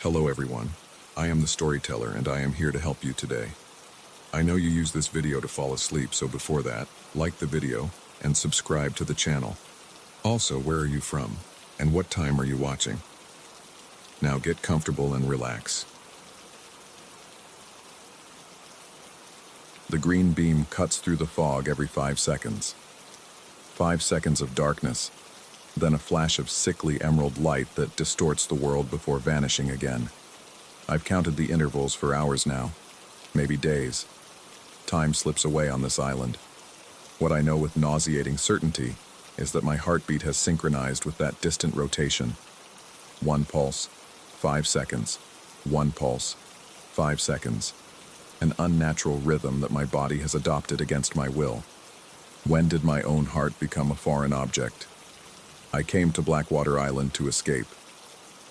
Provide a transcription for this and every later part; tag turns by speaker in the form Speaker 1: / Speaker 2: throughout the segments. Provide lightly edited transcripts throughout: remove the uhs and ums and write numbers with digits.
Speaker 1: Hello everyone, I am the storyteller and I am here to help you today. I know you use this video to fall asleep, so before that, like the video and subscribe to the channel. Also, where are you from and what time are you watching? Now get comfortable and relax. The green beam cuts through the fog every 5 seconds. 5 seconds of darkness, then a flash of sickly emerald light that distorts the world before vanishing again. I've counted the intervals for hours now, maybe days. Time slips away on this island. What I know with nauseating certainty is that my heartbeat has synchronized with that distant rotation. 1 pulse, 5 seconds. 1 pulse, 5 seconds. An unnatural rhythm that my body has adopted against my will. When did my own heart become a foreign object? I came to Blackwater Island to escape.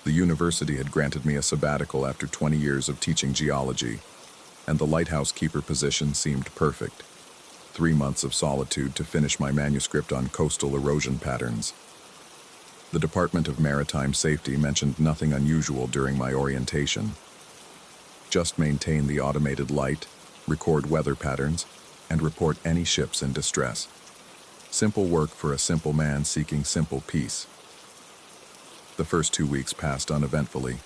Speaker 1: The university had granted me a sabbatical after 20 years of teaching geology, and the lighthouse keeper position seemed perfect. 3 months of solitude to finish my manuscript on coastal erosion patterns. The Department of Maritime Safety mentioned nothing unusual during my orientation. Just maintain the automated light, record weather patterns, and report any ships in distress. Simple work for a simple man seeking simple peace. The first 2 weeks passed uneventfully.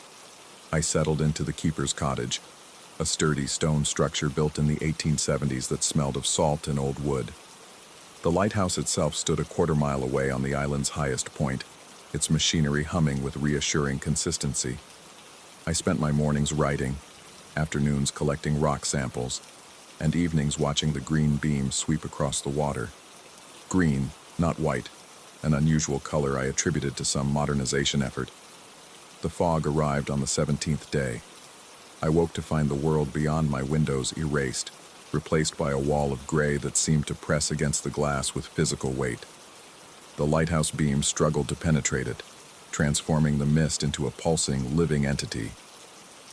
Speaker 1: I settled into the keeper's cottage, a sturdy stone structure built in the 1870s that smelled of salt and old wood. The lighthouse itself stood a quarter-mile away on the island's highest point, its machinery humming with reassuring consistency. I spent my mornings writing, afternoons collecting rock samples, and evenings watching the green beam sweep across the water. Green, not white, an unusual color I attributed to some modernization effort. The fog arrived on the 17th day. I woke to find the world beyond my windows erased, replaced by a wall of gray that seemed to press against the glass with physical weight. The lighthouse beam struggled to penetrate it, transforming the mist into a pulsing, living entity.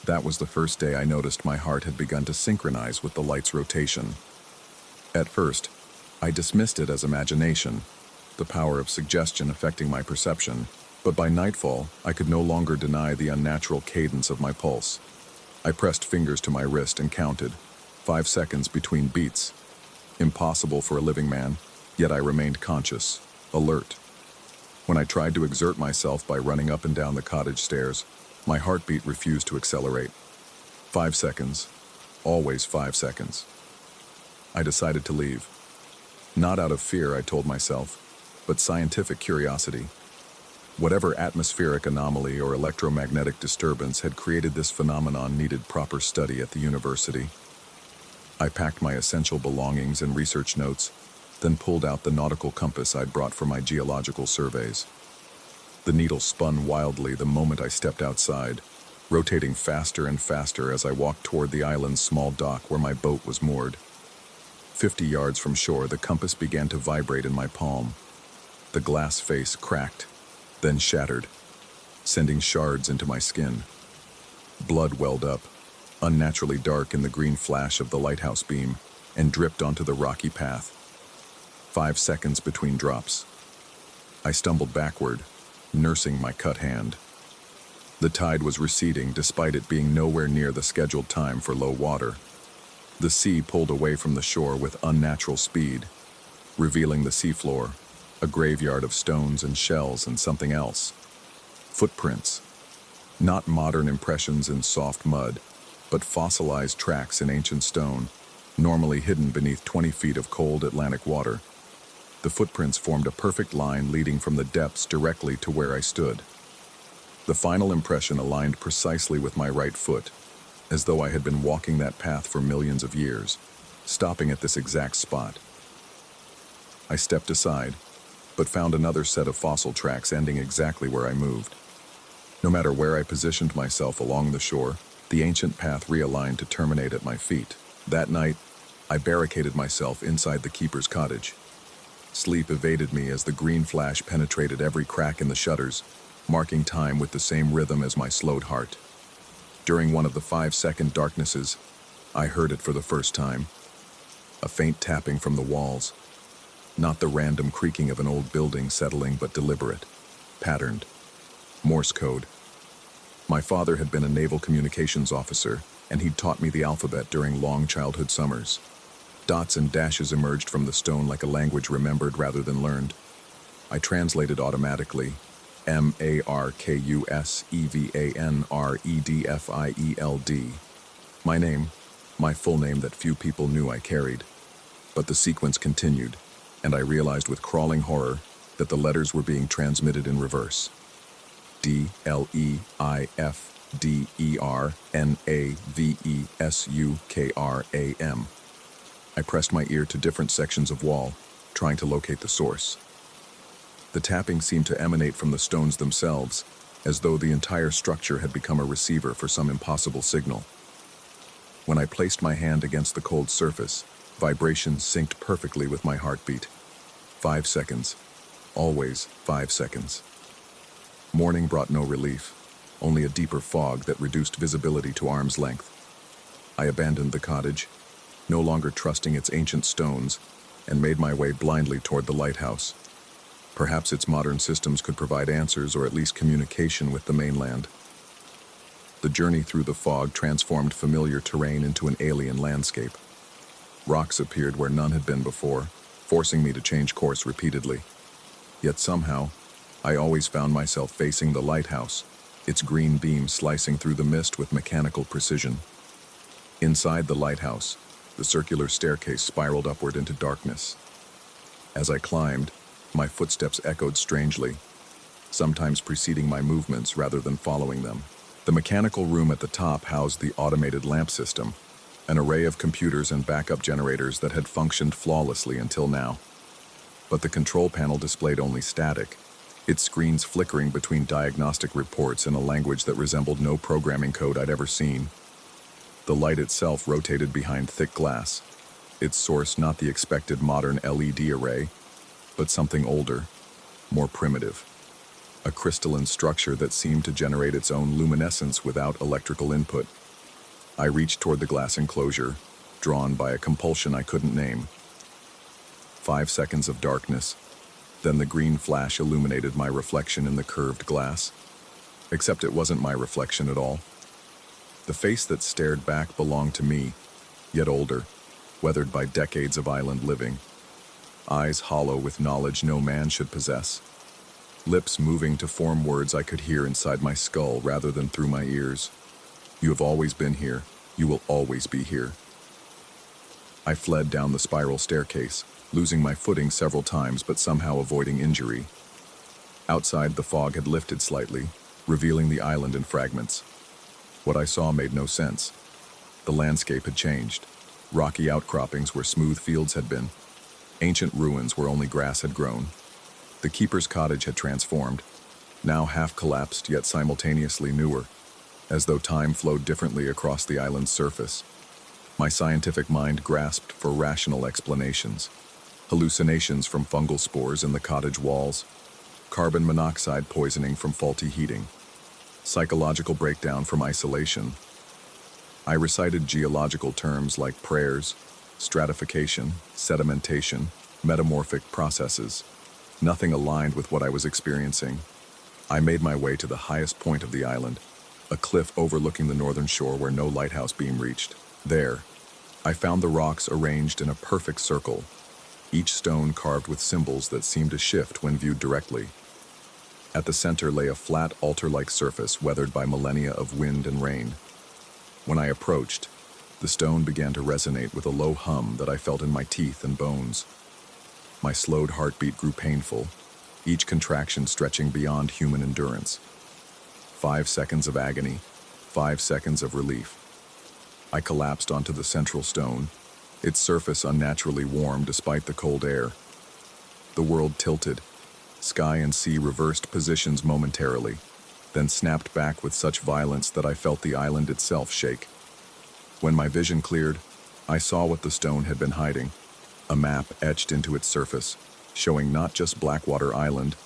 Speaker 1: That was the first day I noticed my heart had begun to synchronize with the light's rotation. At first, I dismissed it as imagination, the power of suggestion affecting my perception, but by nightfall, I could no longer deny the unnatural cadence of my pulse. I pressed fingers to my wrist and counted, 5 seconds between beats. Impossible for a living man, yet I remained conscious, alert. When I tried to exert myself by running up and down the cottage stairs, my heartbeat refused to accelerate. 5 seconds, always 5 seconds. I decided to leave. Not out of fear, I told myself, but scientific curiosity. Whatever atmospheric anomaly or electromagnetic disturbance had created this phenomenon needed proper study at the university. I packed my essential belongings and research notes, then pulled out the nautical compass I'd brought for my geological surveys. The needle spun wildly the moment I stepped outside, rotating faster and faster as I walked toward the island's small dock where my boat was moored. 50 yards from shore, the compass began to vibrate in my palm. The glass face cracked, then shattered, sending shards into my skin. Blood welled up, unnaturally dark in the green flash of the lighthouse beam, and dripped onto the rocky path. 5 seconds between drops. I stumbled backward, nursing my cut hand. The tide was receding despite it being nowhere near the scheduled time for low water. The sea pulled away from the shore with unnatural speed, revealing the seafloor, a graveyard of stones and shells and something else. Footprints. Not modern impressions in soft mud, but fossilized tracks in ancient stone, normally hidden beneath 20 feet of cold Atlantic water. The footprints formed a perfect line leading from the depths directly to where I stood. The final impression aligned precisely with my right foot, as though I had been walking that path for millions of years, stopping at this exact spot. I stepped aside, but found another set of fossil tracks ending exactly where I moved. No matter where I positioned myself along the shore, the ancient path realigned to terminate at my feet. That night, I barricaded myself inside the keeper's cottage. Sleep evaded me as the green flash penetrated every crack in the shutters, marking time with the same rhythm as my slowed heart. During one of the 5-second darknesses, I heard it for the first time. A faint tapping from the walls. Not the random creaking of an old building settling, but deliberate, patterned. Morse code. My father had been a naval communications officer, and he'd taught me the alphabet during long childhood summers. Dots and dashes emerged from the stone like a language remembered rather than learned. I translated automatically: MARKUSEVANREDFIELD. My name, my full name that few people knew I carried. But the sequence continued, and I realized with crawling horror that the letters were being transmitted in reverse. DLEIFDERNAVESUKRAM. I pressed my ear to different sections of wall, trying to locate the source. The tapping seemed to emanate from the stones themselves, as though the entire structure had become a receiver for some impossible signal. When I placed my hand against the cold surface, vibrations synced perfectly with my heartbeat. 5 seconds. Always 5 seconds. Morning brought no relief, only a deeper fog that reduced visibility to arm's length. I abandoned the cottage, no longer trusting its ancient stones, and made my way blindly toward the lighthouse. Perhaps its modern systems could provide answers or at least communication with the mainland. The journey through the fog transformed familiar terrain into an alien landscape. Rocks appeared where none had been before, forcing me to change course repeatedly. Yet somehow, I always found myself facing the lighthouse, its green beam slicing through the mist with mechanical precision. Inside the lighthouse, the circular staircase spiraled upward into darkness. As I climbed, my footsteps echoed strangely, sometimes preceding my movements rather than following them. The mechanical room at the top housed the automated lamp system, an array of computers and backup generators that had functioned flawlessly until now. But the control panel displayed only static, its screens flickering between diagnostic reports in a language that resembled no programming code I'd ever seen. The light itself rotated behind thick glass, its source not the expected modern LED array, but something older, more primitive. A crystalline structure that seemed to generate its own luminescence without electrical input. I reached toward the glass enclosure, drawn by a compulsion I couldn't name. 5 seconds of darkness, then the green flash illuminated my reflection in the curved glass. Except it wasn't my reflection at all. The face that stared back belonged to me, yet older, weathered by decades of island living. Eyes hollow with knowledge no man should possess. Lips moving to form words I could hear inside my skull rather than through my ears. You have always been here. You will always be here. I fled down the spiral staircase, losing my footing several times but somehow avoiding injury. Outside, the fog had lifted slightly, revealing the island in fragments. What I saw made no sense. The landscape had changed. Rocky outcroppings where smooth fields had been. Ancient ruins where only grass had grown. The keeper's cottage had transformed, now half-collapsed yet simultaneously newer, as though time flowed differently across the island's surface. My scientific mind grasped for rational explanations. Hallucinations from fungal spores in the cottage walls, carbon monoxide poisoning from faulty heating, psychological breakdown from isolation. I recited geological terms like prayers, stratification, sedimentation, metamorphic processes. Nothing aligned with what I was experiencing. I made my way to the highest point of the island, a cliff overlooking the northern shore where no lighthouse beam reached. There, I found the rocks arranged in a perfect circle, each stone carved with symbols that seemed to shift when viewed directly. At the center lay a flat altar-like surface weathered by millennia of wind and rain. When I approached, the stone began to resonate with a low hum that I felt in my teeth and bones. My slowed heartbeat grew painful, each contraction stretching beyond human endurance. 5 seconds of agony, 5 seconds of relief. I collapsed onto the central stone, its surface unnaturally warm despite the cold air. The world tilted. Sky and sea reversed positions momentarily, then snapped back with such violence that I felt the island itself shake. When my vision cleared, I saw what the stone had been hiding, a map etched into its surface, showing not just Blackwater Island,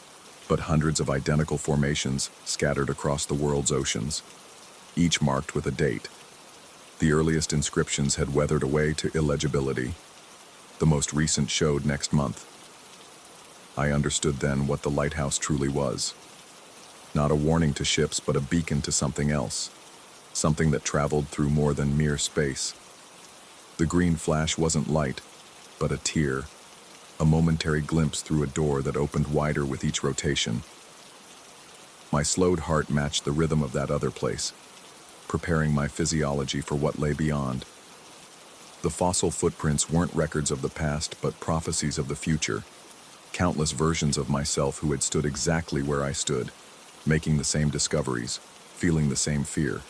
Speaker 1: but hundreds of identical formations scattered across the world's oceans, each marked with a date. The earliest inscriptions had weathered away to illegibility. The most recent showed next month. I understood then what the lighthouse truly was. Not a warning to ships, but a beacon to something else. Something that traveled through more than mere space. The green flash wasn't light, but a tear. A momentary glimpse through a door that opened wider with each rotation. My slowed heart matched the rhythm of that other place, preparing my physiology for what lay beyond. The fossil footprints weren't records of the past, but prophecies of the future. Countless versions of myself who had stood exactly where I stood, making the same discoveries, feeling the same fear.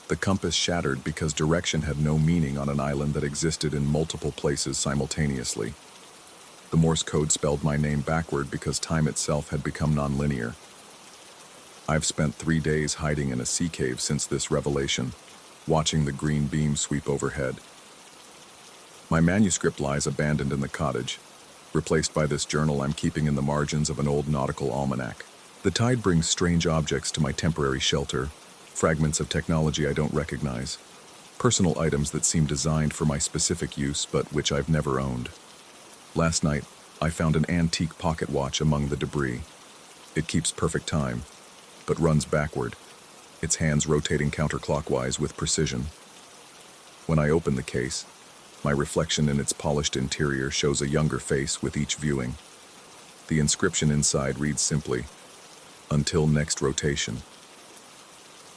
Speaker 1: The compass shattered because direction had no meaning on an island that existed in multiple places simultaneously. The Morse code spelled my name backward because time itself had become nonlinear. I've spent 3 days hiding in a sea cave since this revelation, watching the green beam sweep overhead. My manuscript lies abandoned in the cottage, replaced by this journal I'm keeping in the margins of an old nautical almanac. The tide brings strange objects to my temporary shelter, fragments of technology I don't recognize, personal items that seem designed for my specific use but which I've never owned. Last night, I found an antique pocket watch among the debris. It keeps perfect time, but runs backward, its hands rotating counterclockwise with precision. When I open the case, my reflection in its polished interior shows a younger face with each viewing. The inscription inside reads simply, "Until next rotation."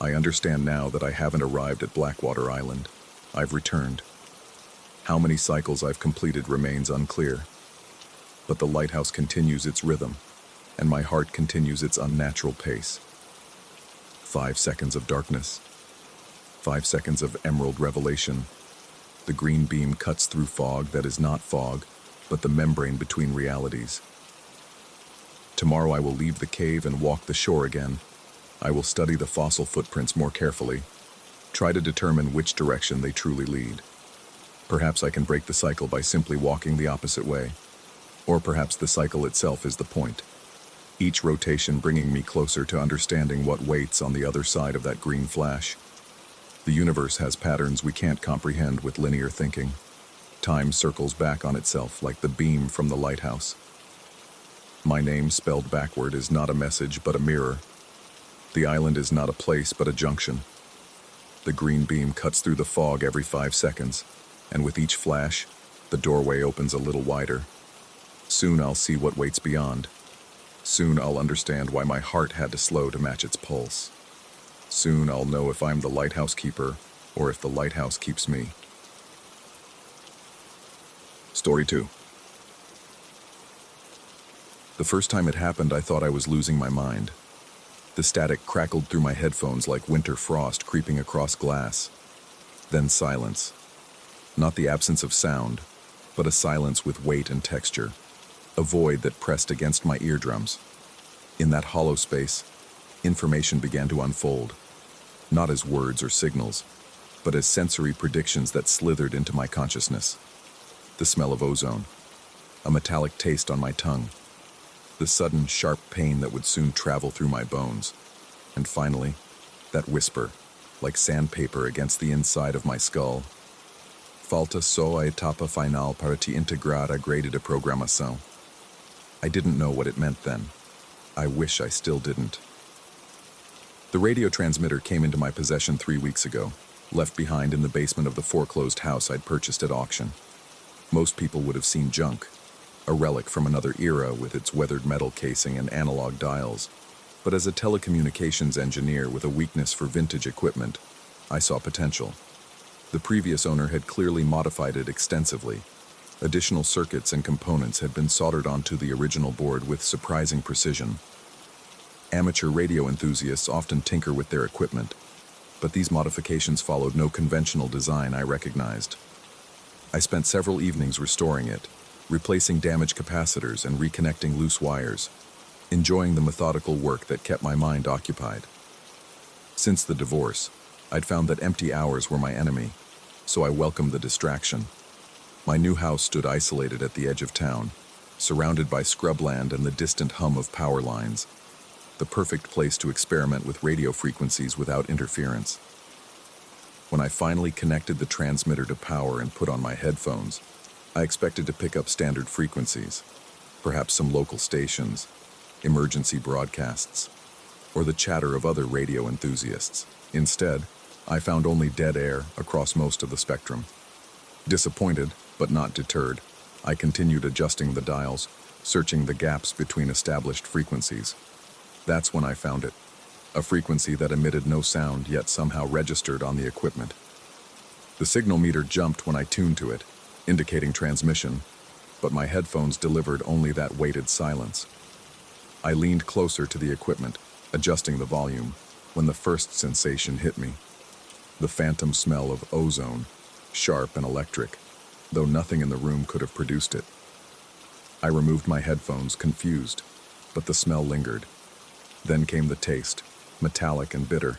Speaker 1: I understand now that I haven't arrived at Blackwater Island. I've returned. How many cycles I've completed remains unclear. But the lighthouse continues its rhythm, and my heart continues its unnatural pace. 5 seconds of darkness. 5 seconds of emerald revelation. The green beam cuts through fog that is not fog, but the membrane between realities. Tomorrow I will leave the cave and walk the shore again. I will study the fossil footprints more carefully, try to determine which direction they truly lead. Perhaps I can break the cycle by simply walking the opposite way. Or perhaps the cycle itself is the point, each rotation bringing me closer to understanding what waits on the other side of that green flash. The universe has patterns we can't comprehend with linear thinking. Time circles back on itself like the beam from the lighthouse. My name spelled backward is not a message but a mirror. The island is not a place but a junction. The green beam cuts through the fog every 5 seconds, and with each flash, the doorway opens a little wider. Soon I'll see what waits beyond. Soon I'll understand why my heart had to slow to match its pulse. Soon I'll know if I'm the lighthouse keeper or if the lighthouse keeps me. Story 2. The first time it happened, I thought I was losing my mind. The static crackled through my headphones like winter frost creeping across glass. Then silence. Not the absence of sound, but a silence with weight and texture. A void that pressed against my eardrums. In that hollow space, information began to unfold, not as words or signals, but as sensory predictions that slithered into my consciousness. The smell of ozone, a metallic taste on my tongue, the sudden sharp pain that would soon travel through my bones, and finally, that whisper, like sandpaper against the inside of my skull. Falta só a etapa final para te integrar a grade de programação. I didn't know what it meant then. I wish I still didn't. The radio transmitter came into my possession 3 weeks ago, left behind in the basement of the foreclosed house I'd purchased at auction. Most people would have seen junk, a relic from another era with its weathered metal casing and analog dials. But as a telecommunications engineer with a weakness for vintage equipment, I saw potential. The previous owner had clearly modified it extensively. Additional circuits and components had been soldered onto the original board with surprising precision. Amateur radio enthusiasts often tinker with their equipment, but these modifications followed no conventional design I recognized. I spent several evenings restoring it, replacing damaged capacitors and reconnecting loose wires, enjoying the methodical work that kept my mind occupied. Since the divorce, I'd found that empty hours were my enemy, so I welcomed the distraction. My new house stood isolated at the edge of town, surrounded by scrubland and the distant hum of power lines, the perfect place to experiment with radio frequencies without interference. When I finally connected the transmitter to power and put on my headphones, I expected to pick up standard frequencies, perhaps some local stations, emergency broadcasts. or the chatter of other radio enthusiasts. Instead, I found only dead air across most of the spectrum. Disappointed, but not deterred, I continued adjusting the dials, searching the gaps between established frequencies. That's when I found it, a frequency that emitted no sound yet somehow registered on the equipment. The signal meter jumped when I tuned to it, indicating transmission, but my headphones delivered only that weighted silence. I leaned closer to the equipment, adjusting the volume, when the first sensation hit me. The phantom smell of ozone, sharp and electric, though nothing in the room could have produced it. I removed my headphones, confused, but the smell lingered. Then came the taste, metallic and bitter,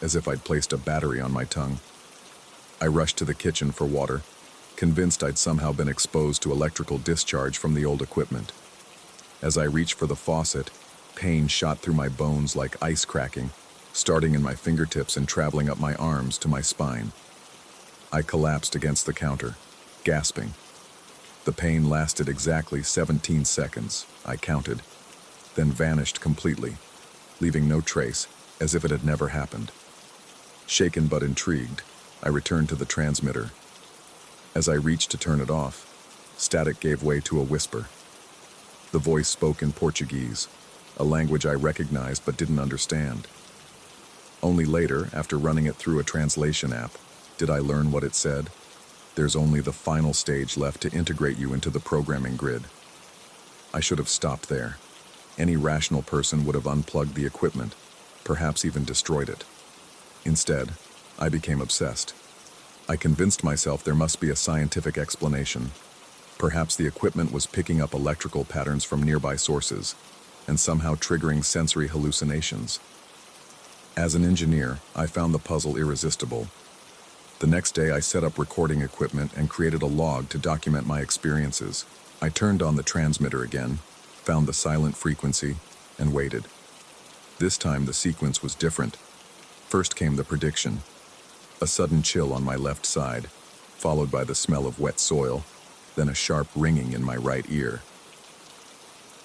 Speaker 1: as if I'd placed a battery on my tongue. I rushed to the kitchen for water, convinced I'd somehow been exposed to electrical discharge from the old equipment. As I reached for the faucet, pain shot through my bones like ice cracking, starting in my fingertips and traveling up my arms to my spine. I collapsed against the counter, gasping. The pain lasted exactly 17 seconds, I counted, then vanished completely, leaving no trace, as if it had never happened. Shaken but intrigued, I returned to the transmitter. As I reached to turn it off, static gave way to a whisper. The voice spoke in Portuguese, a language I recognized but didn't understand. Only later, after running it through a translation app, did I learn what it said. There's only the final stage left to integrate you into the programming grid. I should have stopped there. Any rational person would have unplugged the equipment, perhaps even destroyed it. Instead, I became obsessed. I convinced myself there must be a scientific explanation. Perhaps the equipment was picking up electrical patterns from nearby sources, and somehow triggering sensory hallucinations. As an engineer, I found the puzzle irresistible. The next day, I set up recording equipment and created a log to document my experiences. I turned on the transmitter again, found the silent frequency, and waited. This time, the sequence was different. First came the prediction, a sudden chill on my left side, followed by the smell of wet soil, then a sharp ringing in my right ear.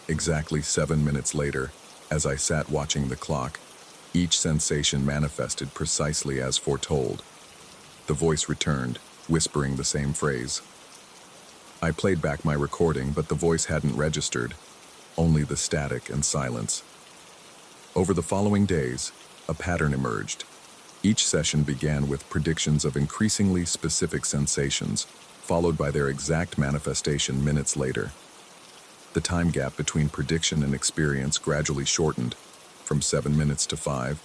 Speaker 1: Exactly 7 minutes later, as I sat watching the clock, each sensation manifested precisely as foretold. The voice returned, whispering the same phrase. I played back my recording, but the voice hadn't registered, only the static and silence. Over the following days, a pattern emerged. Each session began with predictions of increasingly specific sensations, followed by their exact manifestation minutes later. The time gap between prediction and experience gradually shortened, from 7 minutes to 5,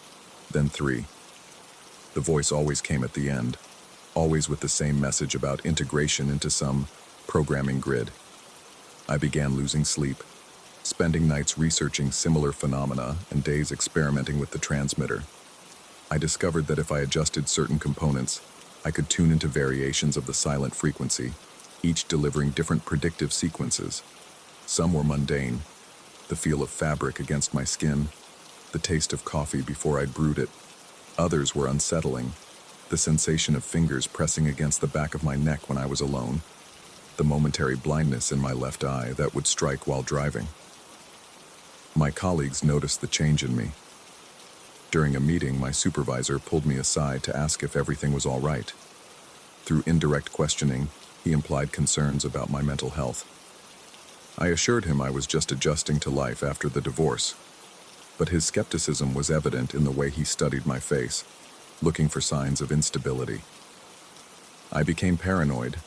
Speaker 1: then 3. The voice always came at the end, always with the same message about integration into some programming grid. I began losing sleep, spending nights researching similar phenomena and days experimenting with the transmitter. I discovered that if I adjusted certain components, I could tune into variations of the silent frequency, each delivering different predictive sequences. Some were mundane, the feel of fabric against my skin, the taste of coffee before I'd brewed it. Others were unsettling, the sensation of fingers pressing against the back of my neck when I was alone, the momentary blindness in my left eye that would strike while driving. My colleagues noticed the change in me. During a meeting, my supervisor pulled me aside to ask if everything was all right. Through indirect questioning, he implied concerns about my mental health. I assured him I was just adjusting to life after the divorce, but his skepticism was evident in the way he studied my face, looking for signs of instability. I became paranoid,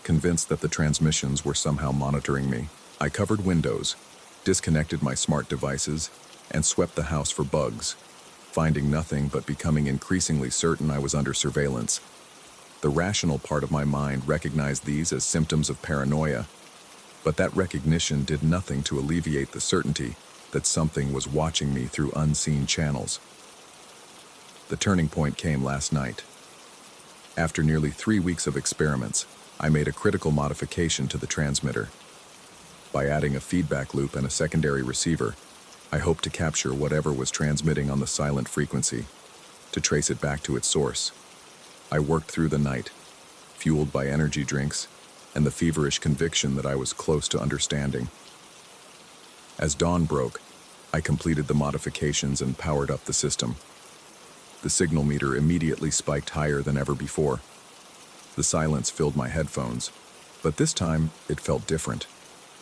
Speaker 1: convinced that the transmissions were somehow monitoring me. I covered windows, disconnected my smart devices, and swept the house for bugs, finding nothing but becoming increasingly certain I was under surveillance. The rational part of my mind recognized these as symptoms of paranoia, but that recognition did nothing to alleviate the certainty that something was watching me through unseen channels. The turning point came last night. After nearly 3 weeks of experiments, I made a critical modification to the transmitter. By adding a feedback loop and a secondary receiver, I hoped to capture whatever was transmitting on the silent frequency, to trace it back to its source. I worked through the night, fueled by energy drinks and the feverish conviction that I was close to understanding. As dawn broke, I completed the modifications and powered up the system. The signal meter immediately spiked higher than ever before. The silence filled my headphones, but this time it felt different,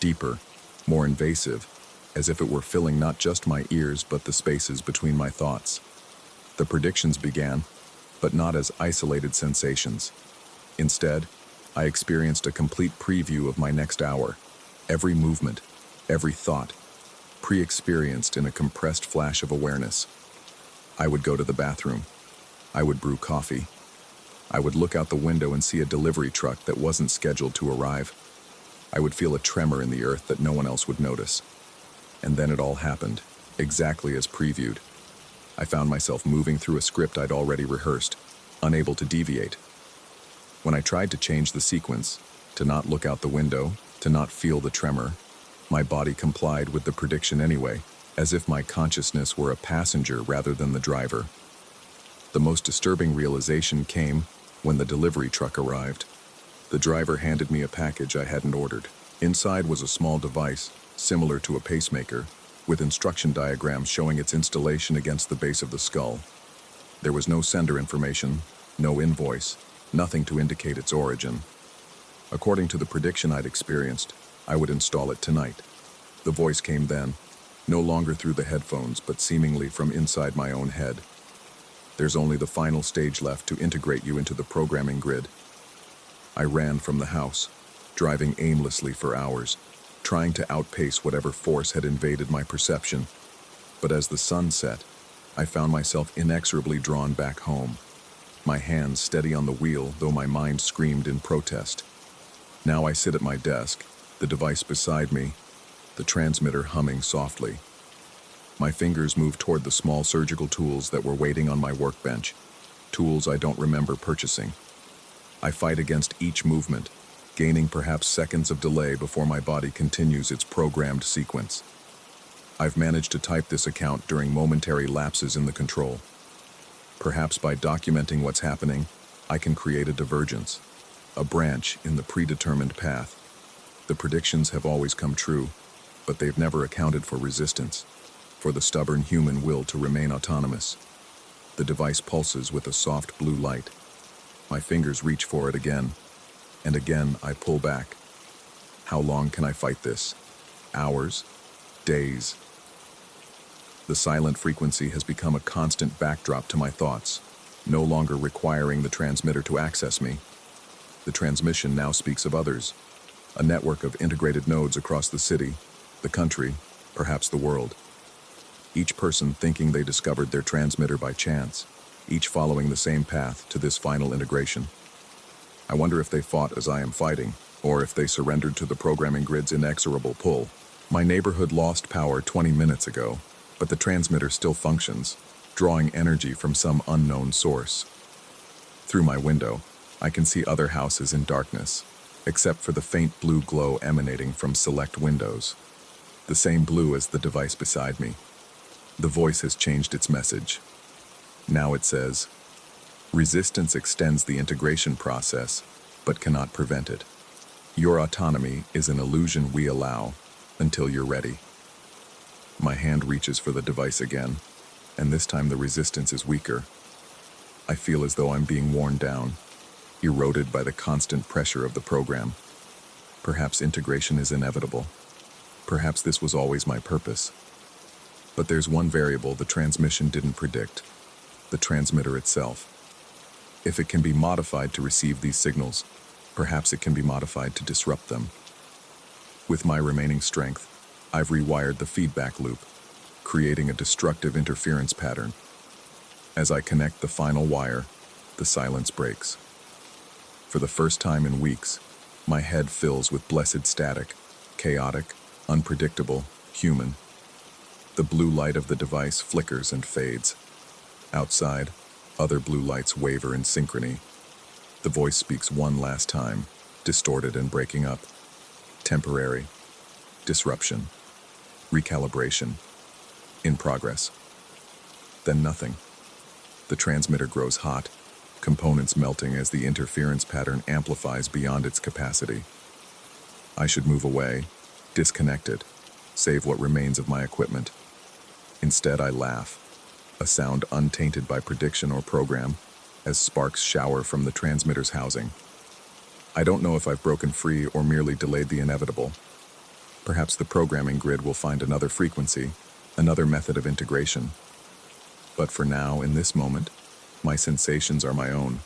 Speaker 1: deeper, more invasive, as if it were filling not just my ears but the spaces between my thoughts. The predictions began, but not as isolated sensations. Instead, I experienced a complete preview of my next hour, every movement, every thought, pre-experienced in a compressed flash of awareness. I would go to the bathroom. I would brew coffee. I would look out the window and see a delivery truck that wasn't scheduled to arrive. I would feel a tremor in the earth that no one else would notice. And then it all happened, exactly as previewed. I found myself moving through a script I'd already rehearsed, unable to deviate. When I tried to change the sequence, to not look out the window, to not feel the tremor, my body complied with the prediction anyway, as if my consciousness were a passenger rather than the driver. The most disturbing realization came when the delivery truck arrived. The driver handed me a package I hadn't ordered. Inside was a small device, similar to a pacemaker, with instruction diagrams showing its installation against the base of the skull. There was no sender information, no invoice, nothing to indicate its origin. According to the prediction I'd experienced, I would install it tonight. The voice came then, no longer through the headphones, but seemingly from inside my own head. There's only the final stage left to integrate you into the programming grid. I ran from the house, driving aimlessly for hours, trying to outpace whatever force had invaded my perception. But as the sun set, I found myself inexorably drawn back home, my hands steady on the wheel, though my mind screamed in protest. Now I sit at my desk, the device beside me, the transmitter humming softly. My fingers move toward the small surgical tools that were waiting on my workbench, tools I don't remember purchasing. I fight against each movement, gaining perhaps seconds of delay before my body continues its programmed sequence. I've managed to type this account during momentary lapses in the control. Perhaps by documenting what's happening, I can create a divergence, a branch in the predetermined path. The predictions have always come true, but they've never accounted for resistance, for the stubborn human will to remain autonomous. The device pulses with a soft blue light. My fingers reach for it again, and again I pull back. How long can I fight this? Hours? Days? The silent frequency has become a constant backdrop to my thoughts, no longer requiring the transmitter to access me. The transmission now speaks of others, a network of integrated nodes across the city, the country, perhaps the world. Each person thinking they discovered their transmitter by chance, each following the same path to this final integration. I wonder if they fought as I am fighting, or if they surrendered to the programming grid's inexorable pull. My neighborhood lost power 20 minutes ago, but the transmitter still functions, drawing energy from some unknown source. Through my window, I can see other houses in darkness, except for the faint blue glow emanating from select windows. The same blue as the device beside me. The voice has changed its message. Now it says, "Resistance extends the integration process, but cannot prevent it. Your autonomy is an illusion we allow until you're ready." My hand reaches for the device again, and this time the resistance is weaker. I feel as though I'm being worn down, eroded by the constant pressure of the program. Perhaps integration is inevitable. Perhaps this was always my purpose. But there's one variable the transmission didn't predict: the transmitter itself. If it can be modified to receive these signals, perhaps it can be modified to disrupt them. With my remaining strength, I've rewired the feedback loop, creating a destructive interference pattern. As I connect the final wire, the silence breaks. For the first time in weeks, my head fills with blessed static, chaotic, unpredictable, human. The blue light of the device flickers and fades. Outside, other blue lights waver in synchrony. The voice speaks one last time, distorted and breaking up. Temporary. Disruption. Recalibration. In progress. Then nothing. The transmitter grows hot, components melting as the interference pattern amplifies beyond its capacity. I should move away, disconnect it, save what remains of my equipment. Instead, I laugh, a sound untainted by prediction or program, as sparks shower from the transmitter's housing. I don't know if I've broken free or merely delayed the inevitable. Perhaps the programming grid will find another frequency, another method of integration. But for now, in this moment, my sensations are my own,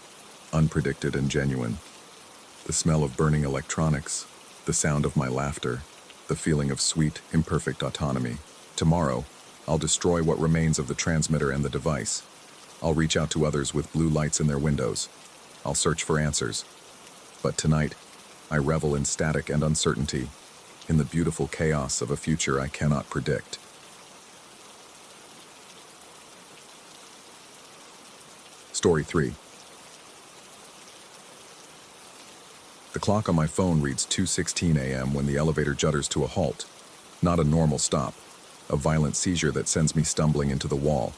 Speaker 1: unpredicted and genuine. The smell of burning electronics, the sound of my laughter, the feeling of sweet, imperfect autonomy. Tomorrow, I'll destroy what remains of the transmitter and the device. I'll reach out to others with blue lights in their windows. I'll search for answers. But tonight, I revel in static and uncertainty, in the beautiful chaos of a future I cannot predict. Story 3. The clock on my phone reads 2:16 a.m. when the elevator judders to a halt. Not a normal stop, a violent seizure that sends me stumbling into the wall.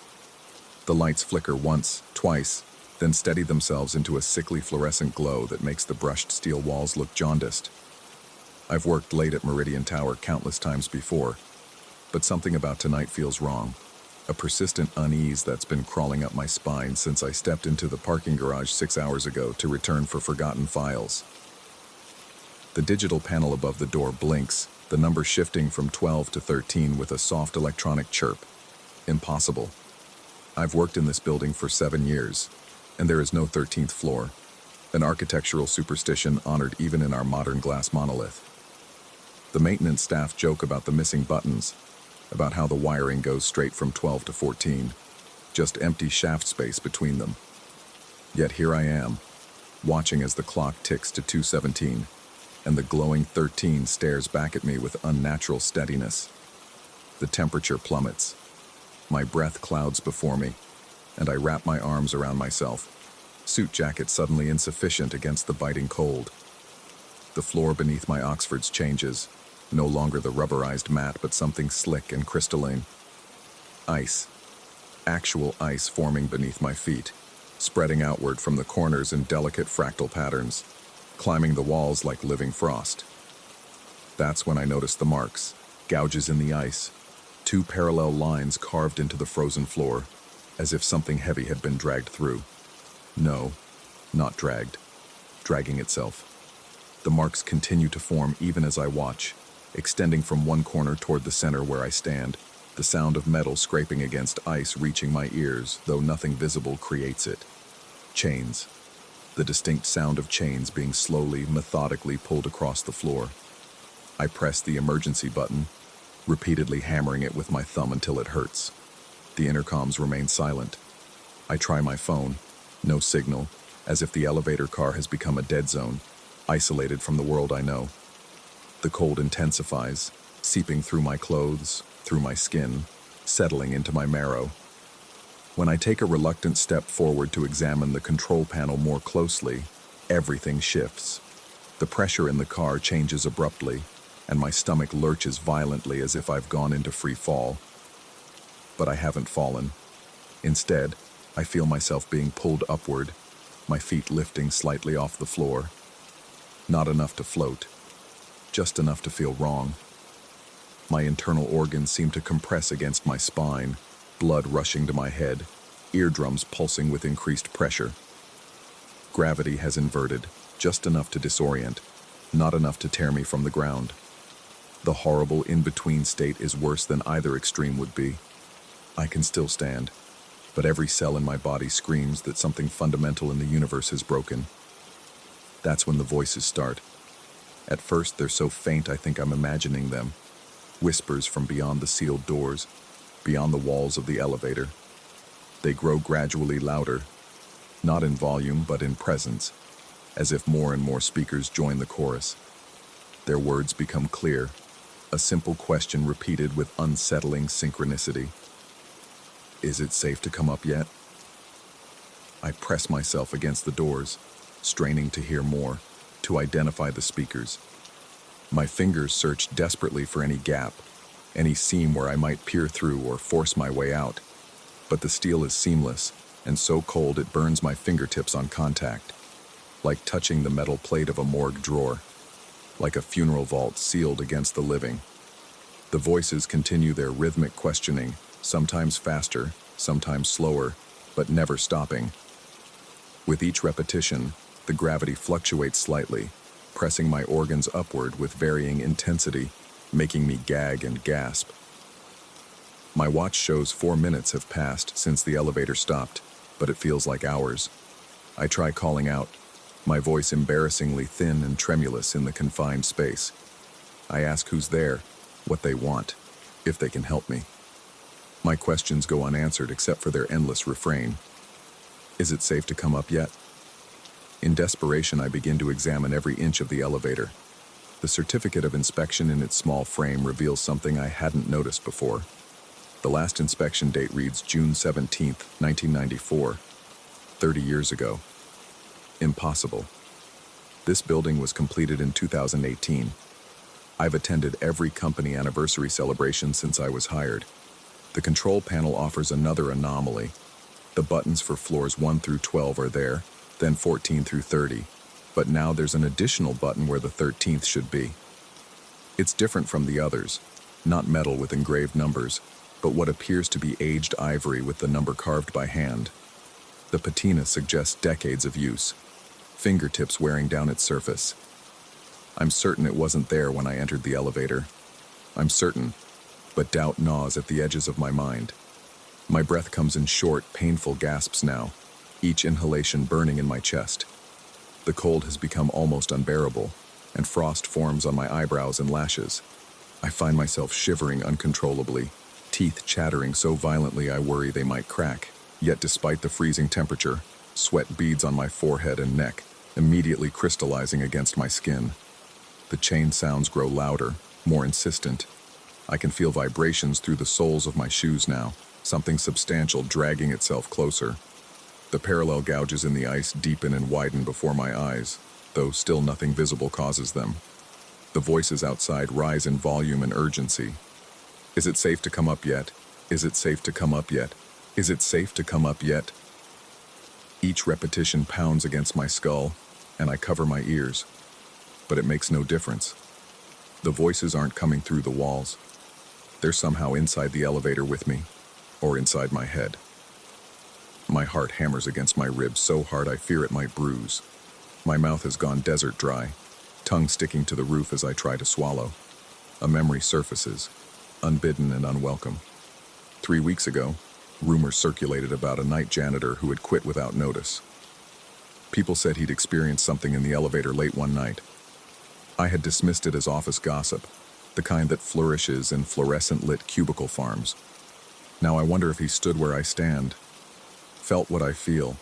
Speaker 1: The lights flicker once, twice, then steady themselves into a sickly fluorescent glow that makes the brushed steel walls look jaundiced. I've worked late at Meridian Tower countless times before, but something about tonight feels wrong. A persistent unease that's been crawling up my spine since I stepped into the parking garage 6 hours ago to return for forgotten files. The digital panel above the door blinks, the number shifting from 12 to 13 with a soft electronic chirp. Impossible. I've worked in this building for 7 years, and there is no 13th floor, an architectural superstition honored even in our modern glass monolith. The maintenance staff joke about the missing buttons, about how the wiring goes straight from 12 to 14, just empty shaft space between them. Yet here I am, watching as the clock ticks to 2:17, and the glowing 13 stares back at me with unnatural steadiness. The temperature plummets. My breath clouds before me, and I wrap my arms around myself, suit jacket suddenly insufficient against the biting cold. The floor beneath my Oxfords changes, no longer the rubberized mat, but something slick and crystalline. Ice. Actual ice forming beneath my feet, spreading outward from the corners in delicate fractal patterns, climbing the walls like living frost. That's when I notice the marks, gouges in the ice, 2 parallel lines carved into the frozen floor, as if something heavy had been dragged through. No, not dragged, dragging itself. The marks continue to form even as I watch, extending from one corner toward the center where I stand, the sound of metal scraping against ice reaching my ears, though nothing visible creates it. Chains. The distinct sound of chains being slowly, methodically pulled across the floor. I press the emergency button, repeatedly hammering it with my thumb until it hurts. The intercoms remain silent. I try my phone. No signal, as if the elevator car has become a dead zone, isolated from the world I know. The cold intensifies, seeping through my clothes, through my skin, settling into my marrow. When I take a reluctant step forward to examine the control panel more closely, everything shifts. The pressure in the car changes abruptly, and my stomach lurches violently as if I've gone into free fall. But I haven't fallen. Instead, I feel myself being pulled upward, my feet lifting slightly off the floor. Not enough to float, just enough to feel wrong. My internal organs seem to compress against my spine, blood rushing to my head, eardrums pulsing with increased pressure. Gravity has inverted, just enough to disorient, not enough to tear me from the ground. The horrible in-between state is worse than either extreme would be. I can still stand, but every cell in my body screams that something fundamental in the universe has broken. That's when the voices start. At first, they're so faint I think I'm imagining them. Whispers from beyond the sealed doors, beyond the walls of the elevator. They grow gradually louder, not in volume but in presence, as if more and more speakers join the chorus. Their words become clear, a simple question repeated with unsettling synchronicity. Is it safe to come up yet? I press myself against the doors, straining to hear more, to identify the speakers. My fingers search desperately for any gap, any seam where I might peer through or force my way out. But the steel is seamless, and so cold it burns my fingertips on contact, like touching the metal plate of a morgue drawer, like a funeral vault sealed against the living. The voices continue their rhythmic questioning, sometimes faster, sometimes slower, but never stopping. With each repetition, the gravity fluctuates slightly, pressing my organs upward with varying intensity, making me gag and gasp. My watch shows 4 minutes have passed since the elevator stopped, but it feels like hours. I try calling out, my voice embarrassingly thin and tremulous in the confined space. I ask who's there, what they want, if they can help me. My questions go unanswered except for their endless refrain. Is it safe to come up yet? In desperation, I begin to examine every inch of the elevator. The certificate of inspection in its small frame reveals something I hadn't noticed before. The last inspection date reads June 17, 1994, 30 years ago. Impossible. This building was completed in 2018. I've attended every company anniversary celebration since I was hired. The control panel offers another anomaly. The buttons for floors 1 through 12 are there, then 14 through 30, but now there's an additional button where the 13th should be. It's different from the others, not metal with engraved numbers, but what appears to be aged ivory with the number carved by hand. The patina suggests decades of use, fingertips wearing down its surface. I'm certain it wasn't there when I entered the elevator. I'm certain, but doubt gnaws at the edges of my mind. My breath comes in short, painful gasps now, each inhalation burning in my chest. The cold has become almost unbearable, and frost forms on my eyebrows and lashes. I find myself shivering uncontrollably, teeth chattering so violently I worry they might crack. Yet despite the freezing temperature, sweat beads on my forehead and neck, immediately crystallizing against my skin. The chain sounds grow louder, more insistent. I can feel vibrations through the soles of my shoes now, something substantial dragging itself closer. The parallel gouges in the ice deepen and widen before my eyes, though still nothing visible causes them. The voices outside rise in volume and urgency. Is it safe to come up yet? Is it safe to come up yet? Is it safe to come up yet? Each repetition pounds against my skull, and I cover my ears. But it makes no difference. The voices aren't coming through the walls. They're somehow inside the elevator with me, or inside my head. My heart hammers against my ribs so hard I fear it might bruise. My mouth has gone desert dry, tongue sticking to the roof as I try to swallow. A memory surfaces, unbidden and unwelcome. 3 weeks ago, rumors circulated about a night janitor who had quit without notice. People said he'd experienced something in the elevator late one night. I had dismissed it as office gossip, the kind that flourishes in fluorescent-lit cubicle farms. Now I wonder if he stood where I stand, felt what I feel.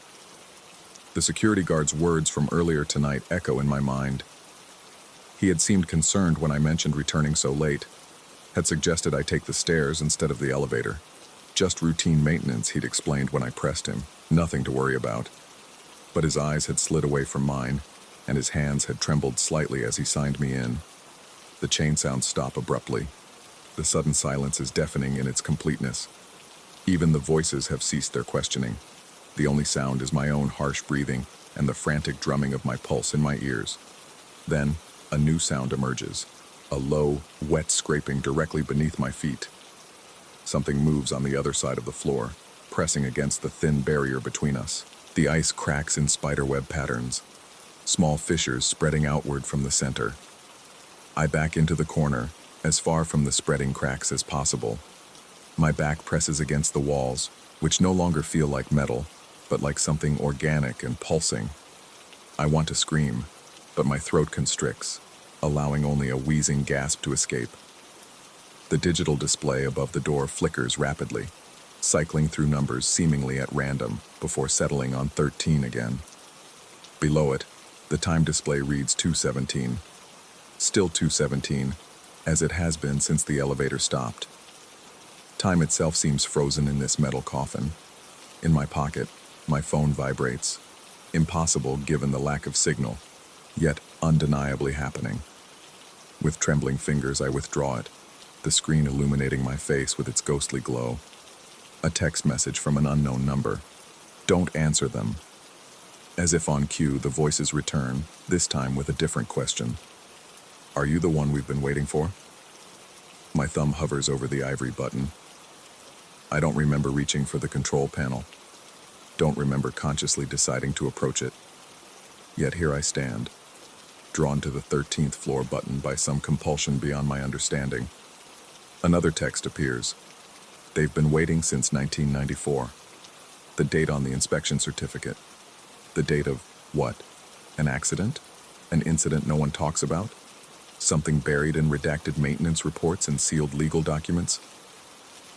Speaker 1: The security guard's words from earlier tonight echo in my mind. He had seemed concerned when I mentioned returning so late, had suggested I take the stairs instead of the elevator. Just routine maintenance, he'd explained when I pressed him, nothing to worry about. But his eyes had slid away from mine, and his hands had trembled slightly as he signed me in. The chain sounds stop abruptly. The sudden silence is deafening in its completeness. Even the voices have ceased their questioning. The only sound is my own harsh breathing and the frantic drumming of my pulse in my ears. Then, a new sound emerges, a low, wet scraping directly beneath my feet. Something moves on the other side of the floor, pressing against the thin barrier between us. The ice cracks in spiderweb patterns, small fissures spreading outward from the center. I back into the corner, as far from the spreading cracks as possible. My back presses against the walls, which no longer feel like metal, but like something organic and pulsing. I want to scream, but my throat constricts, allowing only a wheezing gasp to escape. The digital display above the door flickers rapidly, cycling through numbers seemingly at random before settling on 13 again. Below it, the time display reads 2:17. Still 2:17, as it has been since the elevator stopped. Time itself seems frozen in this metal coffin. In my pocket, my phone vibrates. Impossible given the lack of signal, yet undeniably happening. With trembling fingers, I withdraw it, the screen illuminating my face with its ghostly glow. A text message from an unknown number. Don't answer them. As if on cue, the voices return, this time with a different question. Are you the one we've been waiting for? My thumb hovers over the ivory button. I don't remember reaching for the control panel. Don't remember consciously deciding to approach it. Yet here I stand, drawn to the 13th floor button by some compulsion beyond my understanding. Another text appears. They've been waiting since 1994. The date on the inspection certificate. The date of what? An accident? An incident no one talks about? Something buried in redacted maintenance reports and sealed legal documents?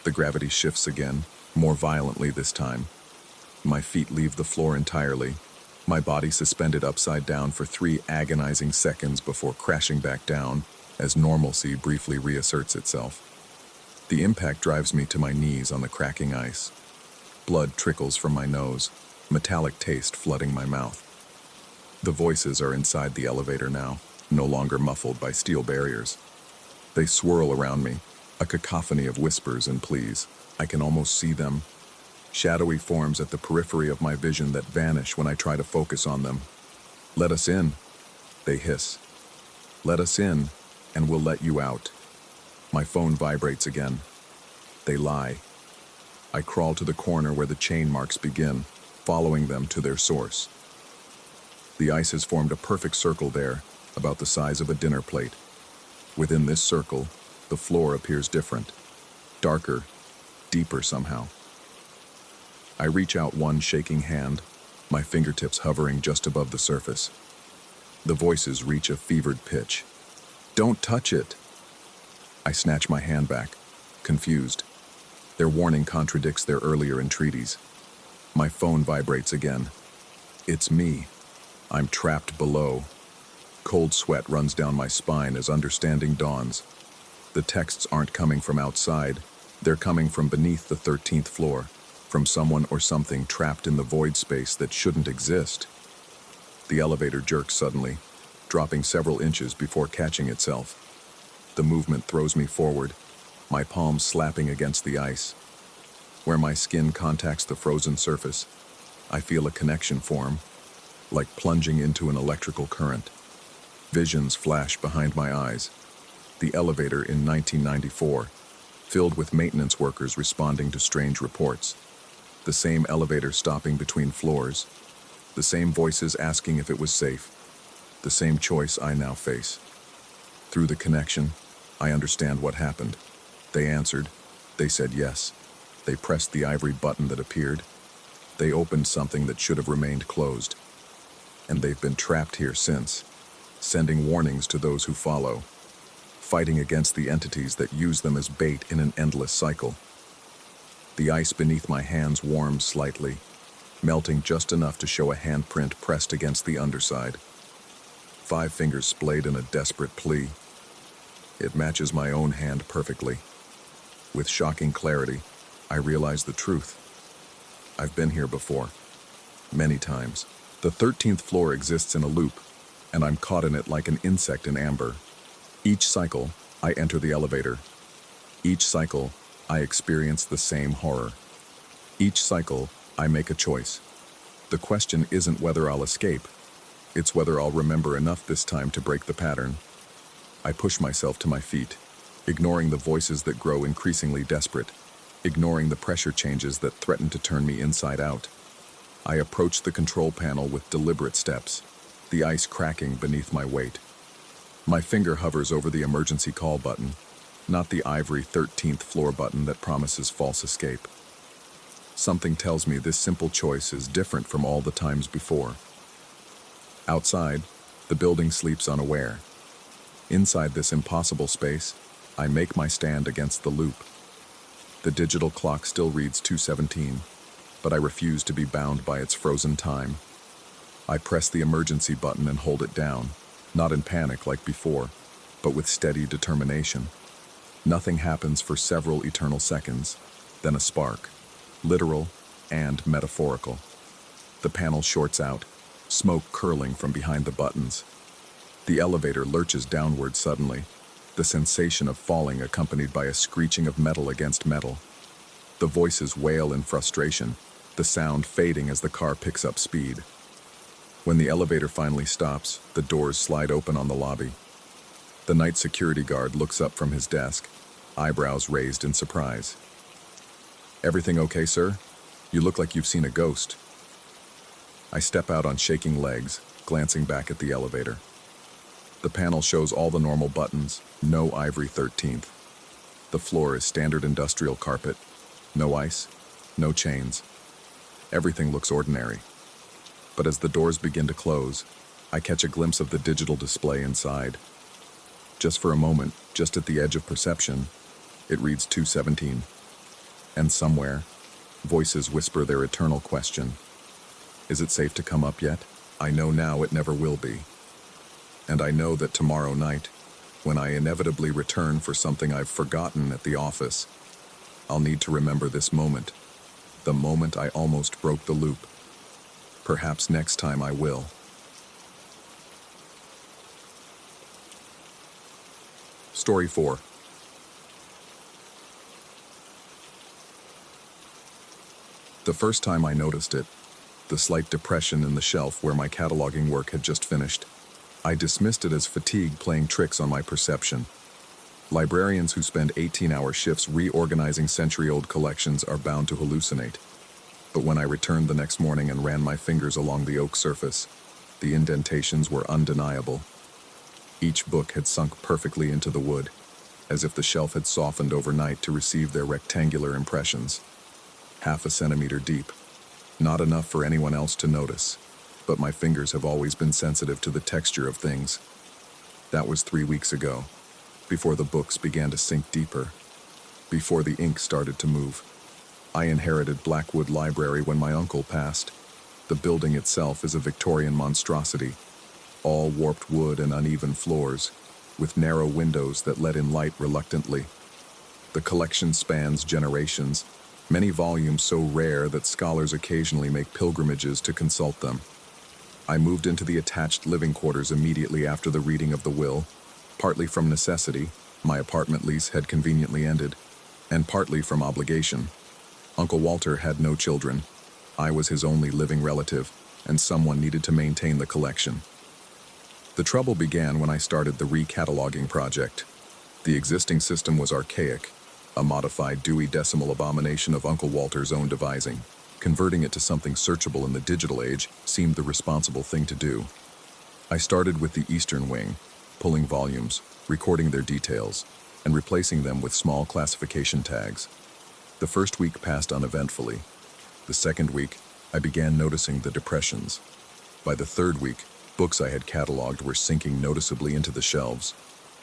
Speaker 1: The gravity shifts again, more violently this time. My feet leave the floor entirely, my body suspended upside down for 3 agonizing seconds before crashing back down as normalcy briefly reasserts itself. The impact drives me to my knees on the cracking ice. Blood trickles from my nose, metallic taste flooding my mouth. The voices are inside the elevator now, no longer muffled by steel barriers. They swirl around me, a cacophony of whispers and pleas. I can almost see them. Shadowy forms at the periphery of my vision that vanish when I try to focus on them. "Let us in," they hiss. "Let us in, and we'll let you out." My phone vibrates again. They lie. I crawl to the corner where the chain marks begin, following them to their source. The ice has formed a perfect circle there, about the size of a dinner plate. Within this circle, the floor appears different, darker, deeper somehow. I reach out one shaking hand, my fingertips hovering just above the surface. The voices reach a fevered pitch. "Don't touch it!" I snatch my hand back, confused. Their warning contradicts their earlier entreaties. My phone vibrates again. It's me. I'm trapped below. Cold sweat runs down my spine as understanding dawns. The texts aren't coming from outside. They're coming from beneath the 13th floor, from someone or something trapped in the void space that shouldn't exist. The elevator jerks suddenly, dropping several inches before catching itself. The movement throws me forward, my palms slapping against the ice. Where my skin contacts the frozen surface, I feel a connection form, like plunging into an electrical current. Visions flash behind my eyes. The elevator in 1994, filled with maintenance workers responding to strange reports. The same elevator stopping between floors. The same voices asking if it was safe. The same choice I now face. Through the connection, I understand what happened. They answered. They said yes. They pressed the ivory button that appeared. They opened something that should have remained closed. And they've been trapped here since, sending warnings to those who follow, fighting against the entities that use them as bait in an endless cycle. The ice beneath my hands warms slightly, melting just enough to show a handprint pressed against the underside. 5 fingers splayed in a desperate plea. It matches my own hand perfectly. With shocking clarity, I realize the truth. I've been here before, many times. The 13th floor exists in a loop, and I'm caught in it like an insect in amber. Each cycle, I enter the elevator. Each cycle, I experience the same horror. Each cycle, I make a choice. The question isn't whether I'll escape. It's whether I'll remember enough this time to break the pattern. I push myself to my feet, ignoring the voices that grow increasingly desperate, ignoring the pressure changes that threaten to turn me inside out. I approach the control panel with deliberate steps, the ice cracking beneath my weight. My finger hovers over the emergency call button, not the ivory 13th floor button that promises false escape. Something tells me this simple choice is different from all the times before. Outside, the building sleeps unaware. Inside this impossible space, I make my stand against the loop. The digital clock still reads 2:17, but I refuse to be bound by its frozen time. I press the emergency button and hold it down, not in panic like before, but with steady determination. Nothing happens for several eternal seconds, then a spark, literal and metaphorical. The panel shorts out, smoke curling from behind the buttons. The elevator lurches downward suddenly, the sensation of falling accompanied by a screeching of metal against metal. The voices wail in frustration, the sound fading as the car picks up speed. When the elevator finally stops, the doors slide open on the lobby. The night security guard looks up from his desk, eyebrows raised in surprise. Everything okay, sir? You look like you've seen a ghost. I step out on shaking legs, glancing back at the elevator. The panel shows all the normal buttons, no ivory 13th. The floor is standard industrial carpet, no ice, no chains. Everything looks ordinary. But as the doors begin to close, I catch a glimpse of the digital display inside. Just for a moment, just at the edge of perception, it reads 217. And somewhere, voices whisper their eternal question. Is it safe to come up yet? I know now it never will be. And I know that tomorrow night, when I inevitably return for something I've forgotten at the office, I'll need to remember this moment, the moment I almost broke the loop. Perhaps next time I will. Story 4. The first time I noticed it, the slight depression in the shelf where my cataloging work had just finished, I dismissed it as fatigue playing tricks on my perception. Librarians who spend 18-hour shifts reorganizing century-old collections are bound to hallucinate. But when I returned the next morning and ran my fingers along the oak surface, the indentations were undeniable. Each book had sunk perfectly into the wood, as if the shelf had softened overnight to receive their rectangular impressions. Half a centimeter deep. Not enough for anyone else to notice, but my fingers have always been sensitive to the texture of things. That was 3 weeks ago, before the books began to sink deeper, before the ink started to move. I inherited Blackwood Library when my uncle passed. The building itself is a Victorian monstrosity, all warped wood and uneven floors, with narrow windows that let in light reluctantly. The collection spans generations, many volumes so rare that scholars occasionally make pilgrimages to consult them. I moved into the attached living quarters immediately after the reading of the will, partly from necessity, my apartment lease had conveniently ended, and partly from obligation. Uncle Walter had no children. I was his only living relative, and someone needed to maintain the collection. The trouble began when I started the recataloguing project. The existing system was archaic, a modified Dewey Decimal abomination of Uncle Walter's own devising. Converting it to something searchable in the digital age seemed the responsible thing to do. I started with the Eastern Wing, pulling volumes, recording their details, and replacing them with small classification tags. The first week passed uneventfully. The second week, I began noticing the depressions. By the third week, books I had cataloged were sinking noticeably into the shelves,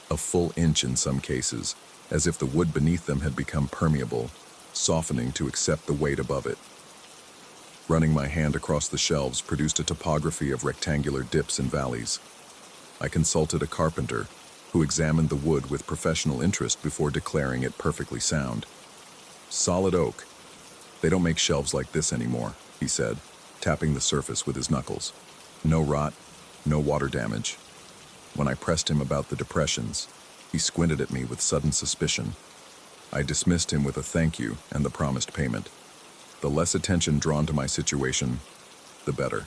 Speaker 1: a full inch in some cases, as if the wood beneath them had become permeable, softening to accept the weight above it. Running my hand across the shelves produced a topography of rectangular dips and valleys. I consulted a carpenter, who examined the wood with professional interest before declaring it perfectly sound. Solid oak. They don't make shelves like this anymore, he said, tapping the surface with his knuckles. No rot, no water damage. When I pressed him about the depressions, he squinted at me with sudden suspicion. I dismissed him with a thank you and the promised payment. The less attention drawn to my situation, the better.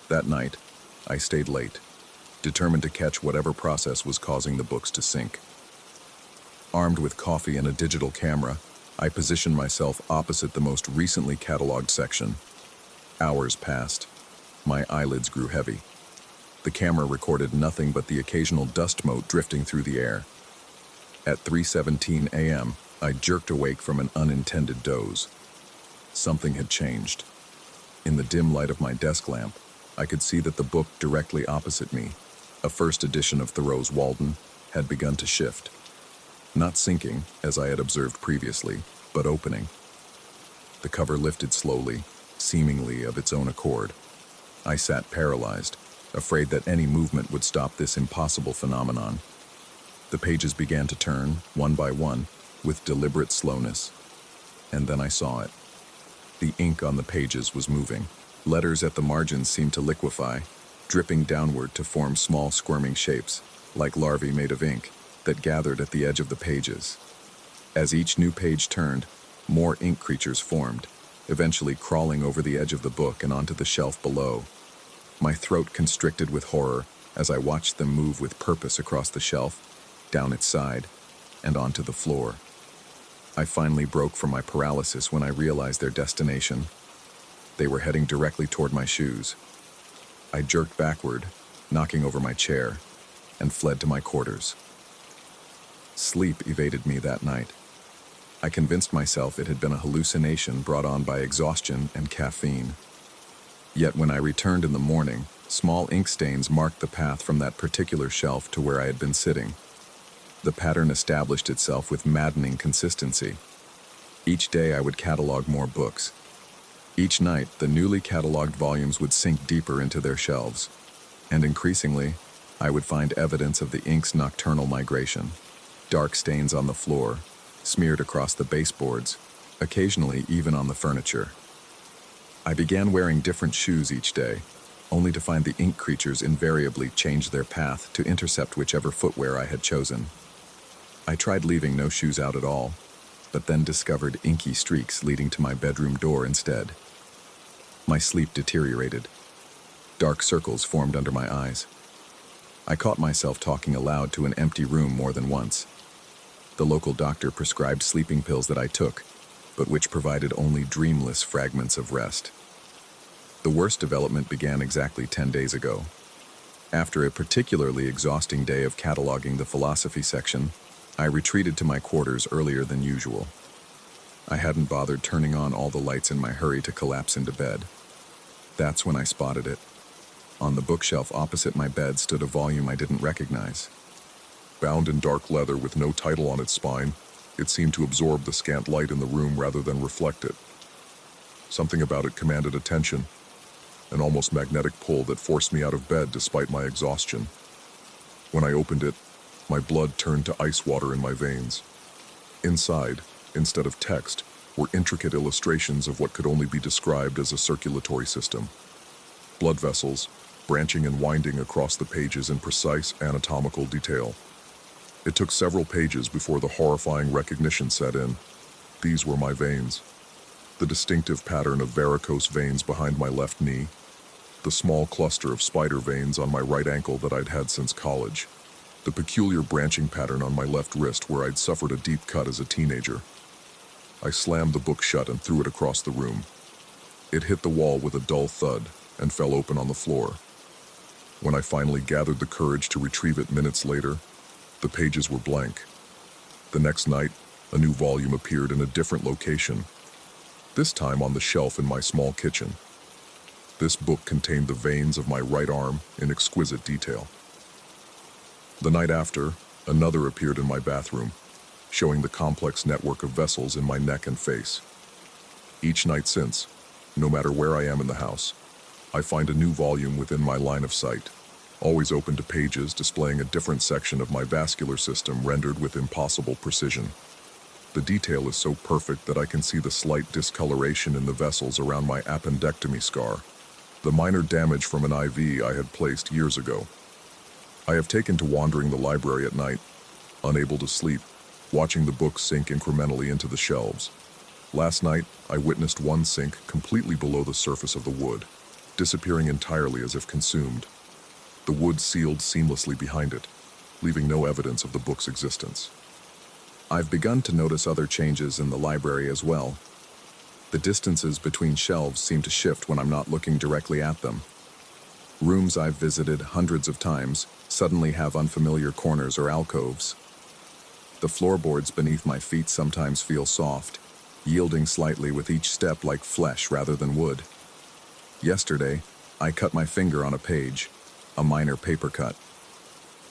Speaker 1: That night, I stayed late, determined to catch whatever process was causing the books to sink. Armed with coffee and a digital camera, I positioned myself opposite the most recently cataloged section. Hours passed. My eyelids grew heavy. The camera recorded nothing but the occasional dust mote drifting through the air. At 3:17 a.m., I jerked awake from an unintended doze. Something had changed. In the dim light of my desk lamp, I could see that the book directly opposite me, a first edition of Thoreau's Walden, had begun to shift. Not sinking, as I had observed previously, but opening. The cover lifted slowly, seemingly of its own accord. I sat paralyzed, afraid that any movement would stop this impossible phenomenon. The pages began to turn, one by one, with deliberate slowness. And then I saw it. The ink on the pages was moving. Letters at the margins seemed to liquefy, dripping downward to form small squirming shapes, like larvae made of ink, that gathered at the edge of the pages. As each new page turned, more ink creatures formed, eventually crawling over the edge of the book and onto the shelf below. My throat constricted with horror as I watched them move with purpose across the shelf, down its side, and onto the floor. I finally broke from my paralysis when I realized their destination. They were heading directly toward my shoes. I jerked backward, knocking over my chair, and fled to my quarters. Sleep evaded me that night. I convinced myself it had been a hallucination brought on by exhaustion and caffeine. Yet when I returned in the morning, small ink stains marked the path from that particular shelf to where I had been sitting. The pattern established itself with maddening consistency. Each day I would catalog more books. Each night, the newly cataloged volumes would sink deeper into their shelves, and increasingly, I would find evidence of the ink's nocturnal migration. Dark stains on the floor, smeared across the baseboards, occasionally even on the furniture. I began wearing different shoes each day, only to find the ink creatures invariably change their path to intercept whichever footwear I had chosen. I tried leaving no shoes out at all, but then discovered inky streaks leading to my bedroom door instead. My sleep deteriorated. Dark circles formed under my eyes. I caught myself talking aloud to an empty room more than once. The local doctor prescribed sleeping pills that I took, but which provided only dreamless fragments of rest. The worst development began exactly 10 days ago. After a particularly exhausting day of cataloging the philosophy section, I retreated to my quarters earlier than usual. I hadn't bothered turning on all the lights in my hurry to collapse into bed. That's when I spotted it. On the bookshelf opposite my bed stood a volume I didn't recognize. Bound in dark leather with no title on its spine, it seemed to absorb the scant light in the room rather than reflect it. Something about it commanded attention, an almost magnetic pull that forced me out of bed despite my exhaustion. When I opened it, my blood turned to ice water in my veins. Inside, instead of text, were intricate illustrations of what could only be described as a circulatory system. Blood vessels, branching and winding across the pages in precise anatomical detail. It took several pages before the horrifying recognition set in. These were my veins. The distinctive pattern of varicose veins behind my left knee, the small cluster of spider veins on my right ankle that I'd had since college, the peculiar branching pattern on my left wrist where I'd suffered a deep cut as a teenager. I slammed the book shut and threw it across the room. It hit the wall with a dull thud and fell open on the floor. When I finally gathered the courage to retrieve it minutes later, the pages were blank. The next night, a new volume appeared in a different location, this time on the shelf in my small kitchen. This book contained the veins of my right arm in exquisite detail. The night after, another appeared in my bathroom, showing the complex network of vessels in my neck and face. Each night since, no matter where I am in the house, I find a new volume within my line of sight, always open to pages displaying a different section of my vascular system rendered with impossible precision. The detail is so perfect that I can see the slight discoloration in the vessels around my appendectomy scar, the minor damage from an IV I had placed years ago. I have taken to wandering the library at night, unable to sleep, watching the books sink incrementally into the shelves. Last night, I witnessed one sink completely below the surface of the wood, disappearing entirely as if consumed. The wood sealed seamlessly behind it, leaving no evidence of the book's existence. I've begun to notice other changes in the library as well. The distances between shelves seem to shift when I'm not looking directly at them. Rooms I've visited hundreds of times suddenly have unfamiliar corners or alcoves. The floorboards beneath my feet sometimes feel soft, yielding slightly with each step like flesh rather than wood. Yesterday, I cut my finger on a page, a minor paper cut.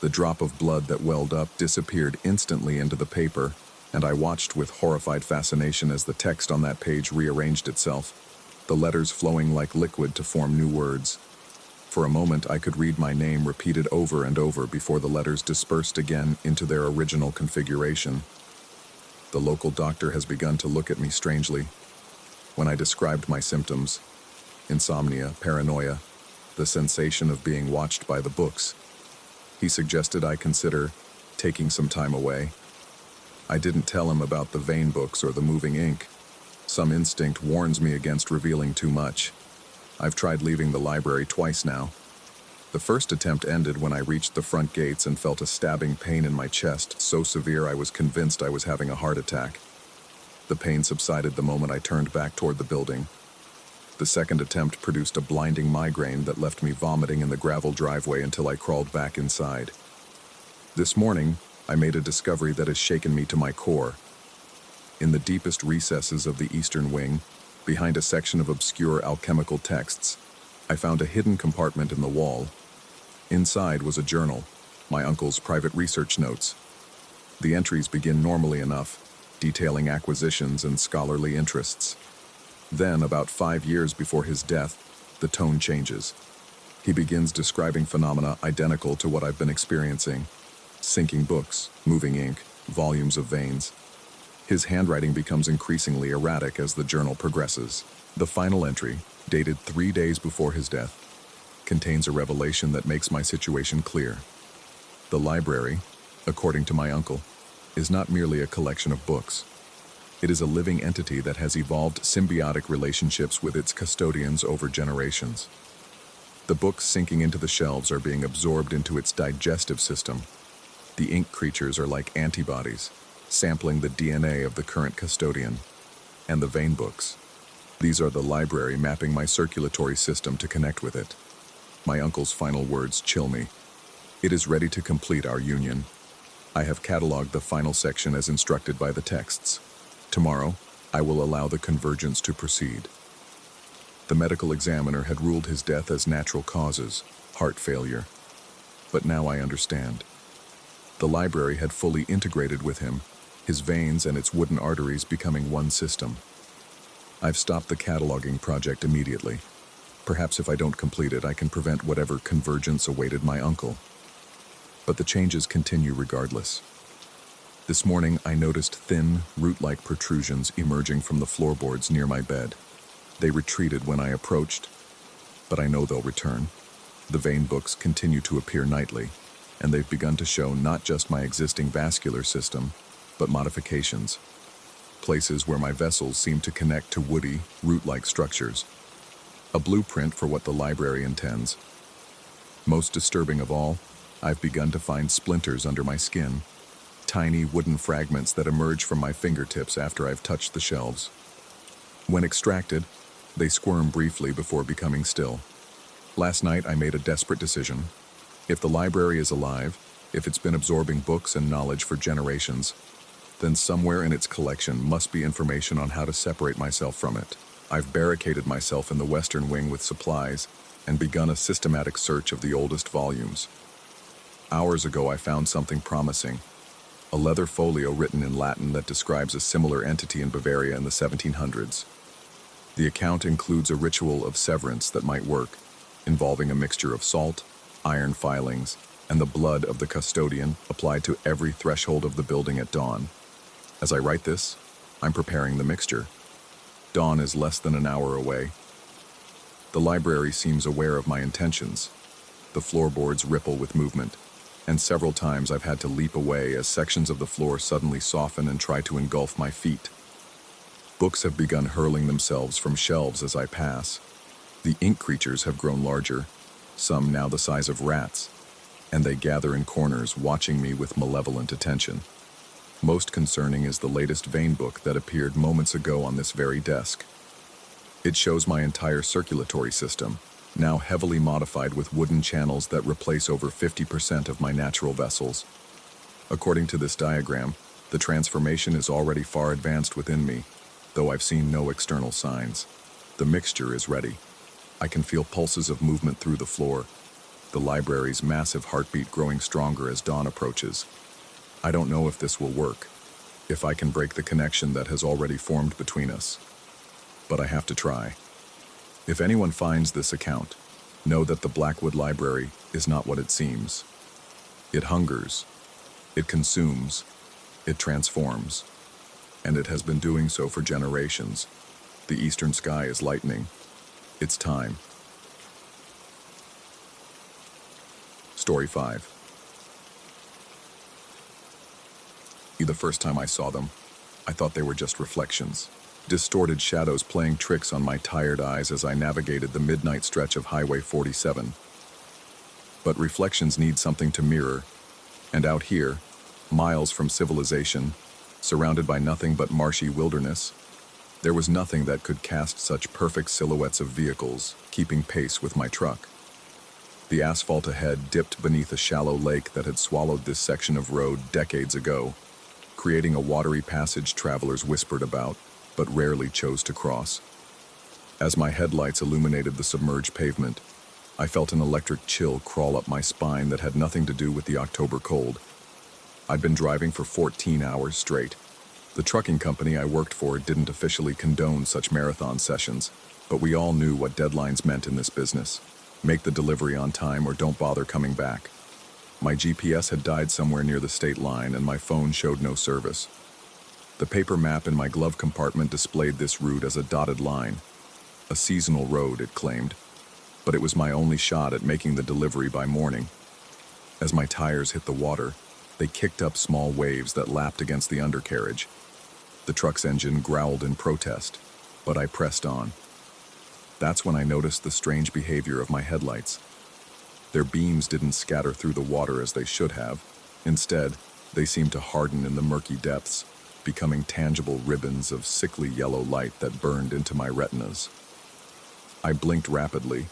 Speaker 1: The drop of blood that welled up disappeared instantly into the paper, and I watched with horrified fascination as the text on that page rearranged itself, the letters flowing like liquid to form new words. For a moment, I could read my name repeated over and over before the letters dispersed again into their original configuration. The local doctor has begun to look at me strangely. When I described my symptoms, insomnia, paranoia, the sensation of being watched by the books, he suggested I consider taking some time away. I didn't tell him about the vein books or the moving ink. Some instinct warns me against revealing too much. I've tried leaving the library twice now. The first attempt ended when I reached the front gates and felt a stabbing pain in my chest, so severe I was convinced I was having a heart attack. The pain subsided the moment I turned back toward the building. The second attempt produced a blinding migraine that left me vomiting in the gravel driveway until I crawled back inside. This morning, I made a discovery that has shaken me to my core. In the deepest recesses of the eastern wing, behind a section of obscure alchemical texts, I found a hidden compartment in the wall. Inside was a journal, my uncle's private research notes. The entries begin normally enough, detailing acquisitions and scholarly interests. Then, about 5 years before his death, the tone changes. He begins describing phenomena identical to what I've been experiencing: sinking books, moving ink, volumes of veins. His handwriting becomes increasingly erratic as the journal progresses. The final entry, dated 3 days before his death, contains a revelation that makes my situation clear. The library, according to my uncle, is not merely a collection of books. It is a living entity that has evolved symbiotic relationships with its custodians over generations. The books sinking into the shelves are being absorbed into its digestive system. The ink creatures are like antibodies, sampling the DNA of the current custodian. And the vein books. These are the library mapping my circulatory system to connect with it. My uncle's final words chill me. It is ready to complete our union. I have cataloged the final section as instructed by the texts. Tomorrow, I will allow the convergence to proceed. The medical examiner had ruled his death as natural causes, heart failure. But now I understand. The library had fully integrated with him, his veins and its wooden arteries becoming one system. I've stopped the cataloging project immediately. Perhaps if I don't complete it, I can prevent whatever convergence awaited my uncle. But the changes continue regardless. This morning, I noticed thin, root-like protrusions emerging from the floorboards near my bed. They retreated when I approached, but I know they'll return. The vein books continue to appear nightly, and they've begun to show not just my existing vascular system, but modifications. Places where my vessels seem to connect to woody, root-like structures. A blueprint for what the library intends. Most disturbing of all, I've begun to find splinters under my skin. Tiny wooden fragments that emerge from my fingertips after I've touched the shelves. When extracted, they squirm briefly before becoming still. Last night I made a desperate decision. If the library is alive, if it's been absorbing books and knowledge for generations, then somewhere in its collection must be information on how to separate myself from it. I've barricaded myself in the western wing with supplies and begun a systematic search of the oldest volumes. Hours ago I found something promising. A leather folio written in Latin that describes a similar entity in Bavaria in the 1700s. The account includes a ritual of severance that might work, involving a mixture of salt, iron filings, and the blood of the custodian applied to every threshold of the building at dawn. As I write this, I'm preparing the mixture. Dawn is less than an hour away. The library seems aware of my intentions. The floorboards ripple with movement, and several times I've had to leap away as sections of the floor suddenly soften and try to engulf my feet. Books have begun hurling themselves from shelves as I pass. The ink creatures have grown larger, some now the size of rats, and they gather in corners watching me with malevolent attention. Most concerning is the latest vein book that appeared moments ago on this very desk. It shows my entire circulatory system, now heavily modified with wooden channels that replace over 50% of my natural vessels. According to this diagram, the transformation is already far advanced within me, though I've seen no external signs. The mixture is ready. I can feel pulses of movement through the floor, the library's massive heartbeat growing stronger as dawn approaches. I don't know if this will work, if I can break the connection that has already formed between us. But I have to try. If anyone finds this account, know that the Blackwood Library is not what it seems. It hungers, it consumes, it transforms, and it has been doing so for generations. The eastern sky is lightening. It's time. Story 5. The first time I saw them, I thought they were just reflections. Distorted shadows playing tricks on my tired eyes as I navigated the midnight stretch of Highway 47. But reflections need something to mirror, and out here, miles from civilization, Surrounded by nothing but marshy wilderness, there was nothing that could cast such perfect silhouettes of vehicles, keeping pace with my truck. The asphalt ahead dipped beneath a shallow lake that had swallowed this section of road decades ago, creating a watery passage travelers whispered about, but rarely chose to cross. As my headlights illuminated the submerged pavement, I felt an electric chill crawl up my spine that had nothing to do with the October cold. I'd been driving for 14 hours straight. The trucking company I worked for didn't officially condone such marathon sessions, but we all knew what deadlines meant in this business. Make the delivery on time or don't bother coming back. My GPS had died somewhere near the state line and my phone showed no service. The paper map in my glove compartment displayed this route as a dotted line. A seasonal road, it claimed, but it was my only shot at making the delivery by morning. As my tires hit the water, they kicked up small waves that lapped against the undercarriage. The truck's engine growled in protest, but I pressed on. That's when I noticed the strange behavior of my headlights. Their beams didn't scatter through the water as they should have. Instead, they seemed to harden in the murky depths, becoming tangible ribbons of sickly yellow light that burned into my retinas. I blinked rapidly,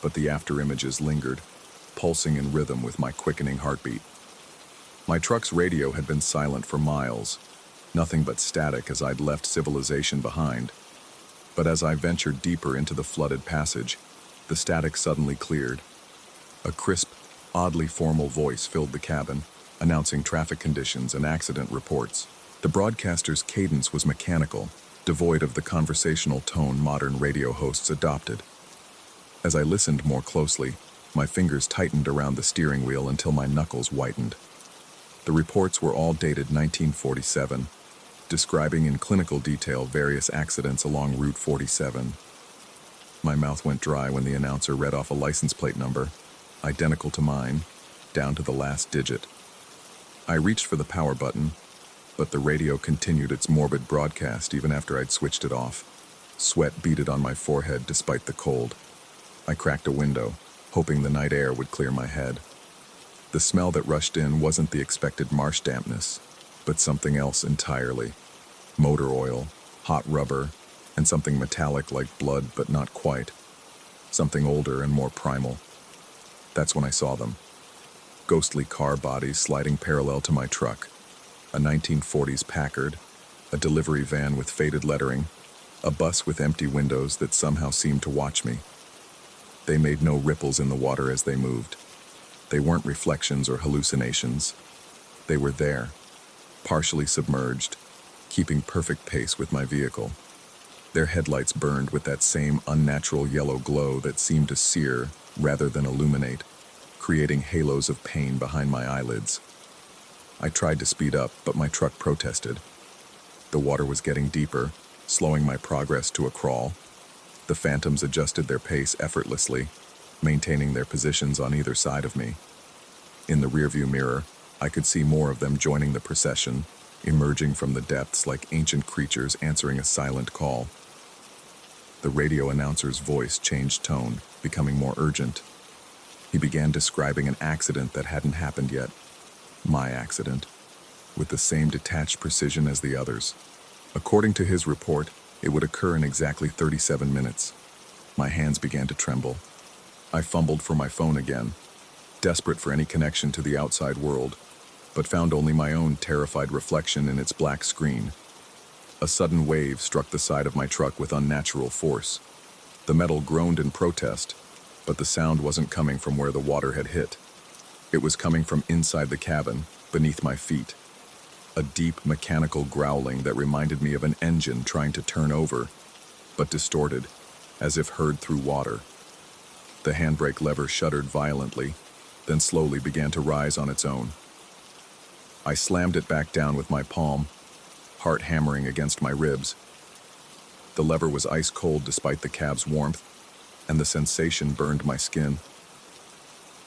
Speaker 1: but the afterimages lingered, pulsing in rhythm with my quickening heartbeat. My truck's radio had been silent for miles, nothing but static as I'd left civilization behind. But as I ventured deeper into the flooded passage, the static suddenly cleared. A crisp, oddly formal voice filled the cabin, announcing traffic conditions and accident reports. The broadcaster's cadence was mechanical, devoid of the conversational tone modern radio hosts adopted. As I listened more closely, my fingers tightened around the steering wheel until my knuckles whitened. The reports were all dated 1947, describing in clinical detail various accidents along Route 47. My mouth went dry when the announcer read off a license plate number, identical to mine, down to the last digit. I reached for the power button, but the radio continued its morbid broadcast even after I'd switched it off. Sweat beaded on my forehead despite the cold. I cracked a window, hoping the night air would clear my head. The smell that rushed in wasn't the expected marsh dampness, but something else entirely. Motor oil, hot rubber, and something metallic like blood but not quite. Something older and more primal. That's when I saw them. Ghostly car bodies sliding parallel to my truck. A 1940s Packard, a delivery van with faded lettering, a bus with empty windows that somehow seemed to watch me. They made no ripples in the water as they moved. They weren't reflections or hallucinations. They were there, partially submerged, keeping perfect pace with my vehicle. Their headlights burned with that same unnatural yellow glow that seemed to sear rather than illuminate, creating halos of pain behind my eyelids. I tried to speed up, but my truck protested. The water was getting deeper, slowing my progress to a crawl. The phantoms adjusted their pace effortlessly, maintaining their positions on either side of me. In the rearview mirror, I could see more of them joining the procession, emerging from the depths like ancient creatures answering a silent call. The radio announcer's voice changed tone, becoming more urgent. He began describing an accident that hadn't happened yet. My accident, with the same detached precision as the others. According to his report, it would occur in exactly 37 minutes. My hands began to tremble. I fumbled for my phone again, desperate for any connection to the outside world, but found only my own terrified reflection in its black screen. A sudden wave struck the side of my truck with unnatural force. The metal groaned in protest, but the sound wasn't coming from where the water had hit. It was coming from inside the cabin, beneath my feet. A deep mechanical growling that reminded me of an engine trying to turn over, but distorted, as if heard through water. The handbrake lever shuddered violently, then slowly began to rise on its own. I slammed it back down with my palm, heart hammering against my ribs. The lever was ice cold despite the cab's warmth, and the sensation burned my skin.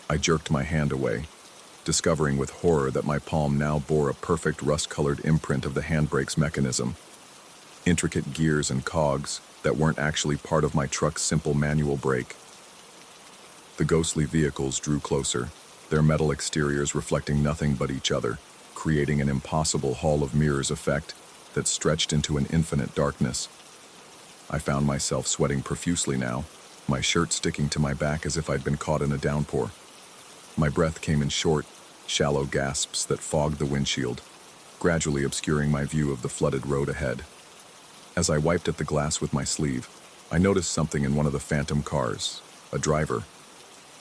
Speaker 1: I jerked my hand away, discovering with horror that my palm now bore a perfect rust-colored imprint of the handbrake's mechanism. Intricate gears and cogs that weren't actually part of my truck's simple manual brake. The ghostly vehicles drew closer, their metal exteriors reflecting nothing but each other, creating an impossible hall of mirrors effect that stretched into an infinite darkness. I found myself sweating profusely now, my shirt sticking to my back as if I'd been caught in a downpour. My breath came in short, shallow gasps that fogged the windshield, gradually obscuring my view of the flooded road ahead. As I wiped at the glass with my sleeve, I noticed something in one of the phantom cars, a driver.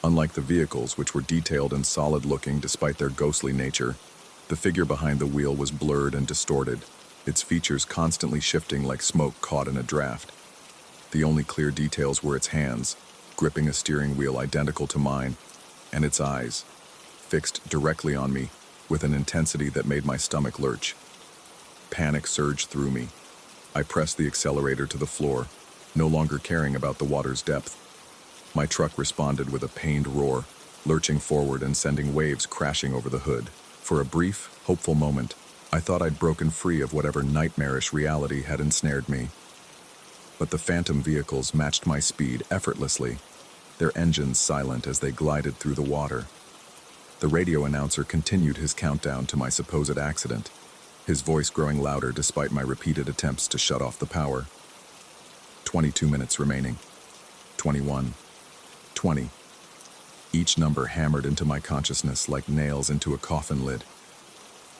Speaker 1: Unlike the vehicles, which were detailed and solid-looking despite their ghostly nature, the figure behind the wheel was blurred and distorted, its features constantly shifting like smoke caught in a draft. The only clear details were its hands, gripping a steering wheel identical to mine, and its eyes, fixed directly on me with an intensity that made my stomach lurch. Panic surged through me. I pressed the accelerator to the floor, no longer caring about the water's depth. My truck responded with a pained roar, lurching forward and sending waves crashing over the hood. For a brief, hopeful moment, I thought I'd broken free of whatever nightmarish reality had ensnared me. But the phantom vehicles matched my speed effortlessly, their engines silent as they glided through the water. The radio announcer continued his countdown to my supposed accident, his voice growing louder despite my repeated attempts to shut off the power. 22 minutes remaining. 21. 20. Each number hammered into my consciousness like nails into a coffin lid.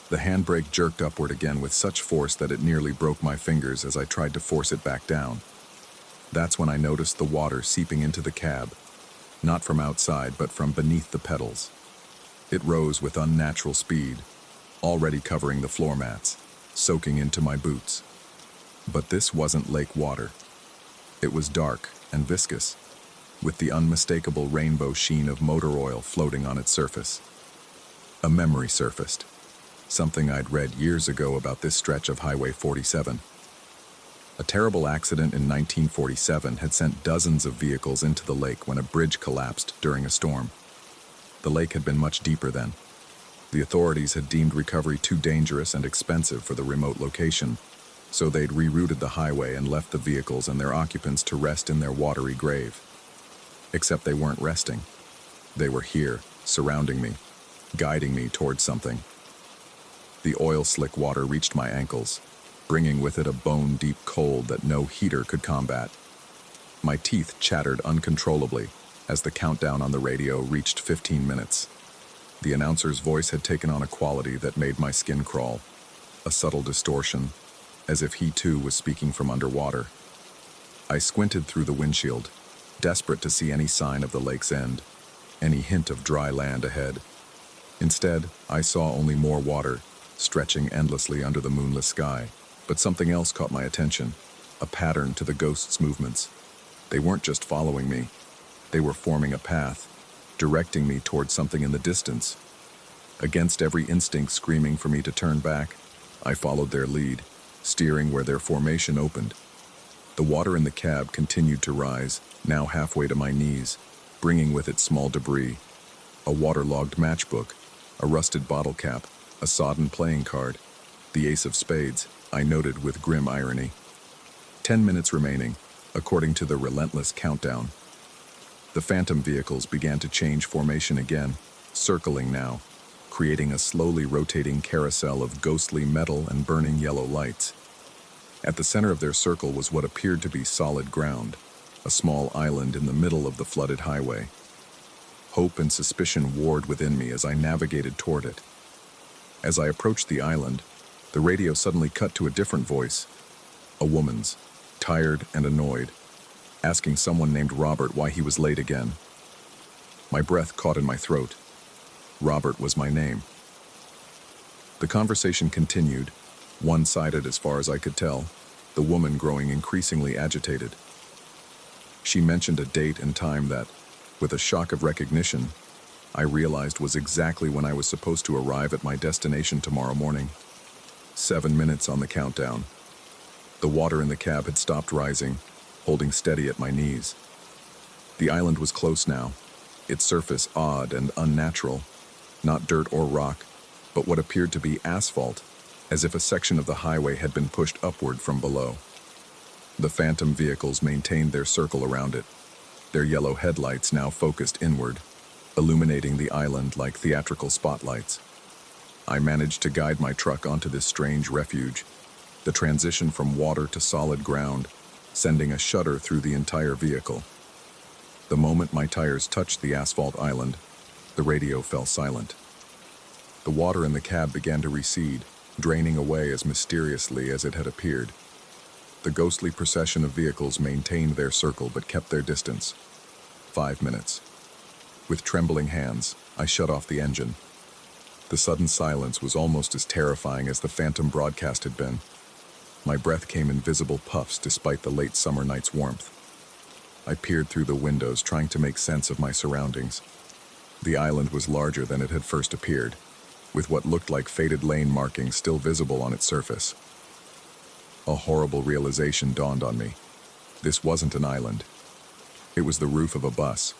Speaker 1: The handbrake jerked upward again with such force that it nearly broke my fingers as I tried to force it back down. That's when I noticed the water seeping into the cab, not from outside but from beneath the pedals. It rose with unnatural speed, already covering the floor mats, soaking into my boots. But this wasn't lake water. It was dark and viscous, with the unmistakable rainbow sheen of motor oil floating on its surface. A memory surfaced, something I'd read years ago about this stretch of Highway 47. A terrible accident in 1947 had sent dozens of vehicles into the lake when a bridge collapsed during a storm. The lake had been much deeper then. The authorities had deemed recovery too dangerous and expensive for the remote location, so they'd rerouted the highway and left the vehicles and their occupants to rest in their watery grave. Except they weren't resting. They were here, surrounding me, guiding me towards something. The oil-slick water reached my ankles, bringing with it a bone-deep cold that no heater could combat. My teeth chattered uncontrollably as the countdown on the radio reached 15 minutes. The announcer's voice had taken on a quality that made my skin crawl, a subtle distortion, as if he too was speaking from underwater. I squinted through the windshield, desperate to see any sign of the lake's end, any hint of dry land ahead. Instead, I saw only more water, stretching endlessly under the moonless sky. But something else caught my attention, a pattern to the ghost's movements. They weren't just following me. They were forming a path, directing me towards something in the distance. Against every instinct screaming for me to turn back, I followed their lead, steering where their formation opened. The water in the cab continued to rise, now halfway to my knees, bringing with it small debris, a waterlogged matchbook, a rusted bottle cap, a sodden playing card, the ace of spades, I noted with grim irony. 10 minutes remaining, according to the relentless countdown. The phantom vehicles began to change formation again, circling now, creating a slowly rotating carousel of ghostly metal and burning yellow lights. At the center of their circle was what appeared to be solid ground, a small island in the middle of the flooded highway. Hope and suspicion warred within me as I navigated toward it. As I approached the island, the radio suddenly cut to a different voice, a woman's, tired and annoyed, asking someone named Robert why he was late again. My breath caught in my throat. Robert was my name. The conversation continued, one-sided as far as I could tell, the woman growing increasingly agitated. She mentioned a date and time that, with a shock of recognition, I realized was exactly when I was supposed to arrive at my destination tomorrow morning. 7 minutes on the countdown. The water in the cab had stopped rising, holding steady at my knees. The island was close now, its surface odd and unnatural, not dirt or rock, but what appeared to be asphalt, as if a section of the highway had been pushed upward from below. The phantom vehicles maintained their circle around it, their yellow headlights now focused inward, illuminating the island like theatrical spotlights. I managed to guide my truck onto this strange refuge, the transition from water to solid ground, sending a shudder through the entire vehicle. The moment my tires touched the asphalt island, the radio fell silent. The water in the cab began to recede, draining away as mysteriously as it had appeared. The ghostly procession of vehicles maintained their circle but kept their distance. 5 minutes. With trembling hands, I shut off the engine. The sudden silence was almost as terrifying as the phantom broadcast had been. My breath came in visible puffs despite the late summer night's warmth. I peered through the windows, trying to make sense of my surroundings. The island was larger than it had first appeared, with what looked like faded lane markings still visible on its surface. A horrible realization dawned on me. This wasn't an island. It was the roof of a bus,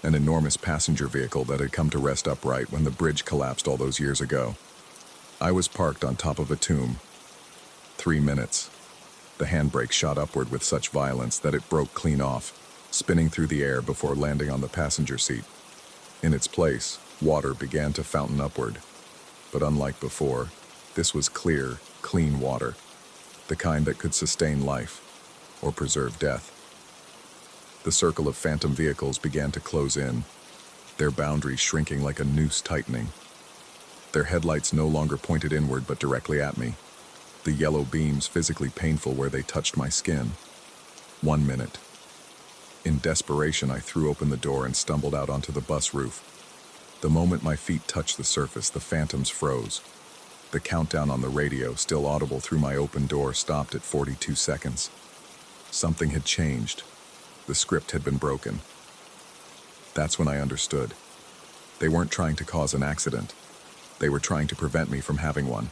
Speaker 1: an enormous passenger vehicle that had come to rest upright when the bridge collapsed all those years ago. I was parked on top of a tomb. 3 minutes. The handbrake shot upward with such violence that it broke clean off, spinning through the air before landing on the passenger seat. In its place, water began to fountain upward. But unlike before, this was clear, clean water, the kind that could sustain life or preserve death. The circle of phantom vehicles began to close in, their boundaries shrinking like a noose tightening. Their headlights no longer pointed inward but directly at me, the yellow beams physically painful where they touched my skin. 1 minute. In desperation, I threw open the door and stumbled out onto the bus roof. The moment my feet touched the surface, the phantoms froze. The countdown on the radio, still audible through my open door, stopped at 42 seconds. Something had changed. The script had been broken. That's when I understood. They weren't trying to cause an accident. They were trying to prevent me from having one.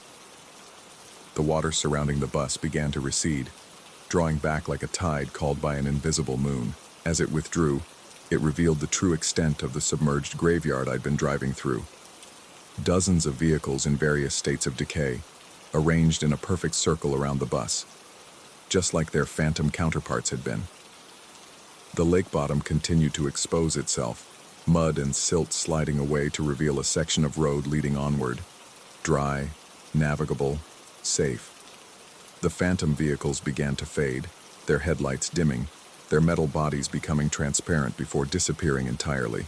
Speaker 1: The water surrounding the bus began to recede, drawing back like a tide called by an invisible moon. As it withdrew, it revealed the true extent of the submerged graveyard I'd been driving through. Dozens of vehicles in various states of decay, arranged in a perfect circle around the bus, just like their phantom counterparts had been. The lake bottom continued to expose itself, mud and silt sliding away to reveal a section of road leading onward, dry, navigable, safe. The phantom vehicles began to fade, their headlights dimming, their metal bodies becoming transparent before disappearing entirely.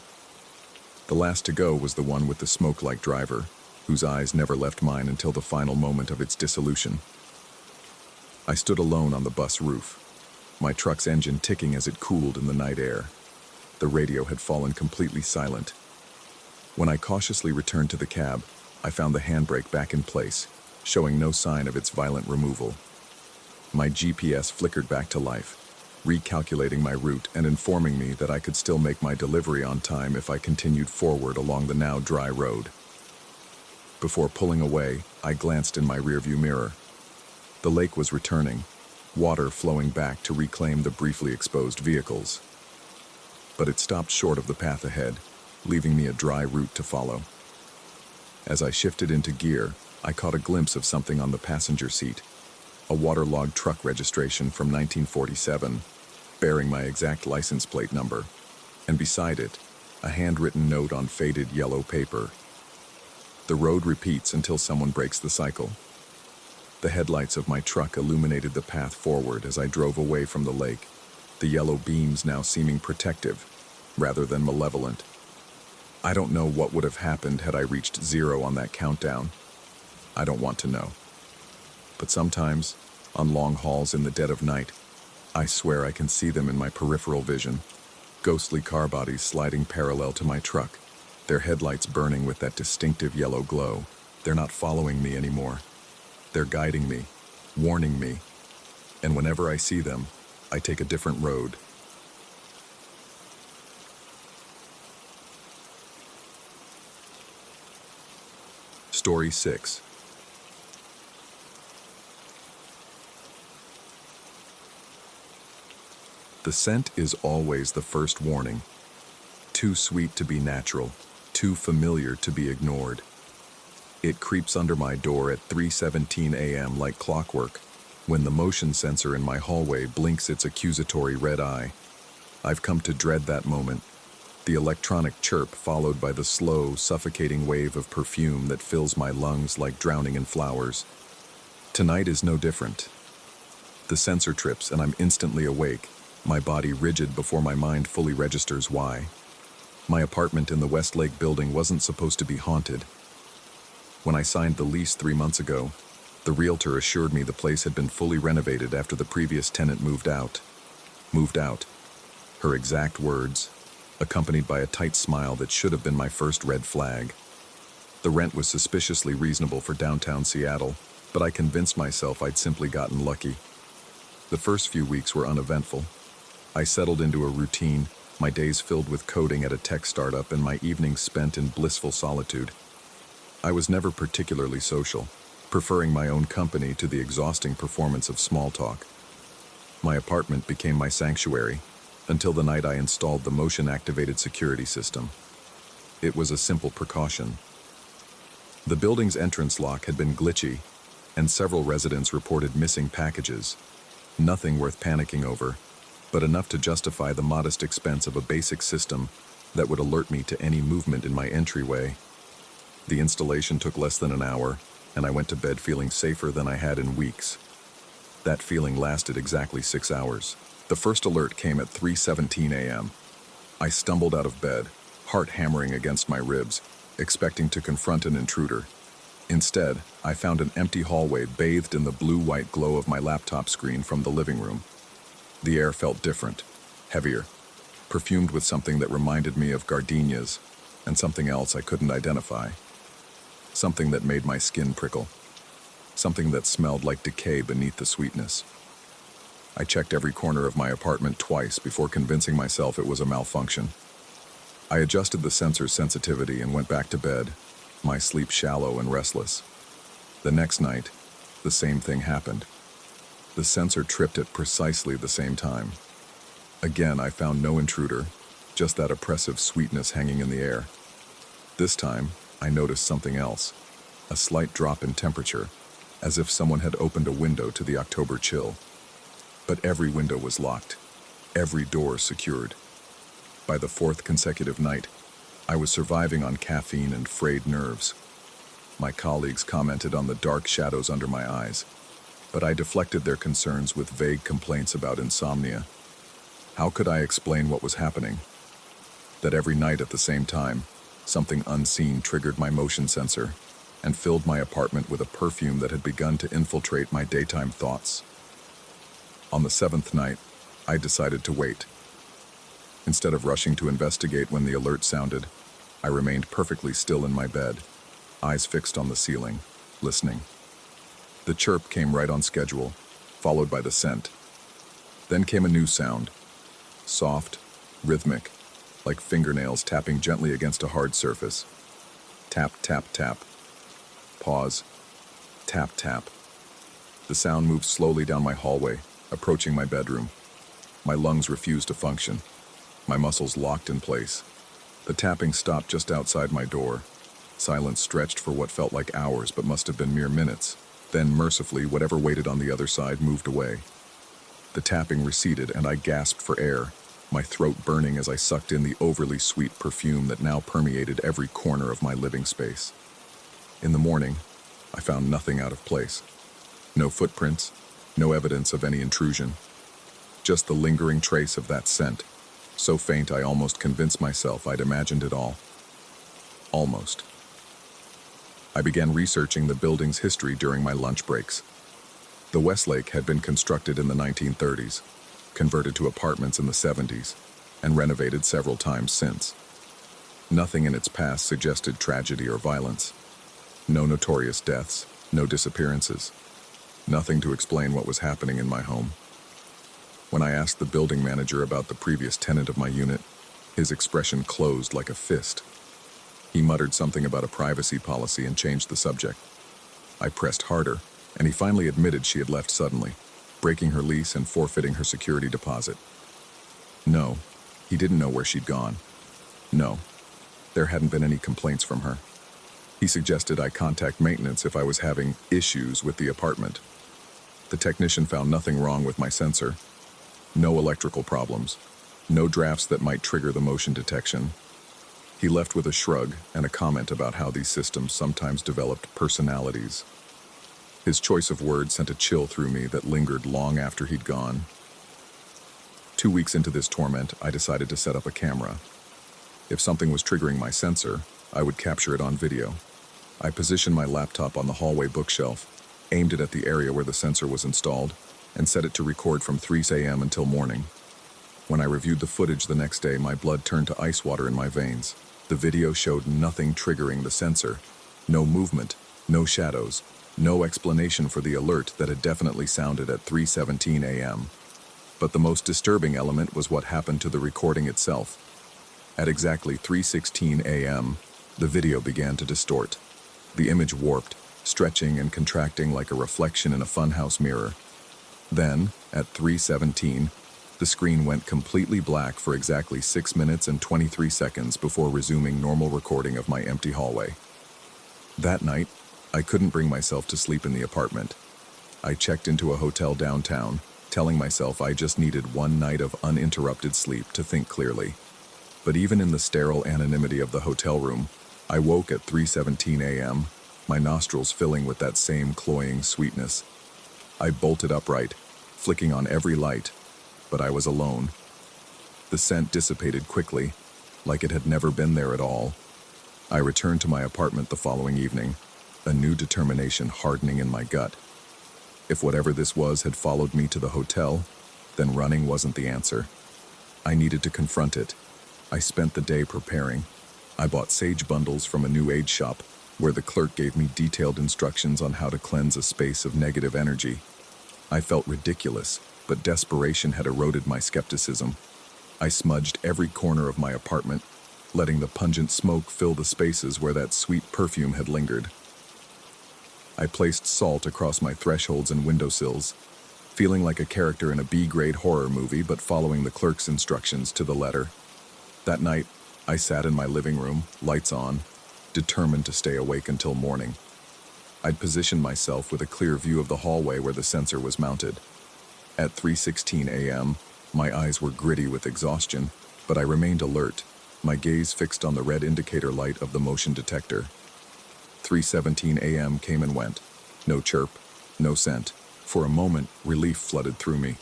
Speaker 1: The last to go was the one with the smoke-like driver, whose eyes never left mine until the final moment of its dissolution. I stood alone on the bus roof, my truck's engine ticking as it cooled in the night air. The radio had fallen completely silent. When I cautiously returned to the cab, I found the handbrake back in place, showing no sign of its violent removal. My GPS flickered back to life, recalculating my route and informing me that I could still make my delivery on time if I continued forward along the now dry road. Before pulling away, I glanced in my rearview mirror. The lake was returning, water flowing back to reclaim the briefly exposed vehicles. But it stopped short of the path ahead, leaving me a dry route to follow. As I shifted into gear, I caught a glimpse of something on the passenger seat, a waterlogged truck registration from 1947, bearing my exact license plate number, and beside it, a handwritten note on faded yellow paper. The road repeats until someone breaks the cycle. The headlights of my truck illuminated the path forward as I drove away from the lake, the yellow beams now seeming protective, rather than malevolent. I don't know what would have happened had I reached 0 on that countdown. I don't want to know. But sometimes, on long hauls in the dead of night, I swear I can see them in my peripheral vision, ghostly car bodies sliding parallel to my truck, their headlights burning with that distinctive yellow glow. They're not following me anymore. They're guiding me, warning me, and whenever I see them, I take a different road. Story 6. The scent is always the first warning. Too sweet to be natural, too familiar to be ignored. It creeps under my door at 3:17 a.m. like clockwork, when the motion sensor in my hallway blinks its accusatory red eye. I've come to dread that moment, the electronic chirp followed by the slow, suffocating wave of perfume that fills my lungs like drowning in flowers. Tonight is no different. The sensor trips and I'm instantly awake, my body rigid before my mind fully registers why. My apartment in the Westlake building wasn't supposed to be haunted. When I signed the lease 3 months ago, the realtor assured me the place had been fully renovated after the previous tenant moved out. Moved out. Her exact words, accompanied by a tight smile that should have been my first red flag. The rent was suspiciously reasonable for downtown Seattle, but I convinced myself I'd simply gotten lucky. The first few weeks were uneventful. I settled into a routine, my days filled with coding at a tech startup and my evenings spent in blissful solitude. I was never particularly social, preferring my own company to the exhausting performance of small talk. My apartment became my sanctuary, until the night I installed the motion-activated security system. It was a simple precaution. The building's entrance lock had been glitchy, and several residents reported missing packages. Nothing worth panicking over, but enough to justify the modest expense of a basic system that would alert me to any movement in my entryway. The installation took less than an hour, and I went to bed feeling safer than I had in weeks. That feeling lasted exactly 6 hours. The first alert came at 3:17 a.m. I stumbled out of bed, heart hammering against my ribs, expecting to confront an intruder. Instead, I found an empty hallway bathed in the blue-white glow of my laptop screen from the living room. The air felt different, heavier, perfumed with something that reminded me of gardenias and something else I couldn't identify. Something that made my skin prickle. Something that smelled like decay beneath the sweetness. I checked every corner of my apartment twice before convincing myself it was a malfunction. I adjusted the sensor's sensitivity and went back to bed, my sleep shallow and restless. The next night, the same thing happened. The sensor tripped at precisely the same time. Again, I found no intruder, just that oppressive sweetness hanging in the air. This time, I noticed something else, a slight drop in temperature, as if someone had opened a window to the October chill. But every window was locked, every door secured. By the fourth consecutive night, I was surviving on caffeine and frayed nerves. My colleagues commented on the dark shadows under my eyes, but I deflected their concerns with vague complaints about insomnia. How could I explain what was happening? That every night at the same time, something unseen triggered my motion sensor and filled my apartment with a perfume that had begun to infiltrate my daytime thoughts. On the 7th night, I decided to wait. Instead of rushing to investigate when the alert sounded, I remained perfectly still in my bed, eyes fixed on the ceiling, listening. The chirp came right on schedule, followed by the scent. Then came a new sound, soft, rhythmic, like fingernails tapping gently against a hard surface. Tap, tap, tap. Pause. Tap, tap. The sound moved slowly down my hallway, approaching my bedroom. My lungs refused to function. My muscles locked in place. The tapping stopped just outside my door. Silence stretched for what felt like hours but must have been mere minutes. Then, mercifully, whatever waited on the other side moved away. The tapping receded and I gasped for air, my throat burning as I sucked in the overly sweet perfume that now permeated every corner of my living space. In the morning, I found nothing out of place. No footprints, no evidence of any intrusion. Just the lingering trace of that scent, so faint I almost convinced myself I'd imagined it all. Almost. I began researching the building's history during my lunch breaks. The Westlake had been constructed in the 1930s, converted to apartments in the 70s, and renovated several times since. Nothing in its past suggested tragedy or violence. No notorious deaths, no disappearances. Nothing to explain what was happening in my home. When I asked the building manager about the previous tenant of my unit, his expression closed like a fist. He muttered something about a privacy policy and changed the subject. I pressed harder, and he finally admitted she had left suddenly, breaking her lease and forfeiting her security deposit. No, he didn't know where she'd gone. No, there hadn't been any complaints from her. He suggested I contact maintenance if I was having issues with the apartment. The technician found nothing wrong with my sensor. No electrical problems. No drafts that might trigger the motion detection. He left with a shrug and a comment about how these systems sometimes developed personalities. His choice of words sent a chill through me that lingered long after he'd gone. 2 weeks into this torment, I decided to set up a camera. If something was triggering my sensor, I would capture it on video. I positioned my laptop on the hallway bookshelf, aimed it at the area where the sensor was installed, and set it to record from 3 a.m. until morning. When I reviewed the footage the next day, my blood turned to ice water in my veins. The video showed nothing triggering the sensor. No movement, no shadows, no explanation for the alert that had definitely sounded at 3:17 a.m. But the most disturbing element was what happened to the recording itself. At exactly 3:16 a.m., the video began to distort. The image warped, stretching and contracting like a reflection in a funhouse mirror. Then, at 3:17, the screen went completely black for exactly 6 minutes and 23 seconds before resuming normal recording of my empty hallway. That night, I couldn't bring myself to sleep in the apartment. I checked into a hotel downtown, telling myself I just needed one night of uninterrupted sleep to think clearly. But even in the sterile anonymity of the hotel room, I woke at 3:17 a.m., my nostrils filling with that same cloying sweetness. I bolted upright, flicking on every light, but I was alone. The scent dissipated quickly, like it had never been there at all. I returned to my apartment the following evening, a new determination hardening in my gut. If whatever this was had followed me to the hotel, then running wasn't the answer. I needed to confront it. I spent the day preparing. I bought sage bundles from a new age shop, where the clerk gave me detailed instructions on how to cleanse a space of negative energy. I felt ridiculous, but desperation had eroded my skepticism. I smudged every corner of my apartment, letting the pungent smoke fill the spaces where that sweet perfume had lingered. I placed salt across my thresholds and windowsills, feeling like a character in a B-grade horror movie but following the clerk's instructions to the letter. That night, I sat in my living room, lights on, determined to stay awake until morning. I'd positioned myself with a clear view of the hallway where the sensor was mounted. At 3:16 a.m., my eyes were gritty with exhaustion, but I remained alert, my gaze fixed on the red indicator light of the motion detector. 3:17 a.m. came and went. No chirp, no scent. For a moment, relief flooded through me.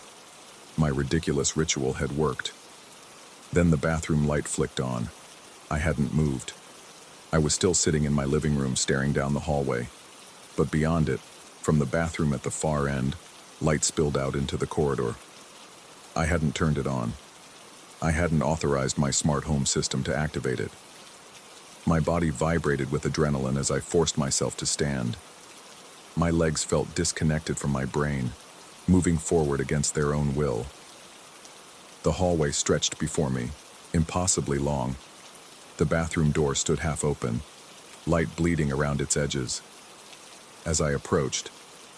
Speaker 1: My ridiculous ritual had worked. Then the bathroom light flicked on. I hadn't moved. I was still sitting in my living room staring down the hallway. But beyond it, from the bathroom at the far end, light spilled out into the corridor. I hadn't turned it on. I hadn't authorized my smart home system to activate it. My body vibrated with adrenaline as I forced myself to stand. My legs felt disconnected from my brain, moving forward against their own will. The hallway stretched before me, impossibly long. The bathroom door stood half open, light bleeding around its edges. As I approached,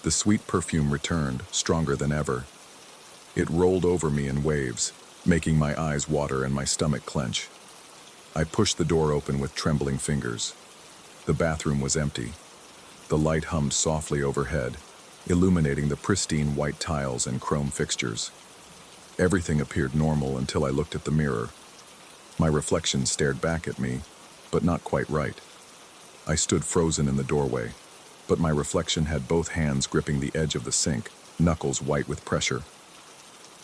Speaker 1: the sweet perfume returned, stronger than ever. It rolled over me in waves, making my eyes water and my stomach clench. I pushed the door open with trembling fingers. The bathroom was empty. The light hummed softly overhead, illuminating the pristine white tiles and chrome fixtures. Everything appeared normal until I looked at the mirror. My reflection stared back at me, but not quite right. I stood frozen in the doorway, but my reflection had both hands gripping the edge of the sink, knuckles white with pressure.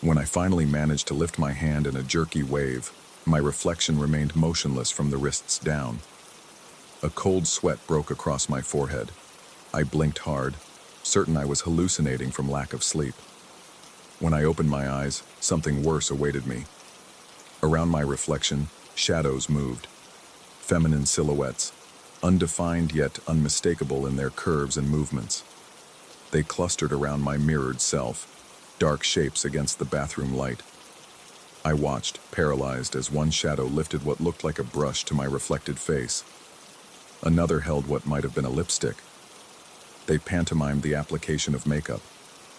Speaker 1: When I finally managed to lift my hand in a jerky wave, my reflection remained motionless from the wrists down. A cold sweat broke across my forehead. I blinked hard, certain I was hallucinating from lack of sleep. When I opened my eyes, something worse awaited me. Around my reflection, shadows moved. Feminine silhouettes, undefined yet unmistakable in their curves and movements. They clustered around my mirrored self, dark shapes against the bathroom light. I watched, paralyzed, as one shadow lifted what looked like a brush to my reflected face. Another held what might have been a lipstick. They pantomimed the application of makeup,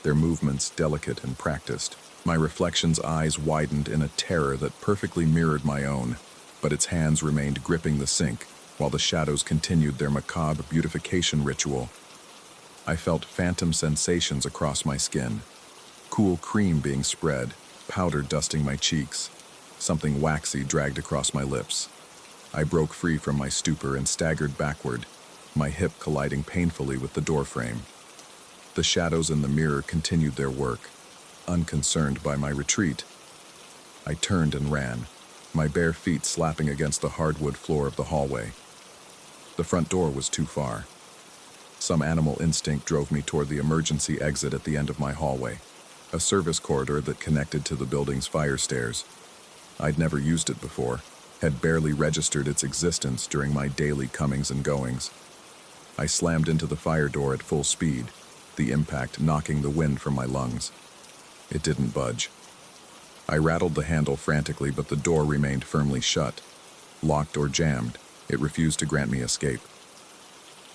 Speaker 1: their movements delicate and practiced. My reflection's eyes widened in a terror that perfectly mirrored my own, but its hands remained gripping the sink, while the shadows continued their macabre beautification ritual. I felt phantom sensations across my skin, cool cream being spread, powder dusting my cheeks. Something waxy dragged across my lips. I broke free from my stupor and staggered backward, my hip colliding painfully with the door frame. The shadows in the mirror continued their work, unconcerned by my retreat. I turned and ran, my bare feet slapping against the hardwood floor of the hallway. The front door was too far. Some animal instinct drove me toward the emergency exit at the end of my hallway, a service corridor that connected to the building's fire stairs. I'd never used it before, had barely registered its existence during my daily comings and goings. I slammed into the fire door at full speed, the impact knocking the wind from my lungs. It didn't budge. I rattled the handle frantically, but the door remained firmly shut. Locked or jammed, it refused to grant me escape.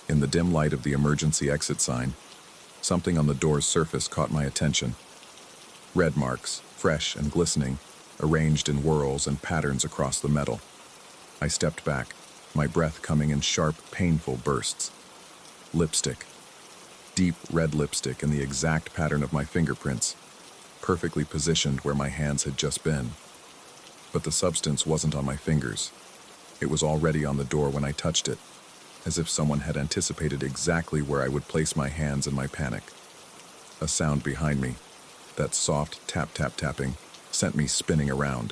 Speaker 1: In the dim light of the emergency exit sign, something on the door's surface caught my attention. Red marks, fresh and glistening, arranged in whorls and patterns across the metal. I stepped back, my breath coming in sharp, painful bursts. Lipstick. Deep red lipstick in the exact pattern of my fingerprints, perfectly positioned where my hands had just been. But the substance wasn't on my fingers. It was already on the door when I touched it, as if someone had anticipated exactly where I would place my hands in my panic. A sound behind me, that soft tap-tap-tapping, sent me spinning around.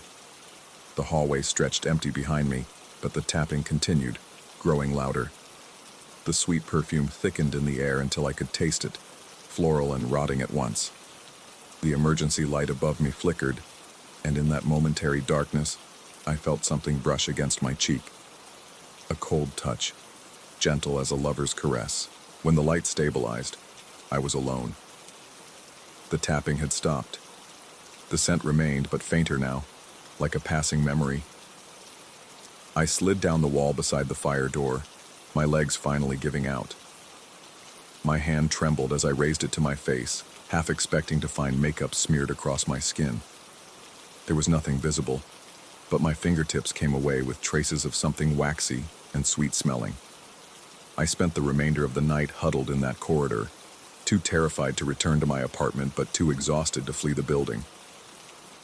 Speaker 1: The hallway stretched empty behind me, but the tapping continued, growing louder. The sweet perfume thickened in the air until I could taste it, floral and rotting at once. The emergency light above me flickered, and in that momentary darkness, I felt something brush against my cheek. A cold touch, gentle as a lover's caress. When the light stabilized, I was alone. The tapping had stopped. The scent remained, but fainter now, like a passing memory. I slid down the wall beside the fire door, my legs finally giving out. My hand trembled as I raised it to my face, half expecting to find makeup smeared across my skin. There was nothing visible, but my fingertips came away with traces of something waxy and sweet-smelling. I spent the remainder of the night huddled in that corridor, too terrified to return to my apartment but too exhausted to flee the building.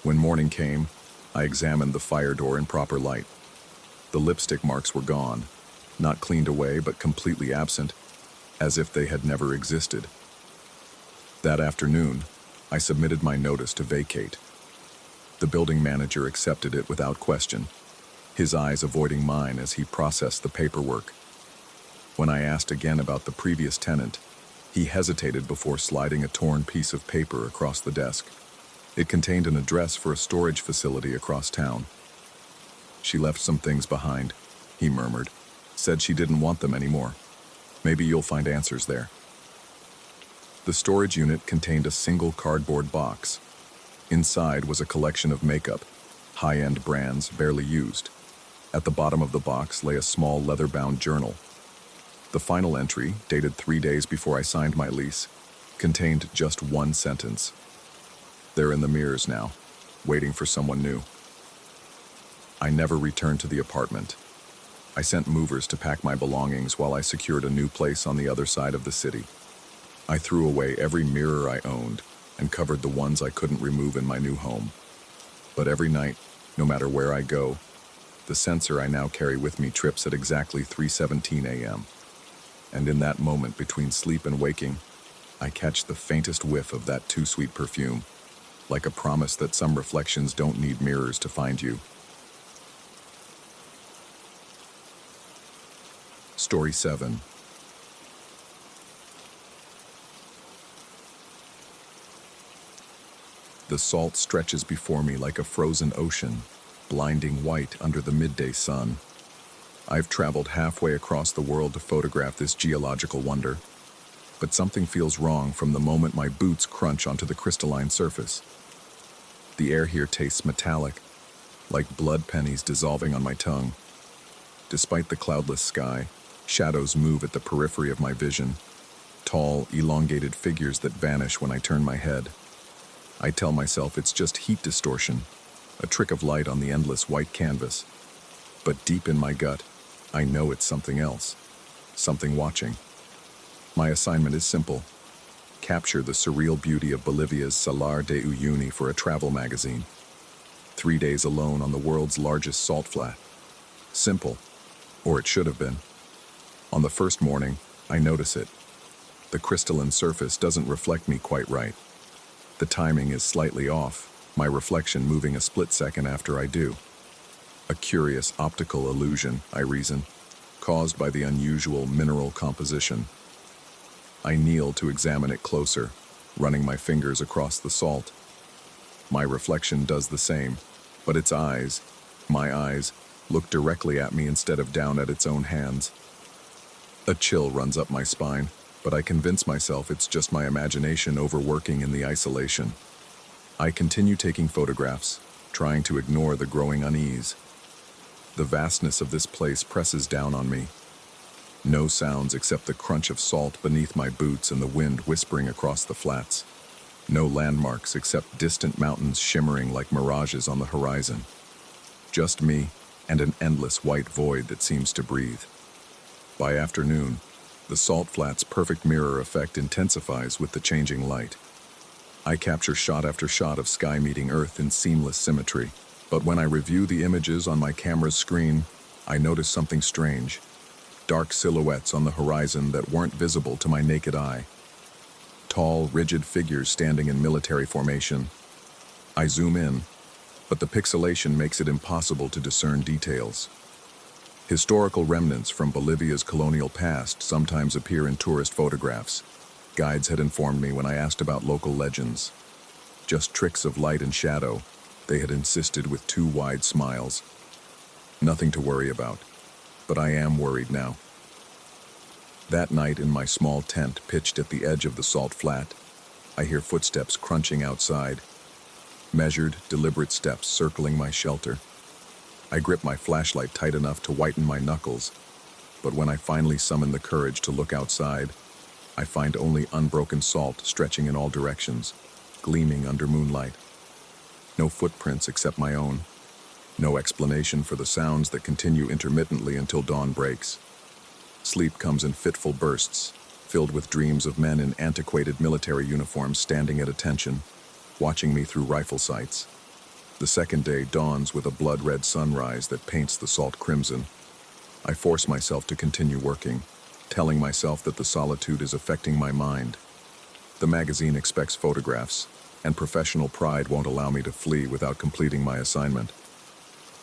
Speaker 1: When morning came, I examined the fire door in proper light. The lipstick marks were gone, not cleaned away but completely absent, as if they had never existed. That afternoon, I submitted my notice to vacate. The building manager accepted it without question, his eyes avoiding mine as he processed the paperwork. When I asked again about the previous tenant, he hesitated before sliding a torn piece of paper across the desk. It contained an address for a storage facility across town. "She left some things behind," he murmured. "Said she didn't want them anymore. Maybe you'll find answers there." The storage unit contained a single cardboard box. Inside was a collection of makeup, high-end brands barely used. At the bottom of the box lay a small leather-bound journal. The final entry, dated 3 days before I signed my lease, contained just one sentence. "They're in the mirrors now, waiting for someone new." I never returned to the apartment. I sent movers to pack my belongings while I secured a new place on the other side of the city. I threw away every mirror I owned and covered the ones I couldn't remove in my new home. But every night, no matter where I go, the sensor I now carry with me trips at exactly 3:17 a.m. And in that moment between sleep and waking, I catch the faintest whiff of that too sweet perfume, like a promise that some reflections don't need mirrors to find you. Story 7. The salt stretches before me like a frozen ocean, blinding white under the midday sun. I've traveled halfway across the world to photograph this geological wonder, but something feels wrong from the moment my boots crunch onto the crystalline surface. The air here tastes metallic, like blood pennies dissolving on my tongue. Despite the cloudless sky, shadows move at the periphery of my vision, tall, elongated figures that vanish when I turn my head. I tell myself it's just heat distortion, a trick of light on the endless white canvas. But deep in my gut, I know it's something else, something watching. My assignment is simple: capture the surreal beauty of Bolivia's Salar de Uyuni for a travel magazine. 3 days alone on the world's largest salt flat. Simple, or it should have been. On the first morning, I notice it. The crystalline surface doesn't reflect me quite right. The timing is slightly off, my reflection moving a split second after I do. A curious optical illusion, I reason, caused by the unusual mineral composition. I kneel to examine it closer, running my fingers across the salt. My reflection does the same, but its eyes, my eyes, look directly at me instead of down at its own hands. A chill runs up my spine, but I convince myself it's just my imagination overworking in the isolation. I continue taking photographs, trying to ignore the growing unease. The vastness of this place presses down on me. No sounds except the crunch of salt beneath my boots and the wind whispering across the flats. No landmarks except distant mountains shimmering like mirages on the horizon. Just me and an endless white void that seems to breathe. By afternoon, the salt flat's perfect mirror effect intensifies with the changing light. I capture shot after shot of sky meeting Earth in seamless symmetry, but when I review the images on my camera's screen, I notice something strange. Dark silhouettes on the horizon that weren't visible to my naked eye. Tall, rigid figures standing in military formation. I zoom in, but the pixelation makes it impossible to discern details. Historical remnants from Bolivia's colonial past sometimes appear in tourist photographs. Guides had informed me when I asked about local legends. Just tricks of light and shadow, they had insisted with two wide smiles. Nothing to worry about, but I am worried now. That night in my small tent pitched at the edge of the salt flat, I hear footsteps crunching outside. Measured, deliberate steps circling my shelter. I grip my flashlight tight enough to whiten my knuckles, but when I finally summon the courage to look outside, I find only unbroken salt stretching in all directions, gleaming under moonlight. No footprints except my own. No explanation for the sounds that continue intermittently until dawn breaks. Sleep comes in fitful bursts, filled with dreams of men in antiquated military uniforms standing at attention, watching me through rifle sights. The second day dawns with a blood-red sunrise that paints the salt crimson. I force myself to continue working, telling myself that the solitude is affecting my mind. The magazine expects photographs, and professional pride won't allow me to flee without completing my assignment.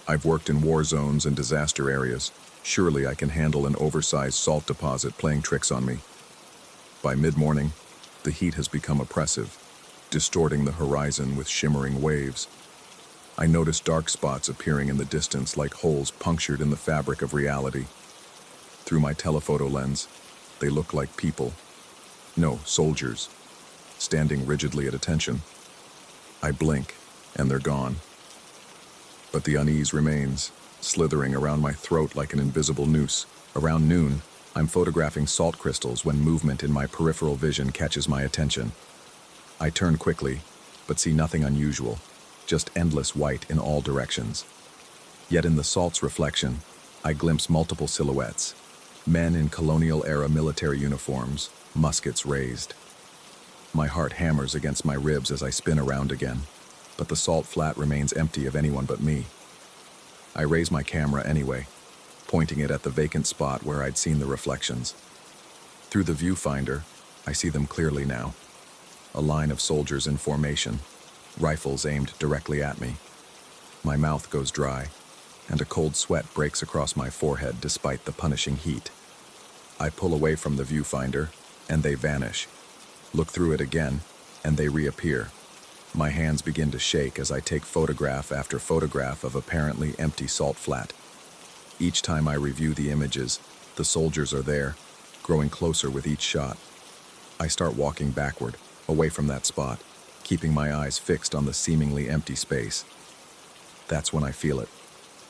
Speaker 1: I've worked in war zones and disaster areas. Surely I can handle an oversized salt deposit playing tricks on me. By mid-morning, the heat has become oppressive, distorting the horizon with shimmering waves. I notice dark spots appearing in the distance like holes punctured in the fabric of reality. Through my telephoto lens, they look like people. No, soldiers, standing rigidly at attention. I blink, and they're gone. But the unease remains, slithering around my throat like an invisible noose. Around noon, I'm photographing salt crystals when movement in my peripheral vision catches my attention. I turn quickly, but see nothing unusual, just endless white in all directions. Yet in the salt's reflection, I glimpse multiple silhouettes. Men in colonial-era military uniforms, muskets raised. My heart hammers against my ribs as I spin around again, but the salt flat remains empty of anyone but me. I raise my camera anyway, pointing it at the vacant spot where I'd seen the reflections. Through the viewfinder, I see them clearly now. A line of soldiers in formation, rifles aimed directly at me. My mouth goes dry, and a cold sweat breaks across my forehead despite the punishing heat. I pull away from the viewfinder, and they vanish. Look through it again, and they reappear. My hands begin to shake as I take photograph after photograph of apparently empty salt flat. Each time I review the images, the soldiers are there, growing closer with each shot. I start walking backward, away from that spot, keeping my eyes fixed on the seemingly empty space. That's when I feel it,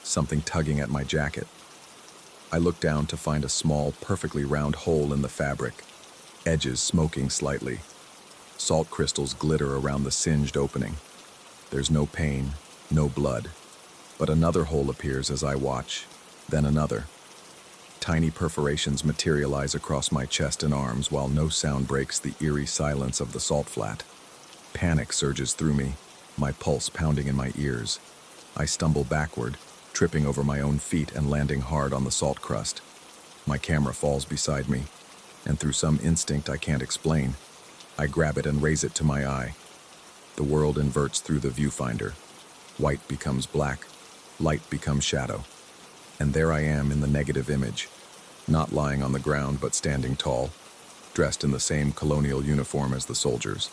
Speaker 1: something tugging at my jacket. I look down to find a small, perfectly round hole in the fabric, edges smoking slightly. Salt crystals glitter around the singed opening. There's no pain, no blood, but another hole appears as I watch, then another. Tiny perforations materialize across my chest and arms while no sound breaks the eerie silence of the salt flat. Panic surges through me, my pulse pounding in my ears. I stumble backward, tripping over my own feet and landing hard on the salt crust. My camera falls beside me, and through some instinct I can't explain, I grab it and raise it to my eye. The world inverts through the viewfinder. White becomes black, light becomes shadow. And there I am in the negative image, not lying on the ground but standing tall, dressed in the same colonial uniform as the soldiers.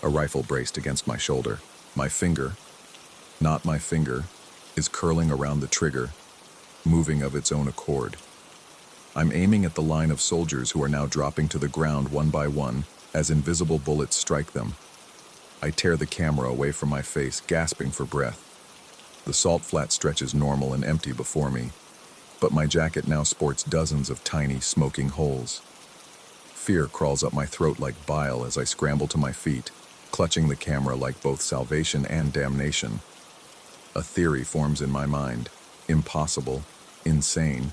Speaker 1: A rifle braced against my shoulder. My finger, not my finger, is curling around the trigger, moving of its own accord. I'm aiming at the line of soldiers who are now dropping to the ground one by one as invisible bullets strike them. I tear the camera away from my face, gasping for breath. The salt flat stretches normal and empty before me, but my jacket now sports dozens of tiny, smoking holes. Fear crawls up my throat like bile as I scramble to my feet, clutching the camera like both salvation and damnation. A theory forms in my mind, impossible, insane,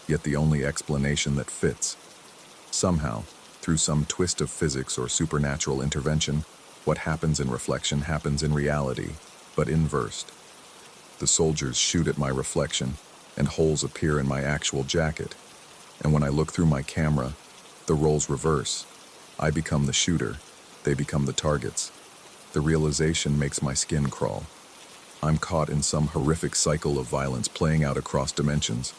Speaker 1: yet the only explanation that fits. Somehow, through some twist of physics or supernatural intervention, what happens in reflection happens in reality, but inversed. The soldiers shoot at my reflection, and holes appear in my actual jacket. And when I look through my camera, the roles reverse. I become the shooter, they become the targets. The realization makes my skin crawl. I'm caught in some horrific cycle of violence playing out across dimensions,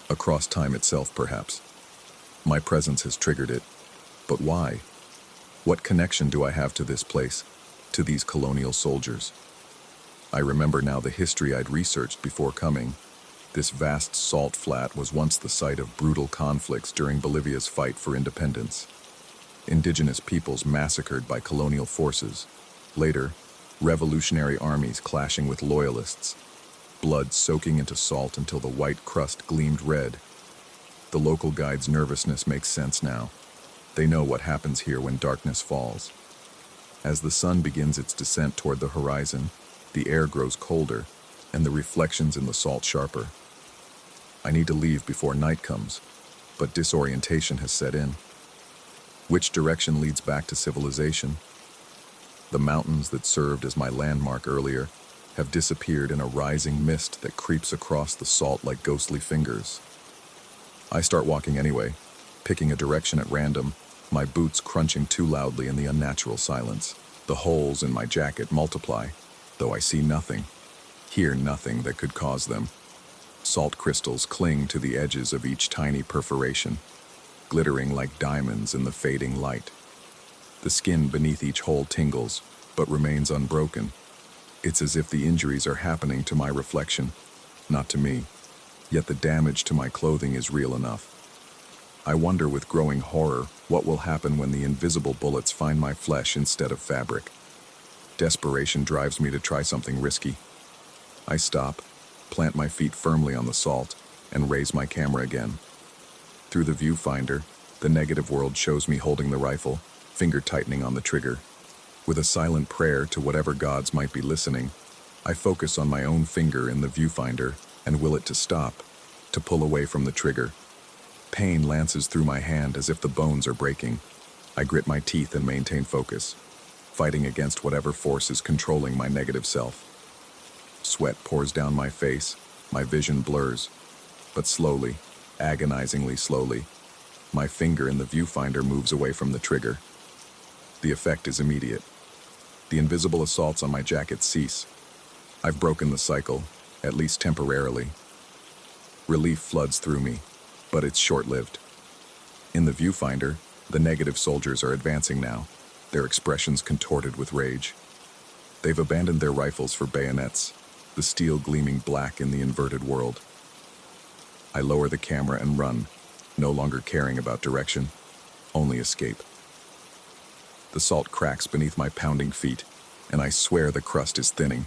Speaker 1: across time itself perhaps. My presence has triggered it, but why? What connection do I have to this place, to these colonial soldiers? I remember now the history I'd researched before coming. This vast salt flat was once the site of brutal conflicts during Bolivia's fight for independence. Indigenous peoples massacred by colonial forces. Later, revolutionary armies clashing with loyalists. Blood soaking into salt until the white crust gleamed red. The local guide's nervousness makes sense now. They know what happens here when darkness falls. As the sun begins its descent toward the horizon, the air grows colder, and the reflections in the salt sharper. I need to leave before night comes, but disorientation has set in. Which direction leads back to civilization? The mountains that served as my landmark earlier have disappeared in a rising mist that creeps across the salt like ghostly fingers. I start walking anyway, picking a direction at random, my boots crunching too loudly in the unnatural silence. The holes in my jacket multiply, though I see nothing, hear nothing that could cause them. Salt crystals cling to the edges of each tiny perforation, glittering like diamonds in the fading light. The skin beneath each hole tingles, but remains unbroken. It's as if the injuries are happening to my reflection, not to me. Yet the damage to my clothing is real enough. I wonder with growing horror what will happen when the invisible bullets find my flesh instead of fabric. Desperation drives me to try something risky. I stop, plant my feet firmly on the salt, and raise my camera again. Through the viewfinder, the negative world shows me holding the rifle, finger tightening on the trigger. With a silent prayer to whatever gods might be listening, I focus on my own finger in the viewfinder and will it to stop, to pull away from the trigger. Pain lances through my hand as if the bones are breaking. I grit my teeth and maintain focus, fighting against whatever force is controlling my negative self. Sweat pours down my face, my vision blurs, but slowly, agonizingly slowly, my finger in the viewfinder moves away from the trigger. The effect is immediate. The invisible assaults on my jacket cease. I've broken the cycle, at least temporarily. Relief floods through me, but it's short-lived. In the viewfinder, the negative soldiers are advancing now, their expressions contorted with rage. They've abandoned their rifles for bayonets, the steel gleaming black in the inverted world. I lower the camera and run, no longer caring about direction, only escape. The salt cracks beneath my pounding feet, and I swear the crust is thinning,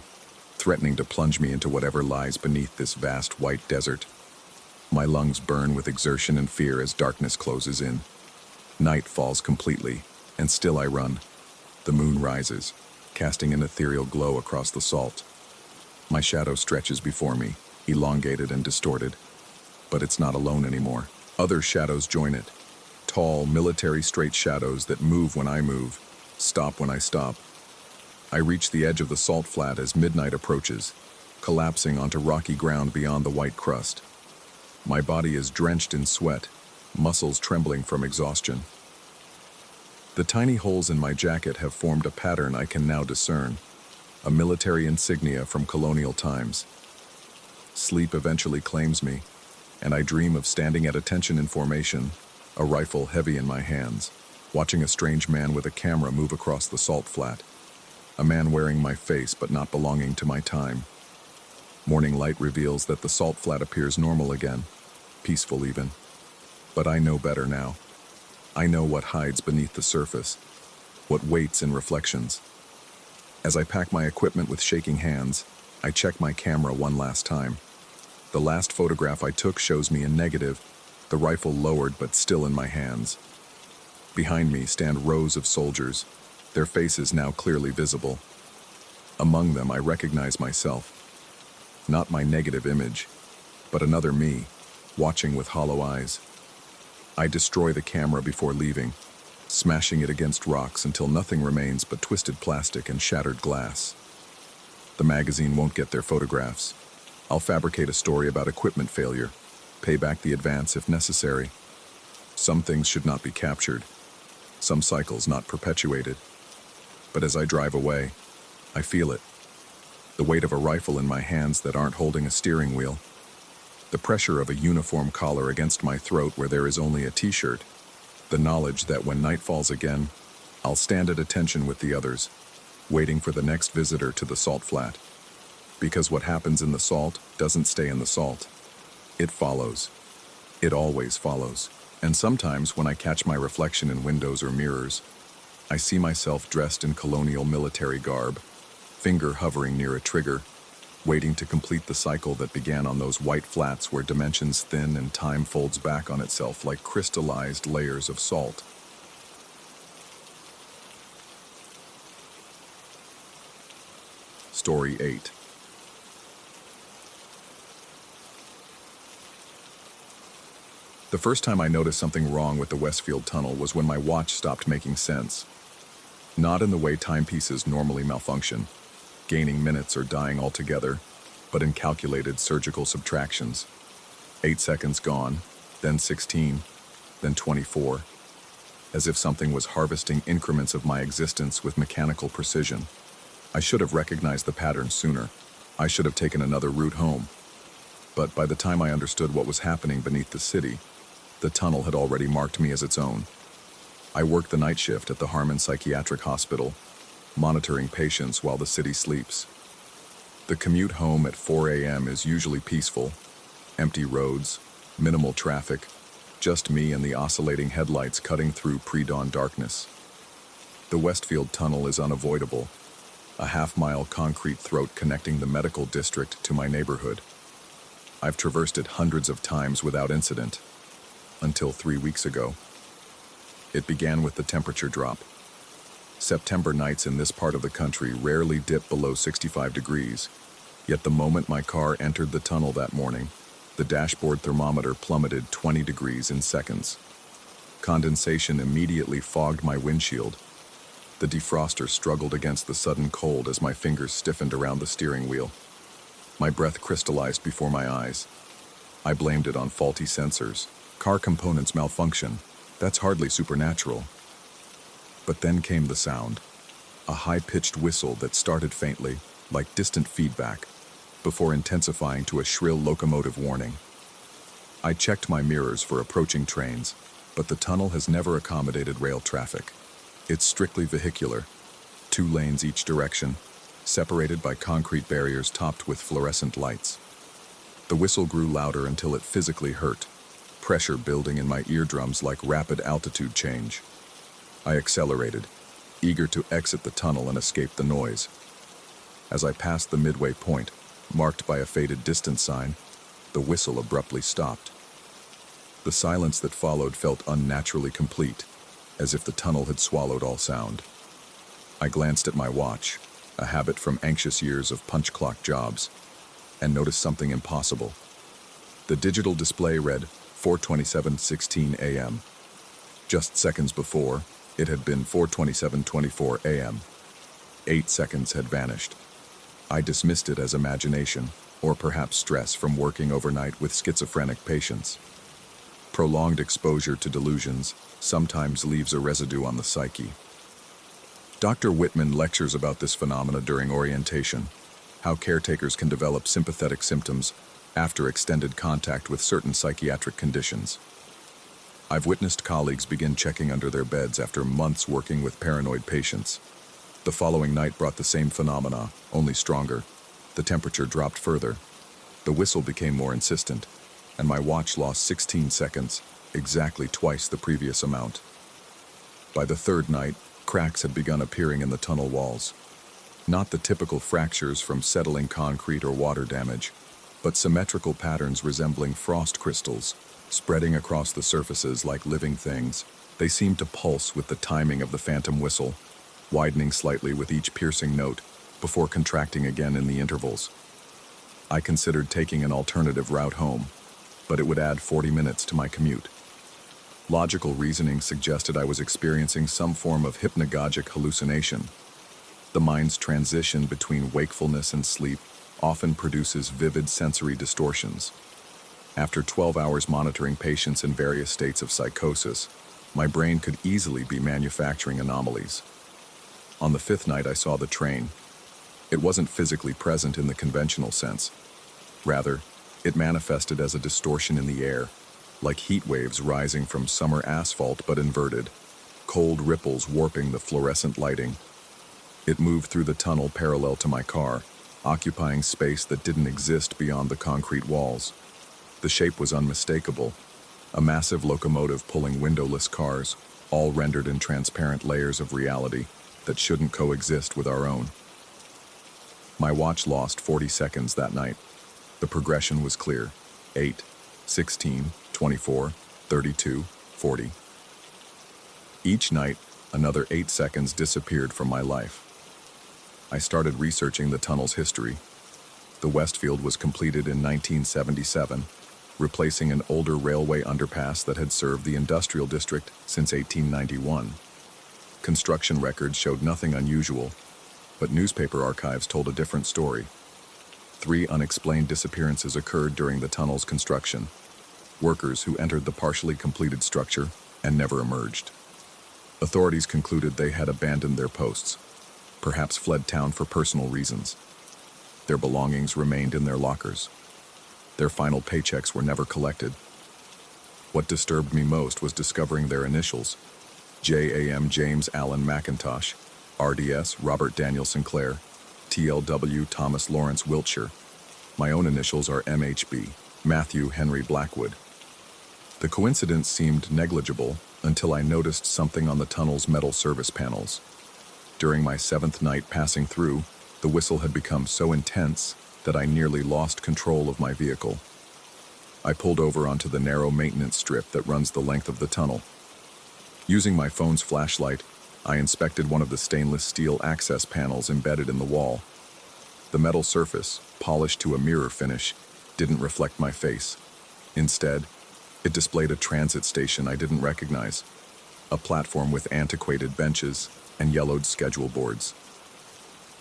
Speaker 1: threatening to plunge me into whatever lies beneath this vast white desert. My lungs burn with exertion and fear as darkness closes in. Night falls completely, and still I run. The moon rises, casting an ethereal glow across the salt. My shadow stretches before me, elongated and distorted. But it's not alone anymore. Other shadows join it. Tall, military straight shadows that move when I move, stop when I stop. I reach the edge of the salt flat as midnight approaches. collapsing onto rocky ground beyond the white crust. My body is drenched in sweat, muscles trembling from exhaustion. The tiny holes in my jacket have formed a pattern I can now discern, a military insignia from colonial times. Sleep eventually claims me, and I dream of standing at attention in formation, a rifle heavy in my hands, watching a strange man with a camera move across the salt flat. A man wearing my face but not belonging to my time. Morning light reveals that the salt flat appears normal again, peaceful even. But I know better now. I know what hides beneath the surface, what waits in reflections. As I pack my equipment with shaking hands, I check my camera one last time. The last photograph I took shows me in negative, the rifle lowered but still in my hands. Behind me stand rows of soldiers, their faces now clearly visible. Among them I recognize myself. Not my negative image, but another me, watching with hollow eyes. I destroy the camera before leaving, smashing it against rocks until nothing remains but twisted plastic and shattered glass. The magazine won't get their photographs. I'll fabricate a story about equipment failure, pay back the advance if necessary. Some things should not be captured, some cycles not perpetuated. But as I drive away, I feel it. The weight of a rifle in my hands that aren't holding a steering wheel. The pressure of a uniform collar against my throat where there is only a t-shirt. The knowledge that when night falls again, I'll stand at attention with the others, waiting for the next visitor to the salt flat. Because what happens in the salt doesn't stay in the salt. It follows. It always follows. And sometimes when I catch my reflection in windows or mirrors, I see myself dressed in colonial military garb, finger hovering near a trigger, waiting to complete the cycle that began on those white flats where dimensions thin and time folds back on itself like crystallized layers of salt. Story 8. The first time I noticed something wrong with the Westfield Tunnel was when my watch stopped making sense. Not in the way timepieces normally malfunction, gaining minutes or dying altogether, but in calculated surgical subtractions. 8 seconds gone, then 16, then 24, as if something was harvesting increments of my existence with mechanical precision. I should have recognized the pattern sooner. I should have taken another route home. But by the time I understood what was happening beneath the city, the tunnel had already marked me as its own. I worked the night shift at the Harmon Psychiatric Hospital, monitoring patients while the city sleeps. The commute home at 4 a.m. is usually peaceful, empty roads, minimal traffic, just me and the oscillating headlights cutting through pre-dawn darkness. The Westfield Tunnel is unavoidable, a half-mile concrete throat connecting the medical district to my neighborhood. I've traversed it hundreds of times without incident, until 3 weeks ago. It began with the temperature drop. September nights in this part of the country rarely dip below 65 degrees, yet the moment my car entered the tunnel that morning, the dashboard thermometer plummeted 20 degrees in seconds. Condensation immediately fogged my windshield. The defroster struggled against the sudden cold as my fingers stiffened around the steering wheel. My breath crystallized before my eyes. I blamed it on faulty sensors. Car components malfunction. That's hardly supernatural. But then came the sound. A high-pitched whistle that started faintly, like distant feedback, before intensifying to a shrill locomotive warning. I checked my mirrors for approaching trains, but the tunnel has never accommodated rail traffic. It's strictly vehicular, 2 lanes each direction, separated by concrete barriers topped with fluorescent lights. The whistle grew louder until it physically hurt, pressure building in my eardrums like rapid altitude change. I accelerated, eager to exit the tunnel and escape the noise. As I passed the midway point, marked by a faded distance sign, the whistle abruptly stopped. The silence that followed felt unnaturally complete, as if the tunnel had swallowed all sound. I glanced at my watch, a habit from anxious years of punch clock jobs, and noticed something impossible. The digital display read 4:27:16 a.m. Just seconds before, it had been 4:27:24 a.m. 8 seconds had vanished. I dismissed it as imagination, or perhaps stress from working overnight with schizophrenic patients. Prolonged exposure to delusions sometimes leaves a residue on the psyche. Dr. Whitman lectures about this phenomena during orientation, how caretakers can develop sympathetic symptoms after extended contact with certain psychiatric conditions. I've witnessed colleagues begin checking under their beds after months working with paranoid patients. The following night brought the same phenomena, only stronger. The temperature dropped further. The whistle became more insistent, and my watch lost 16 seconds, exactly twice the previous amount. By the third night, cracks had begun appearing in the tunnel walls. Not the typical fractures from settling concrete or water damage, but symmetrical patterns resembling frost crystals, spreading across the surfaces like living things. They seemed to pulse with the timing of the phantom whistle, widening slightly with each piercing note, before contracting again in the intervals. I considered taking an alternative route home, but it would add 40 minutes to my commute. Logical reasoning suggested I was experiencing some form of hypnagogic hallucination. The mind's transition between wakefulness and sleep often produces vivid sensory distortions. After 12 hours monitoring patients in various states of psychosis, my brain could easily be manufacturing anomalies. On the fifth night, I saw the train. It wasn't physically present in the conventional sense. Rather, it manifested as a distortion in the air, like heat waves rising from summer asphalt but inverted, cold ripples warping the fluorescent lighting. It moved through the tunnel parallel to my car, occupying space that didn't exist beyond the concrete walls. The shape was unmistakable, a massive locomotive pulling windowless cars, all rendered in transparent layers of reality that shouldn't coexist with our own. My watch lost 40 seconds that night. The progression was clear: 8, 16, 24, 32, 40. Each night, another 8 seconds disappeared from my life. I started researching the tunnel's history. The Westfield was completed in 1977, replacing an older railway underpass that had served the industrial district since 1891. Construction records showed nothing unusual, but newspaper archives told a different story. 3 unexplained disappearances occurred during the tunnel's construction. Workers who entered the partially completed structure and never emerged. Authorities concluded they had abandoned their posts, perhaps fled town for personal reasons. Their belongings remained in their lockers. Their final paychecks were never collected. What disturbed me most was discovering their initials: JAM James Allen McIntosh, RDS Robert Daniel Sinclair, TLW Thomas Lawrence Wiltshire. My own initials are MHB, Matthew Henry Blackwood. The coincidence seemed negligible until I noticed something on the tunnel's metal service panels. During my 7th night passing through, the whistle had become so intense that I nearly lost control of my vehicle. I pulled over onto the narrow maintenance strip that runs the length of the tunnel. Using my phone's flashlight, I inspected one of the stainless steel access panels embedded in the wall. The metal surface, polished to a mirror finish, didn't reflect my face. Instead, it displayed a transit station I didn't recognize, a platform with antiquated benches and yellowed schedule boards.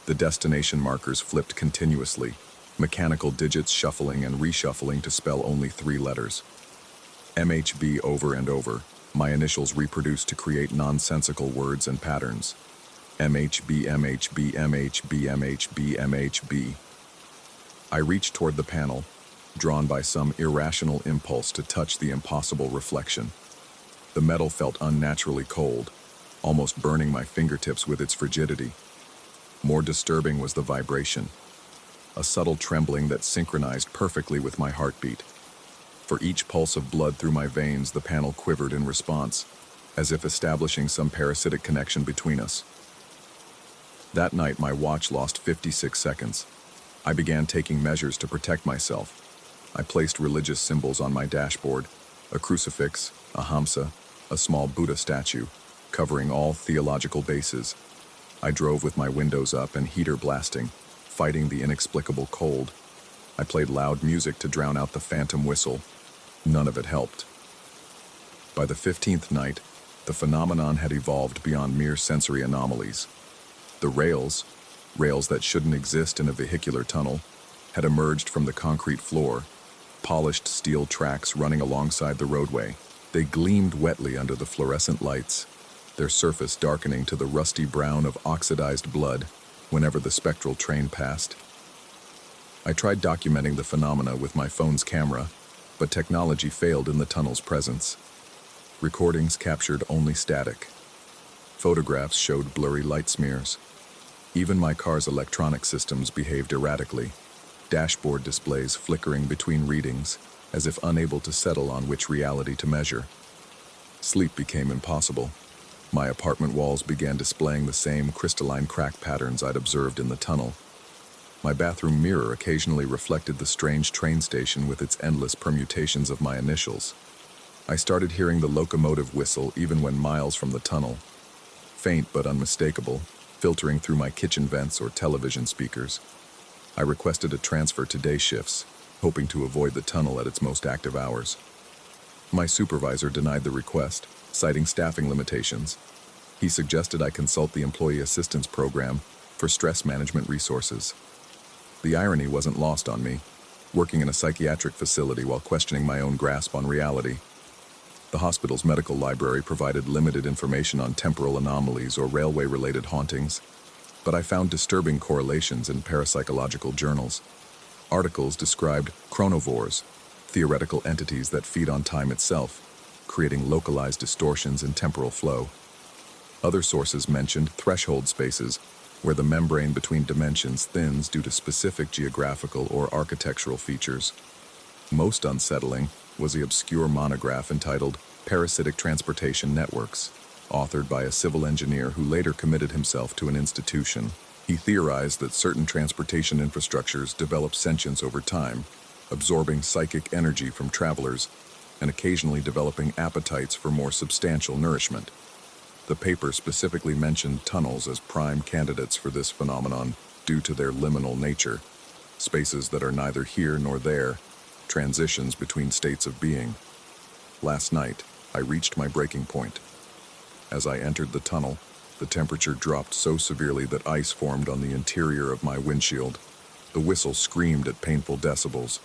Speaker 1: The destination markers flipped continuously, mechanical digits shuffling and reshuffling to spell only 3 letters. MHB over and over, my initials reproduced to create nonsensical words and patterns. MHB, MHB, MHB, MHB, MHB. I reached toward the panel, drawn by some irrational impulse to touch the impossible reflection. The metal felt unnaturally cold, almost burning my fingertips with its frigidity. More disturbing was the vibration, a subtle trembling that synchronized perfectly with my heartbeat. For each pulse of blood through my veins, the panel quivered in response, as if establishing some parasitic connection between us. That night, my watch lost 56 seconds. I began taking measures to protect myself. I placed religious symbols on my dashboard: a crucifix, a hamsa, a small Buddha statue, covering all theological bases. I drove with my windows up and heater blasting, fighting the inexplicable cold. I played loud music to drown out the phantom whistle. None of it helped. By the 15th night, the phenomenon had evolved beyond mere sensory anomalies. The rails, Rails that shouldn't exist in a vehicular tunnel had emerged from the concrete floor, polished steel tracks running alongside the roadway. They gleamed wetly under the fluorescent lights, their surface darkening to the rusty brown of oxidized blood whenever the spectral train passed. I tried documenting the phenomena with my phone's camera, but technology failed in the tunnel's presence. Recordings captured only static. Photographs showed blurry light smears. Even my car's electronic systems behaved erratically, dashboard displays flickering between readings, as if unable to settle on which reality to measure. Sleep became impossible. My apartment walls began displaying the same crystalline crack patterns I'd observed in the tunnel. My bathroom mirror occasionally reflected the strange train station with its endless permutations of my initials. I started hearing the locomotive whistle even when miles from the tunnel, faint but unmistakable, filtering through my kitchen vents or television speakers. I requested a transfer to day shifts, hoping to avoid the tunnel at its most active hours. My supervisor denied the request, citing staffing limitations. He suggested I consult the Employee Assistance Program for stress management resources. The irony wasn't lost on me, working in a psychiatric facility while questioning my own grasp on reality. The hospital's medical library provided limited information on temporal anomalies or railway-related hauntings, but I found disturbing correlations in parapsychological journals. Articles described chronovores, theoretical entities that feed on time itself, creating localized distortions in temporal flow. Other sources mentioned threshold spaces, where the membrane between dimensions thins due to specific geographical or architectural features. Most unsettling was the obscure monograph entitled Parasitic Transportation Networks, authored by a civil engineer who later committed himself to an institution. He theorized that certain transportation infrastructures develop sentience over time, absorbing psychic energy from travelers and occasionally developing appetites for more substantial nourishment. The paper specifically mentioned tunnels as prime candidates for this phenomenon due to their liminal nature, spaces that are neither here nor there, transitions between states of being. Last night, I reached my breaking point. As I entered the tunnel, the temperature dropped so severely that ice formed on the interior of my windshield. The whistle screamed at painful decibels.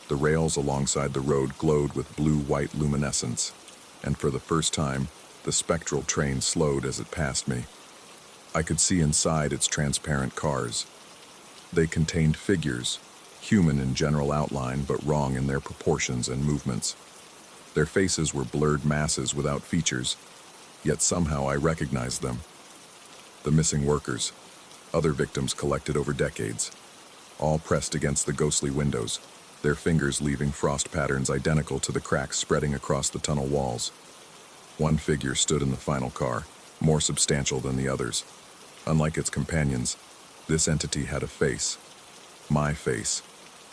Speaker 1: The rails alongside the road glowed with blue-white luminescence, and for the first time, the spectral train slowed as it passed me. I could see inside its transparent cars. They contained figures, human in general outline but wrong in their proportions and movements. Their faces were blurred masses without features, yet somehow I recognized them. The missing workers, other victims collected over decades, all pressed against the ghostly windows, their fingers leaving frost patterns identical to the cracks spreading across the tunnel walls. One figure stood in the final car, more substantial than the others. Unlike its companions, this entity had a face, my face,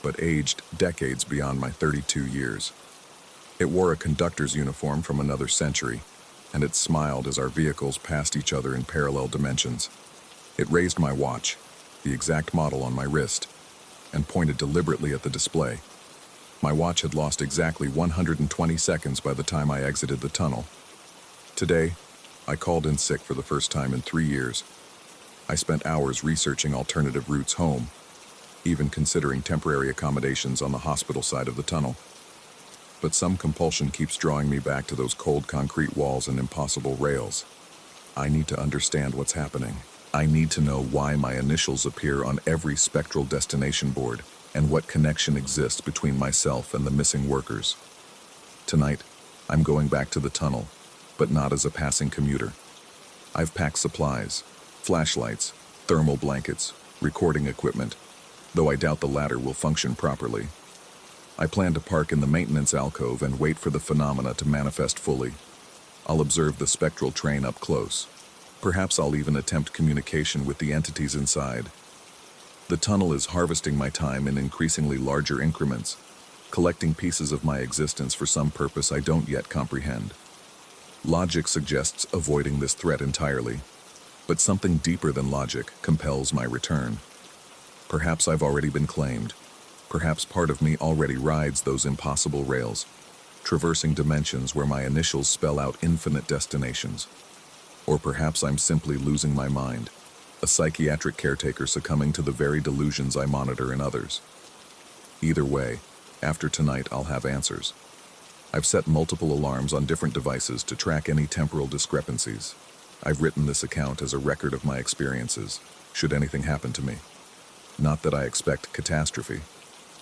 Speaker 1: but aged decades beyond my 32 years. It wore a conductor's uniform from another century, and it smiled as our vehicles passed each other in parallel dimensions. It raised my watch, the exact model on my wrist, and pointed deliberately at the display. My watch had lost exactly 120 seconds by the time I exited the tunnel. Today, I called in sick for the first time in 3 years. I spent hours researching alternative routes home, even considering temporary accommodations on the hospital side of the tunnel. But some compulsion keeps drawing me back to those cold concrete walls and impossible rails. I need to understand what's happening. I need to know why my initials appear on every spectral destination board and what connection exists between myself and the missing workers. Tonight, I'm going back to the tunnel, but not as a passing commuter. I've packed supplies, flashlights, thermal blankets, recording equipment, though I doubt the latter will function properly. I plan to park in the maintenance alcove and wait for the phenomena to manifest fully. I'll observe the spectral train up close. Perhaps I'll even attempt communication with the entities inside. The tunnel is harvesting my time in increasingly larger increments, collecting pieces of my existence for some purpose I don't yet comprehend. Logic suggests avoiding this threat entirely, but something deeper than logic compels my return. Perhaps I've already been claimed. Perhaps part of me already rides those impossible rails, traversing dimensions where my initials spell out infinite destinations. Or perhaps I'm simply losing my mind, a psychiatric caretaker succumbing to the very delusions I monitor in others. Either way, after tonight I'll have answers. I've set multiple alarms on different devices to track any temporal discrepancies. I've written this account as a record of my experiences, should anything happen to me. Not that I expect catastrophe.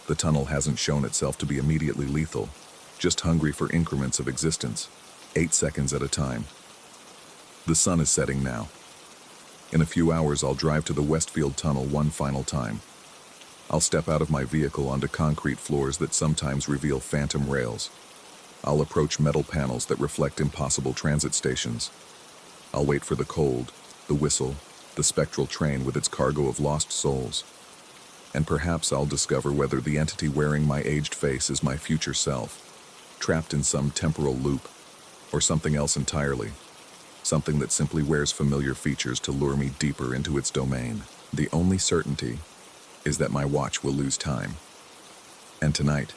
Speaker 1: The tunnel hasn't shown itself to be immediately lethal, just hungry for increments of existence, 8 seconds at a time. The sun is setting now. In a few hours I'll drive to the Westfield Tunnel one final time. I'll step out of my vehicle onto concrete floors that sometimes reveal phantom rails. I'll approach metal panels that reflect impossible transit stations. I'll wait for the cold, the whistle, the spectral train with its cargo of lost souls. And perhaps I'll discover whether the entity wearing my aged face is my future self, trapped in some temporal loop, or something else entirely, something that simply wears familiar features to lure me deeper into its domain. The only certainty is that my watch will lose time. And tonight,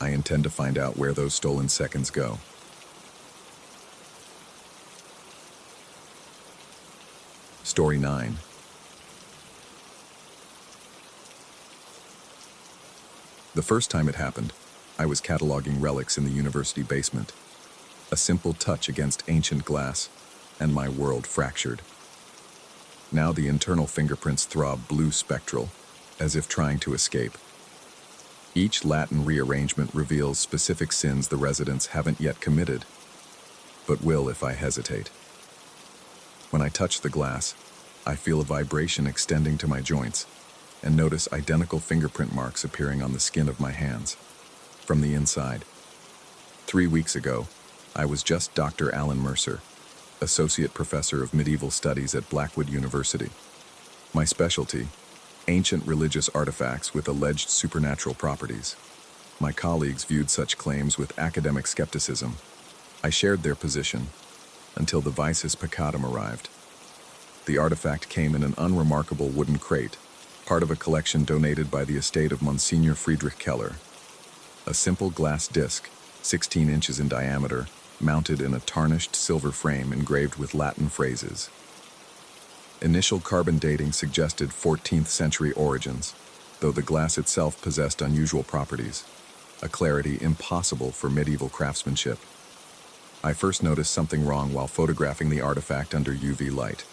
Speaker 1: I intend to find out where those stolen seconds go. Story 9. The first time it happened, I was cataloging relics in the university basement. A simple touch against ancient glass, and my world fractured. Now the internal fingerprints throb blue spectral, as if trying to escape. Each Latin rearrangement reveals specific sins the residents haven't yet committed, but will if I hesitate. When I touch the glass, I feel a vibration extending to my joints, and notice identical fingerprint marks appearing on the skin of my hands, from the inside. 3 weeks ago, I was just Dr. Alan Mercer, Associate Professor of Medieval Studies at Blackwood University. My specialty, ancient religious artifacts with alleged supernatural properties. My colleagues viewed such claims with academic skepticism. I shared their position until the Vices Peccatum arrived. The artifact came in an unremarkable wooden crate, part of a collection donated by the estate of Monsignor Friedrich Keller. A simple glass disc, 16 inches in diameter, mounted in a tarnished silver frame engraved with Latin phrases. Initial carbon dating suggested 14th century origins, though the glass itself possessed unusual properties, a clarity impossible for medieval craftsmanship. I first noticed something wrong while photographing the artifact under UV light.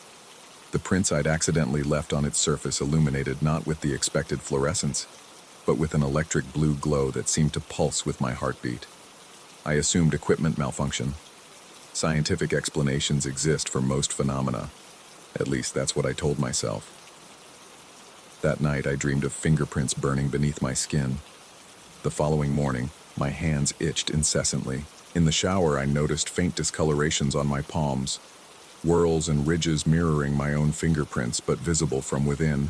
Speaker 1: The prints I'd accidentally left on its surface illuminated not with the expected fluorescence, but with an electric blue glow that seemed to pulse with my heartbeat. I assumed equipment malfunction. Scientific explanations exist for most phenomena. At least that's what I told myself. That night I dreamed of fingerprints burning beneath my skin. The following morning, my hands itched incessantly. In the shower I noticed faint discolorations on my palms, whorls and ridges mirroring my own fingerprints but visible from within,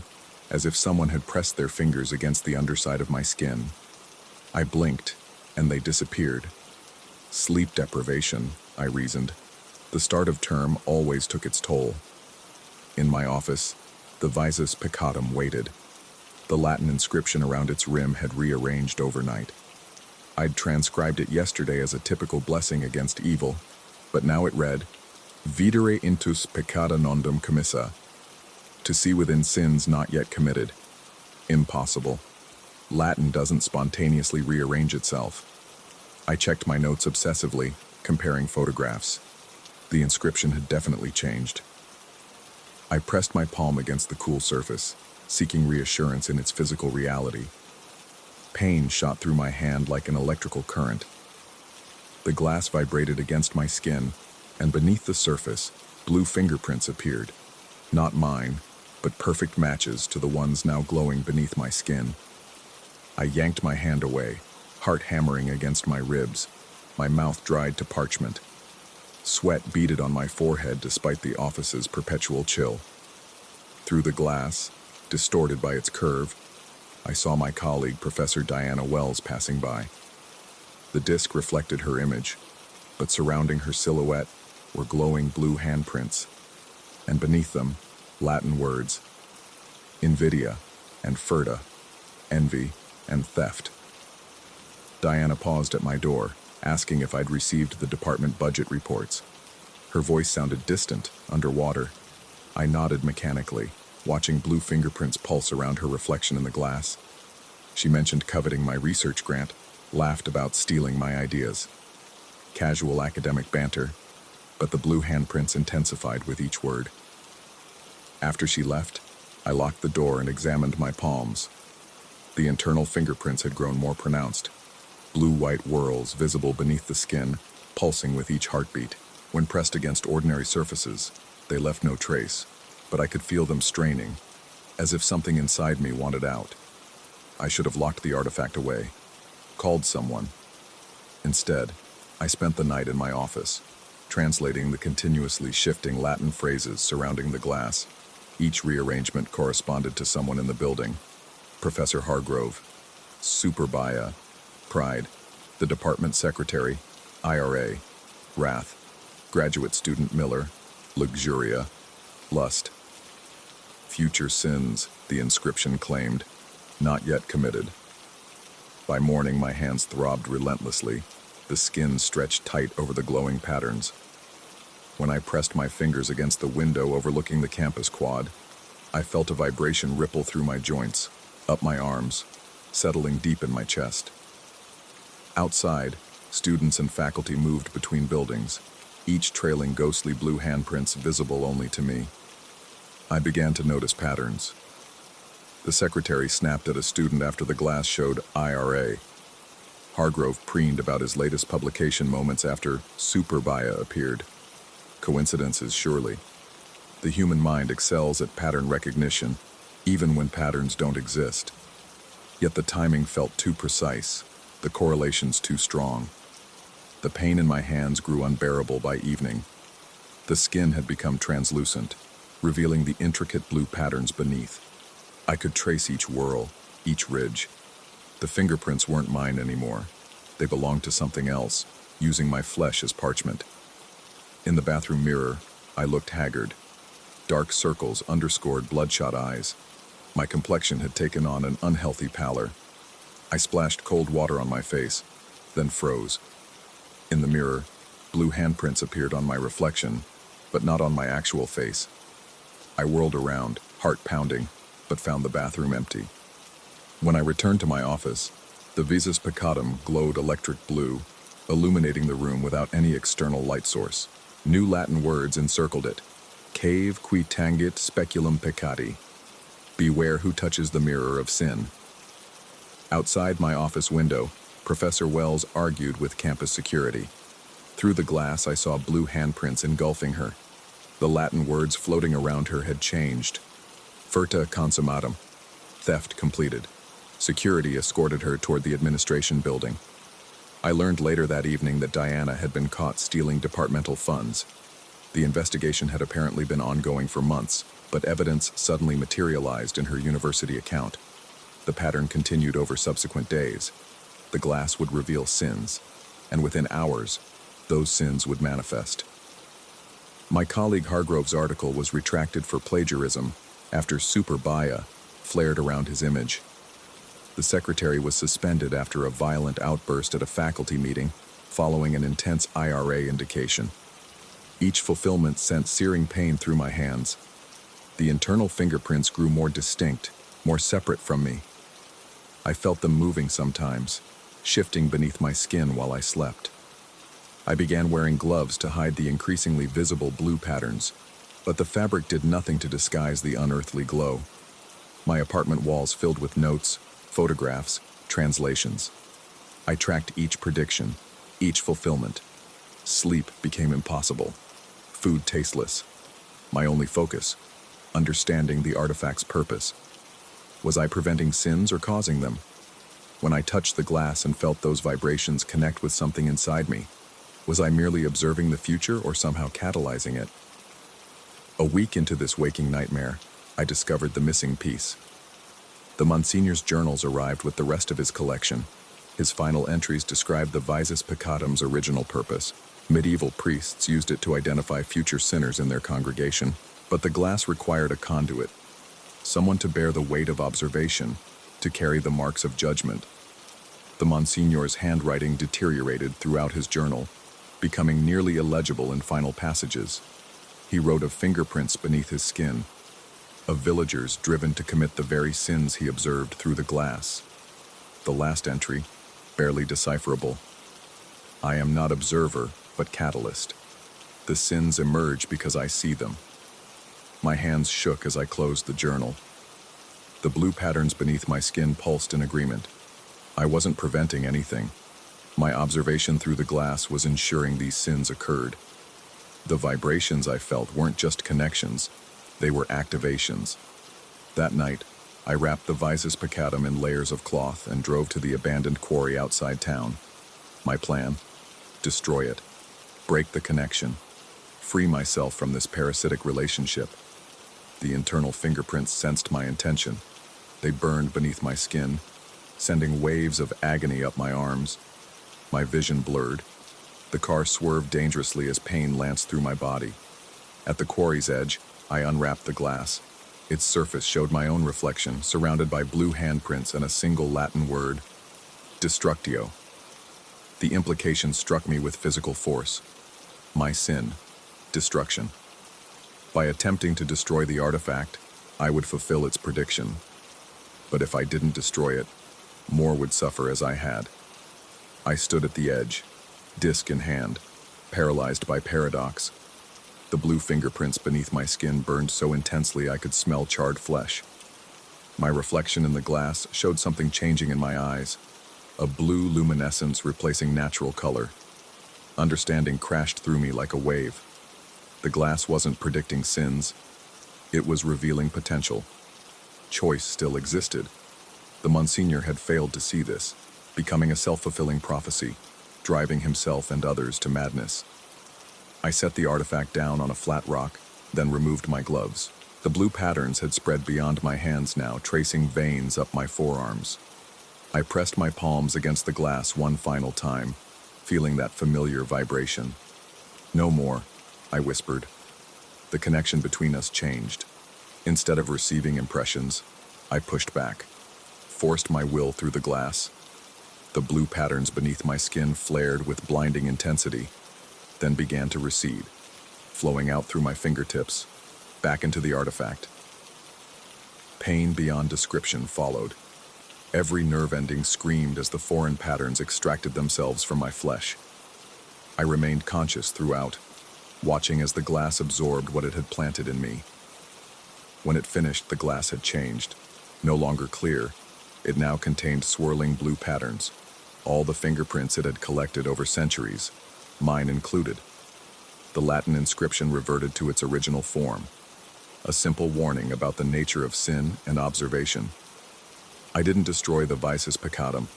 Speaker 1: as if someone had pressed their fingers against the underside of my skin. I blinked, and they disappeared. Sleep deprivation, I reasoned. The start of term always took its toll. In my office, the Vices Peccatum waited. The Latin inscription around its rim had rearranged overnight. I'd transcribed it yesterday as a typical blessing against evil, but now it read, Videre intus peccata nondum commissa. To see within sins not yet committed. Impossible. Latin doesn't spontaneously rearrange itself. I checked my notes obsessively, comparing photographs. The inscription had definitely changed. I pressed my palm against the cool surface, seeking reassurance in its physical reality. Pain shot through my hand like an electrical current. The glass vibrated against my skin, and beneath the surface, blue fingerprints appeared. Not mine, but perfect matches to the ones now glowing beneath my skin. I yanked my hand away, heart hammering against my ribs, my mouth dried to parchment. Sweat beaded on my forehead despite the office's perpetual chill. Through the glass, distorted by its curve, I saw my colleague, Professor Diana Wells, passing by. The disc reflected her image, but surrounding her silhouette were glowing blue handprints, and beneath them, Latin words, invidia and furta, envy and theft. Diana paused at my door, asking if I'd received the department budget reports. Her voice sounded distant, underwater. I nodded mechanically, watching blue fingerprints pulse around her reflection in the glass. She mentioned coveting my research grant, laughed about stealing my ideas. Casual academic banter, but the blue handprints intensified with each word. After she left, I locked the door and examined my palms. The internal fingerprints had grown more pronounced, blue-white whorls visible beneath the skin, pulsing with each heartbeat. When pressed against ordinary surfaces, they left no trace, but I could feel them straining, as if something inside me wanted out. I should have locked the artifact away, called someone. Instead, I spent the night in my office, translating the continuously shifting Latin phrases surrounding the glass. Each rearrangement corresponded to someone in the building. Professor Hargrove, Superbia, Pride, the department secretary, IRA, Wrath, graduate student Miller, Luxuria, Lust. Future sins, the inscription claimed, not yet committed. By morning, my hands throbbed relentlessly, the skin stretched tight over the glowing patterns. When I pressed my fingers against the window overlooking the campus quad, I felt a vibration ripple through my joints, up my arms, settling deep in my chest. Outside, students and faculty moved between buildings, each trailing ghostly blue handprints visible only to me. I began to notice patterns. The secretary snapped at a student after the glass showed IRA. Hargrove preened about his latest publication moments after Superbia appeared. Coincidences, surely. The human mind excels at pattern recognition, even when patterns don't exist. Yet the timing felt too precise, the correlations too strong. The pain in my hands grew unbearable by evening. The skin had become translucent, revealing the intricate blue patterns beneath. I could trace each whorl, each ridge. The fingerprints weren't mine anymore. They belonged to something else, using my flesh as parchment. In the bathroom mirror, I looked haggard. Dark circles underscored bloodshot eyes. My complexion had taken on an unhealthy pallor. I splashed cold water on my face, then froze. In the mirror, blue handprints appeared on my reflection, but not on my actual face. I whirled around, heart pounding, but found the bathroom empty. When I returned to my office, the visus peccatum glowed electric blue, illuminating the room without any external light source. New Latin words encircled it. Cave qui tangit speculum peccati. Beware who touches the mirror of sin. Outside my office window, Professor Wells argued with campus security. Through the glass, I saw blue handprints engulfing her. The Latin words floating around her had changed. Furta consummatum. Theft completed. Security escorted her toward the administration building. I learned later that evening that Diana had been caught stealing departmental funds. The investigation had apparently been ongoing for months, but evidence suddenly materialized in her university account. The pattern continued over subsequent days. The glass would reveal sins, and within hours, those sins would manifest. My colleague Hargrove's article was retracted for plagiarism after Superbia flared around his image. The secretary was suspended after a violent outburst at a faculty meeting following an intense IRA indication. Each fulfillment sent searing pain through my hands. The internal fingerprints grew more distinct, more separate from me. I felt them moving sometimes, shifting beneath my skin while I slept. I began wearing gloves to hide the increasingly visible blue patterns, but the fabric did nothing to disguise the unearthly glow. My apartment walls filled with notes, photographs, translations. I tracked each prediction, each fulfillment. Sleep became impossible, food tasteless. My only focus, understanding the artifact's purpose. Was I preventing sins or causing them? When I touched the glass and felt those vibrations connect with something inside me, was I merely observing the future or somehow catalyzing it? A week into this waking nightmare, I discovered the missing piece. The Monsignor's journals arrived with the rest of his collection. His final entries described the visus peccatum's original purpose. Medieval priests used it to identify future sinners in their congregation, but the glass required a conduit, someone to bear the weight of observation, to carry the marks of judgment. The Monsignor's handwriting deteriorated throughout his journal, becoming nearly illegible in final passages. He wrote of fingerprints beneath his skin, of villagers driven to commit the very sins he observed through the glass. The last entry, barely decipherable. I am not observer, but catalyst. The sins emerge because I see them. My hands shook as I closed the journal. The blue patterns beneath my skin pulsed in agreement. I wasn't preventing anything. My observation through the glass was ensuring these sins occurred. The vibrations I felt weren't just connections, they were activations. That night, I wrapped the visus peccatum in layers of cloth and drove to the abandoned quarry outside town. My plan? Destroy it. Break the connection. Free myself from this parasitic relationship. The internal fingerprints sensed my intention. They burned beneath my skin, sending waves of agony up my arms. My vision blurred. The car swerved dangerously as pain lanced through my body. At the quarry's edge, I unwrapped the glass. Its surface showed my own reflection, surrounded by blue handprints and a single Latin word, destructio. The implication struck me with physical force. My sin, destruction. By attempting to destroy the artifact, I would fulfill its prediction. But if I didn't destroy it, more would suffer as I had. I stood at the edge, disc in hand, paralyzed by paradox. The blue fingerprints beneath my skin burned so intensely I could smell charred flesh. My reflection in the glass showed something changing in my eyes, a blue luminescence replacing natural color. Understanding crashed through me like a wave. The glass wasn't predicting sins, it was revealing potential. Choice still existed. The Monsignor had failed to see this, becoming a self-fulfilling prophecy, driving himself and others to madness. I set the artifact down on a flat rock, then removed my gloves. The blue patterns had spread beyond my hands now, tracing veins up my forearms. I pressed my palms against the glass one final time, feeling that familiar vibration. No more, I whispered. The connection between us changed. Instead of receiving impressions, I pushed back, forced my will through the glass. The blue patterns beneath my skin flared with blinding intensity, then began to recede, flowing out through my fingertips, back into the artifact. Pain beyond description followed. Every nerve ending screamed as the foreign patterns extracted themselves from my flesh. I remained conscious throughout, watching as the glass absorbed what it had planted in me. When it finished, the glass had changed. No longer clear, it now contained swirling blue patterns, all the fingerprints it had collected over centuries, mine included. The Latin inscription reverted to its original form, a simple warning about the nature of sin and observation. I didn't destroy the visus peccatum.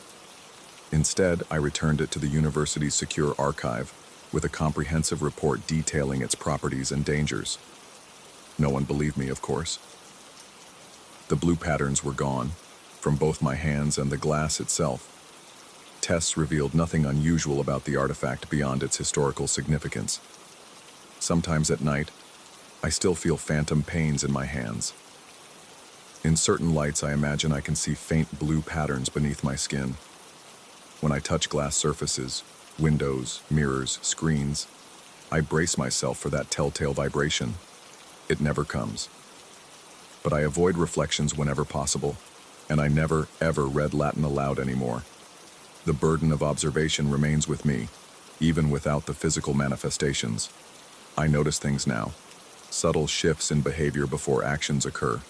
Speaker 1: Instead, I returned it to the university's secure archive with a comprehensive report detailing its properties and dangers. No one believed me, of course. The blue patterns were gone, from both my hands and the glass itself. Tests revealed nothing unusual about the artifact beyond its historical significance. Sometimes at night, I still feel phantom pains in my hands. In certain lights, I imagine I can see faint blue patterns beneath my skin. When I touch glass surfaces, windows, mirrors, screens, I brace myself for that telltale vibration. It never comes. But I avoid reflections whenever possible, and I never, ever read Latin aloud anymore. The burden of observation remains with me, even without the physical manifestations. I notice things now, subtle shifts in behavior before actions occur,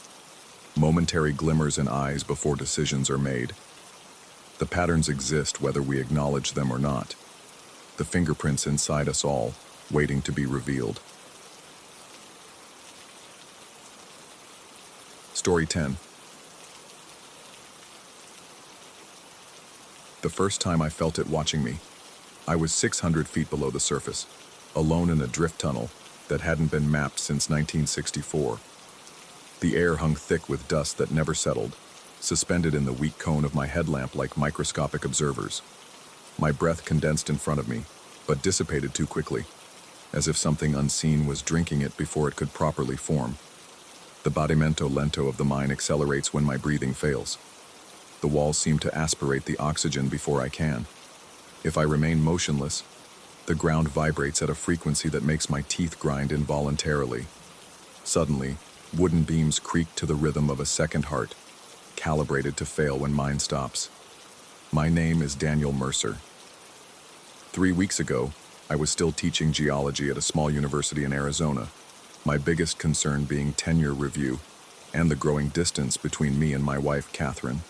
Speaker 1: momentary glimmers in eyes before decisions are made. The patterns exist whether we acknowledge them or not. The fingerprints inside us all, waiting to be revealed. Story 10. The first time I felt it watching me, I was 600 feet below the surface, alone in a drift tunnel that hadn't been mapped since 1964. The air hung thick with dust that never settled, suspended in the weak cone of my headlamp like microscopic observers. My breath condensed in front of me, but dissipated too quickly, as if something unseen was drinking it before it could properly form. The badimento lento of the mine accelerates when my breathing fails. The walls seem to aspirate the oxygen before I can. If I remain motionless, The ground vibrates at a frequency that makes my teeth grind involuntarily. Suddenly, wooden beams creak to the rhythm of a second heart, calibrated to fail when mine stops. My name is Daniel Mercer. 3 weeks ago, I was still teaching geology at a small university in Arizona, my biggest concern being tenure review and the growing distance between me and my wife, Catherine.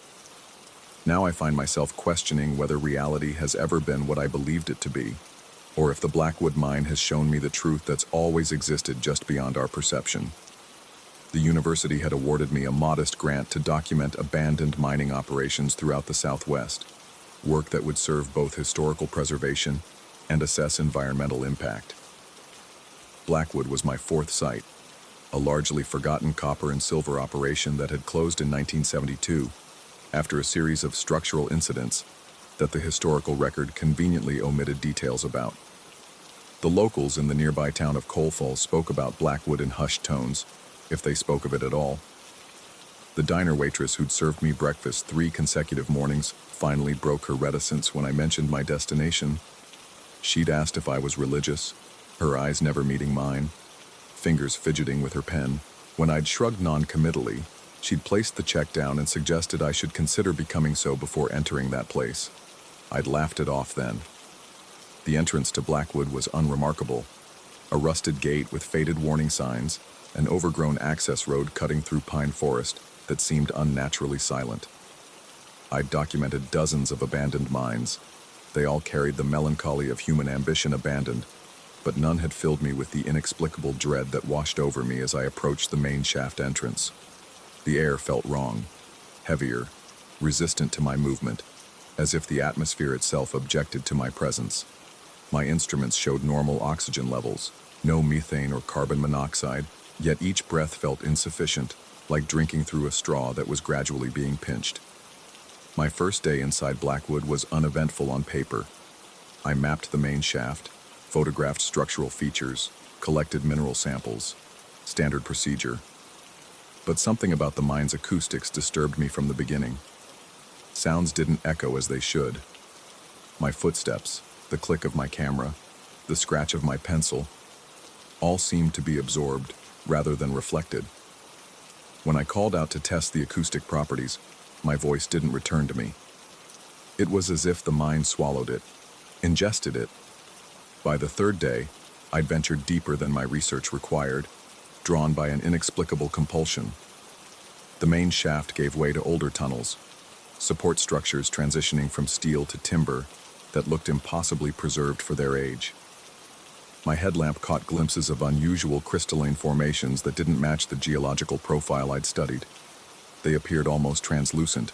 Speaker 1: Now I find myself questioning whether reality has ever been what I believed it to be, or if the Blackwood mine has shown me the truth that's always existed just beyond our perception. The university had awarded me a modest grant to document abandoned mining operations throughout the Southwest, work that would serve both historical preservation and assess environmental impact. Blackwood was my fourth site, a largely forgotten copper and silver operation that had closed in 1972 after a series of structural incidents that the historical record conveniently omitted details about. The locals in the nearby town of Coal Falls spoke about Blackwood in hushed tones, if they spoke of it at all. The diner waitress who'd served me breakfast 3 consecutive mornings finally broke her reticence when I mentioned my destination. She'd asked if I was religious, her eyes never meeting mine, fingers fidgeting with her pen. When I'd shrugged non-committally, she'd placed the check down and suggested I should consider becoming so before entering that place. I'd laughed it off then. The entrance to Blackwood was unremarkable. A rusted gate with faded warning signs, an overgrown access road cutting through pine forest that seemed unnaturally silent. I'd documented dozens of abandoned mines. They all carried the melancholy of human ambition abandoned, but none had filled me with the inexplicable dread that washed over me as I approached the main shaft entrance. The air felt wrong, heavier, resistant to my movement, as if the atmosphere itself objected to my presence. My instruments showed normal oxygen levels, no methane or carbon monoxide, yet each breath felt insufficient, like drinking through a straw that was gradually being pinched. My first day inside Blackwood was uneventful on paper. I mapped the main shaft, photographed structural features, collected mineral samples. Standard procedure. But something about the mine's acoustics disturbed me from the beginning. Sounds didn't echo as they should. My footsteps, the click of my camera, the scratch of my pencil, all seemed to be absorbed rather than reflected. When I called out to test the acoustic properties, my voice didn't return to me. It was as if the mine swallowed it, ingested it. By the third day, I'd ventured deeper than my research required, drawn by an inexplicable compulsion. The main shaft gave way to older tunnels, support structures transitioning from steel to timber that looked impossibly preserved for their age. My headlamp caught glimpses of unusual crystalline formations that didn't match the geological profile I'd studied. They appeared almost translucent,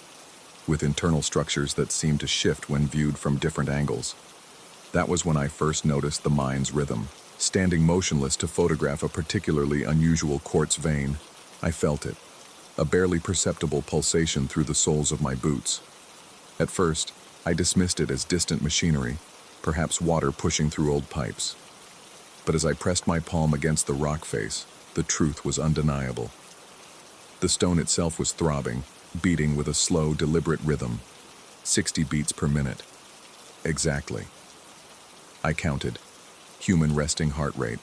Speaker 1: with internal structures that seemed to shift when viewed from different angles. That was when I first noticed the mine's rhythm. Standing motionless to photograph a particularly unusual quartz vein, I felt it, a barely perceptible pulsation through the soles of my boots. At first, I dismissed it as distant machinery, perhaps water pushing through old pipes. But as I pressed my palm against the rock face, the truth was undeniable. The stone itself was throbbing, beating with a slow, deliberate rhythm, 60 beats per minute. Exactly. I counted. Human resting heart rate.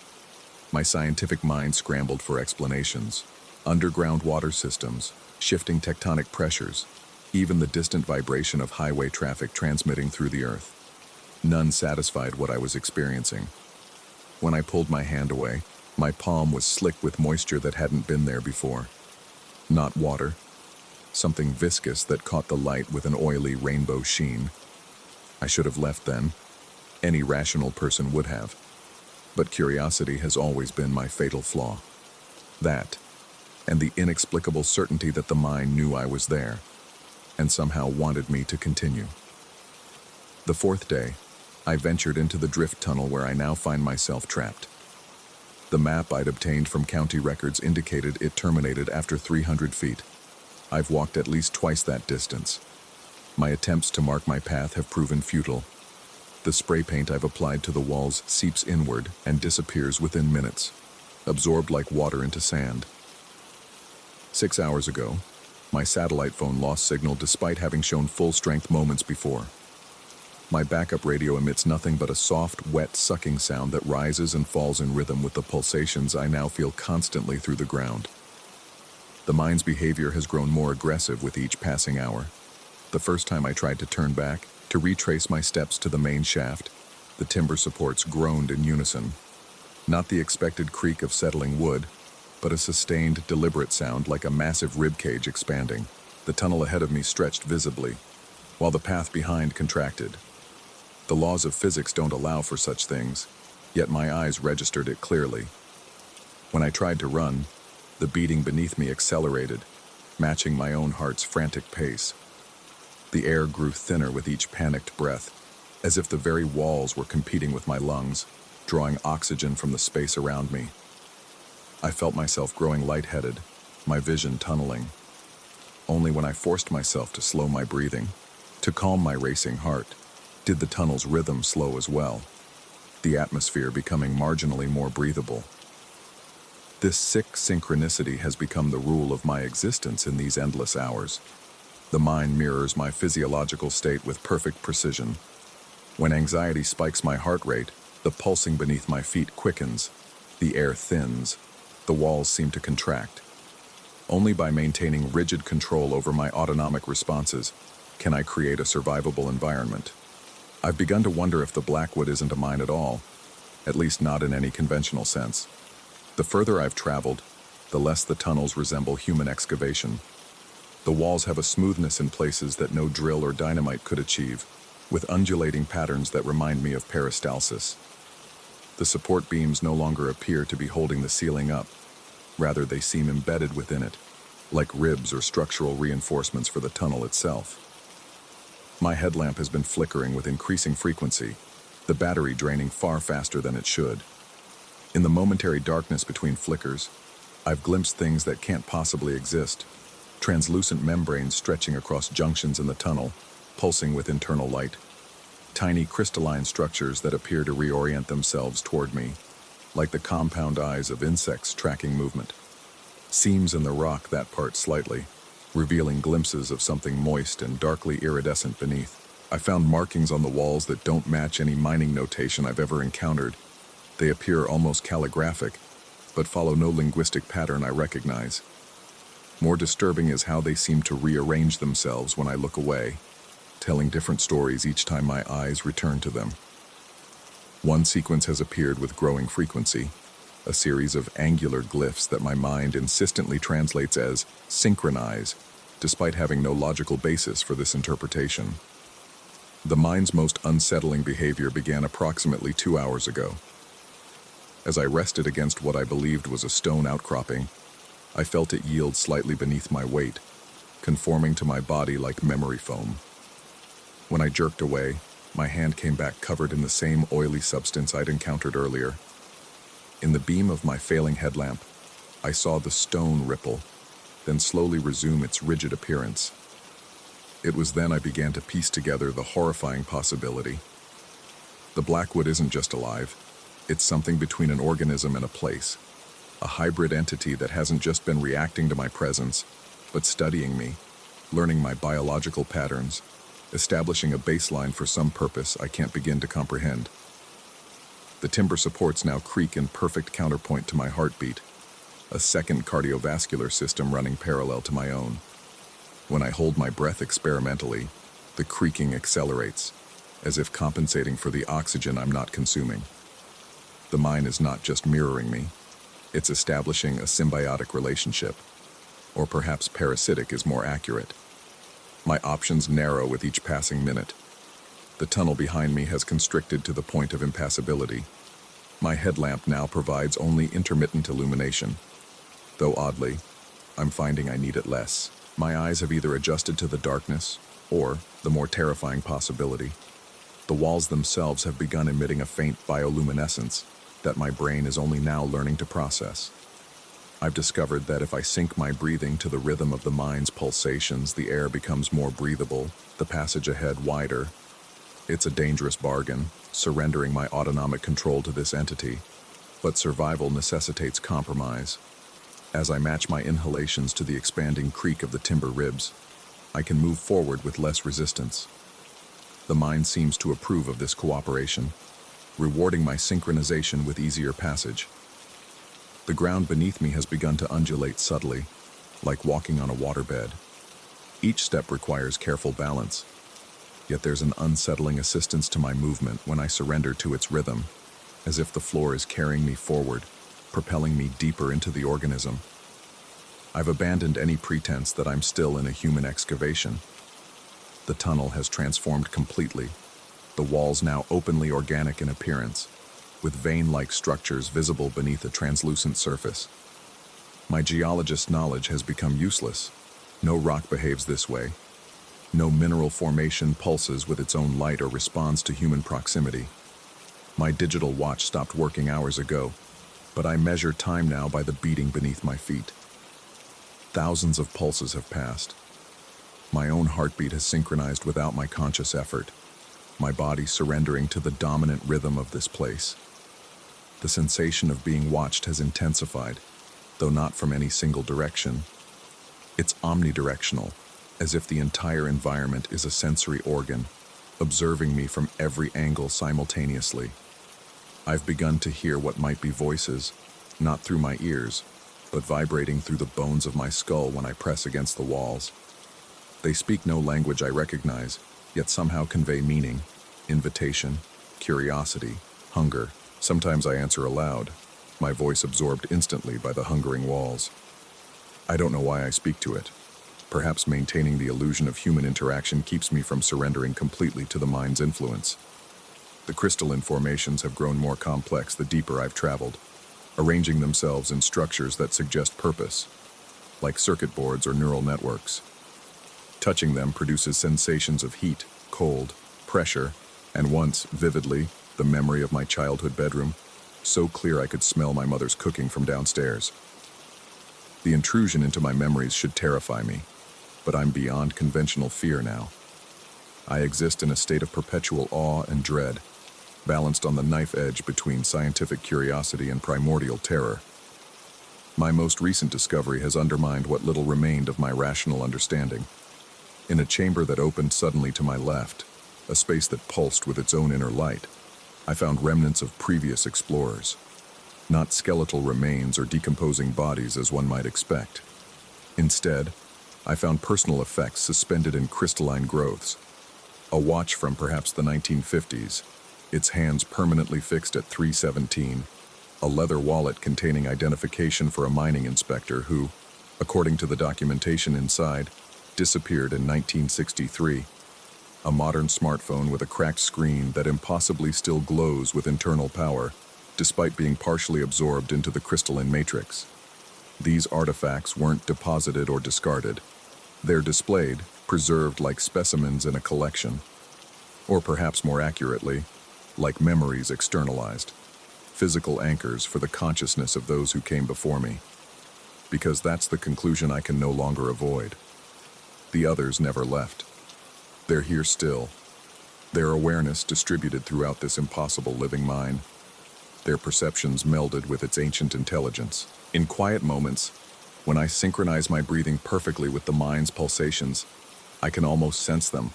Speaker 1: My scientific mind scrambled for explanations. Underground water systems, shifting tectonic pressures, even the distant vibration of highway traffic transmitting through the earth. None satisfied what I was experiencing. When I pulled my hand away, my palm was slick with moisture that hadn't been there before. Not water. Something viscous that caught the light with an oily rainbow sheen. I should have left then. Any rational person would have. But curiosity has always been my fatal flaw. That, and the inexplicable certainty that the mine knew I was there, and somehow wanted me to continue. The fourth day, I ventured into the drift tunnel where I now find myself trapped. The map I'd obtained from county records indicated it terminated after 300 feet. I've walked at least twice that distance. My attempts to mark my path have proven futile. The spray paint I've applied to the walls seeps inward and disappears within minutes, absorbed like water into sand. 6 hours ago, my satellite phone lost signal despite having shown full strength moments before. My backup radio emits nothing but a soft, wet, sucking sound that rises and falls in rhythm with the pulsations I now feel constantly through the ground. The mine's behavior has grown more aggressive with each passing hour. The first time I tried to turn back, to retrace my steps to the main shaft, the timber supports groaned in unison. Not the expected creak of settling wood, but a sustained, deliberate sound like a massive ribcage expanding. The tunnel ahead of me stretched visibly, while the path behind contracted. The laws of physics don't allow for such things, yet my eyes registered it clearly. When I tried to run, the beating beneath me accelerated, matching my own heart's frantic pace. The air grew thinner with each panicked breath, as if the very walls were competing with my lungs, drawing oxygen from the space around me. I felt myself growing lightheaded, my vision tunneling. Only when I forced myself to slow my breathing, to calm my racing heart, did the tunnel's rhythm slow as well, the atmosphere becoming marginally more breathable. This sick synchronicity has become the rule of my existence in these endless hours. The mind mirrors my physiological state with perfect precision. When anxiety spikes my heart rate, the pulsing beneath my feet quickens, the air thins, the walls seem to contract. Only by maintaining rigid control over my autonomic responses can I create a survivable environment. I've begun to wonder if the Blackwood isn't a mine at all, at least not in any conventional sense. The further I've traveled, the less the tunnels resemble human excavation. The walls have a smoothness in places that no drill or dynamite could achieve, with undulating patterns that remind me of peristalsis. The support beams no longer appear to be holding the ceiling up. Rather, they seem embedded within it, like ribs or structural reinforcements for the tunnel itself. My headlamp has been flickering with increasing frequency, the battery draining far faster than it should. In the momentary darkness between flickers, I've glimpsed things that can't possibly exist. Translucent membranes stretching across junctions in the tunnel, pulsing with internal light. Tiny crystalline structures that appear to reorient themselves toward me, like the compound eyes of insects tracking movement. Seams in the rock that part slightly, revealing glimpses of something moist and darkly iridescent beneath. I found markings on the walls that don't match any mining notation I've ever encountered. They appear almost calligraphic, but follow no linguistic pattern I recognize. More disturbing is how they seem to rearrange themselves when I look away, telling different stories each time my eyes return to them. One sequence has appeared with growing frequency, a series of angular glyphs that my mind insistently translates as synchronize, despite having no logical basis for this interpretation. The mind's most unsettling behavior began approximately 2 hours ago. As I rested against what I believed was a stone outcropping, I felt it yield slightly beneath my weight, conforming to my body like memory foam. When I jerked away, my hand came back covered in the same oily substance I'd encountered earlier. In the beam of my failing headlamp, I saw the stone ripple, then slowly resume its rigid appearance. It was then I began to piece together the horrifying possibility. The Blackwood isn't just alive, it's something between an organism and a place, a hybrid entity that hasn't just been reacting to my presence, but studying me, learning my biological patterns, establishing a baseline for some purpose I can't begin to comprehend. The timber supports now creak in perfect counterpoint to my heartbeat, a second cardiovascular system running parallel to my own. When I hold my breath experimentally, the creaking accelerates, as if compensating for the oxygen I'm not consuming. The mine is not just mirroring me, it's establishing a symbiotic relationship, or perhaps parasitic is more accurate. My options narrow with each passing minute. The tunnel behind me has constricted to the point of impassability. My headlamp now provides only intermittent illumination, though oddly, I'm finding I need it less. My eyes have either adjusted to the darkness, or the more terrifying possibility. The walls themselves have begun emitting a faint bioluminescence that my brain is only now learning to process. I've discovered that if I sync my breathing to the rhythm of the mine's pulsations, the air becomes more breathable, the passage ahead wider. It's a dangerous bargain, surrendering my autonomic control to this entity, but survival necessitates compromise. As I match my inhalations to the expanding creak of the timber ribs, I can move forward with less resistance. The mind seems to approve of this cooperation, rewarding my synchronization with easier passage. The ground beneath me has begun to undulate subtly, like walking on a waterbed. Each step requires careful balance, yet there's an unsettling assistance to my movement when I surrender to its rhythm, as if the floor is carrying me forward, propelling me deeper into the organism. I've abandoned any pretense that I'm still in a human excavation. The tunnel has transformed completely, the walls now openly organic in appearance, with vein-like structures visible beneath a translucent surface. My geologist knowledge has become useless. No rock behaves this way. No mineral formation pulses with its own light or responds to human proximity. My digital watch stopped working hours ago, but I measure time now by the beating beneath my feet. Thousands of pulses have passed. My own heartbeat has synchronized without my conscious effort, my body surrendering to the dominant rhythm of this place. The sensation of being watched has intensified, though not from any single direction. It's omnidirectional, as if the entire environment is a sensory organ, observing me from every angle simultaneously. I've begun to hear what might be voices, not through my ears, but vibrating through the bones of my skull when I press against the walls. They speak no language I recognize, yet somehow convey meaning, invitation, curiosity, hunger. Sometimes I answer aloud, my voice absorbed instantly by the hungering walls. I don't know why I speak to it. Perhaps maintaining the illusion of human interaction keeps me from surrendering completely to the mind's influence. The crystalline formations have grown more complex the deeper I've traveled, arranging themselves in structures that suggest purpose, like circuit boards or neural networks. Touching them produces sensations of heat, cold, pressure, and once, vividly, the memory of my childhood bedroom, so clear I could smell my mother's cooking from downstairs. The intrusion into my memories should terrify me, but I'm beyond conventional fear now. I exist in a state of perpetual awe and dread, balanced on the knife edge between scientific curiosity and primordial terror. My most recent discovery has undermined what little remained of my rational understanding. In a chamber that opened suddenly to my left, a space that pulsed with its own inner light, I found remnants of previous explorers. Not skeletal remains or decomposing bodies as one might expect. Instead, I found personal effects suspended in crystalline growths. A watch from perhaps the 1950s, its hands permanently fixed at 317, a leather wallet containing identification for a mining inspector who, according to the documentation inside, disappeared in 1963, a modern smartphone with a cracked screen that impossibly still glows with internal power, despite being partially absorbed into the crystalline matrix. These artifacts weren't deposited or discarded. They're displayed, preserved like specimens in a collection. Or perhaps more accurately, like memories externalized, physical anchors for the consciousness of those who came before me. Because that's the conclusion I can no longer avoid. The others never left. They're here still, their awareness distributed throughout this impossible living mind, their perceptions melded with its ancient intelligence. In quiet moments, when I synchronize my breathing perfectly with the mind's pulsations, I can almost sense them,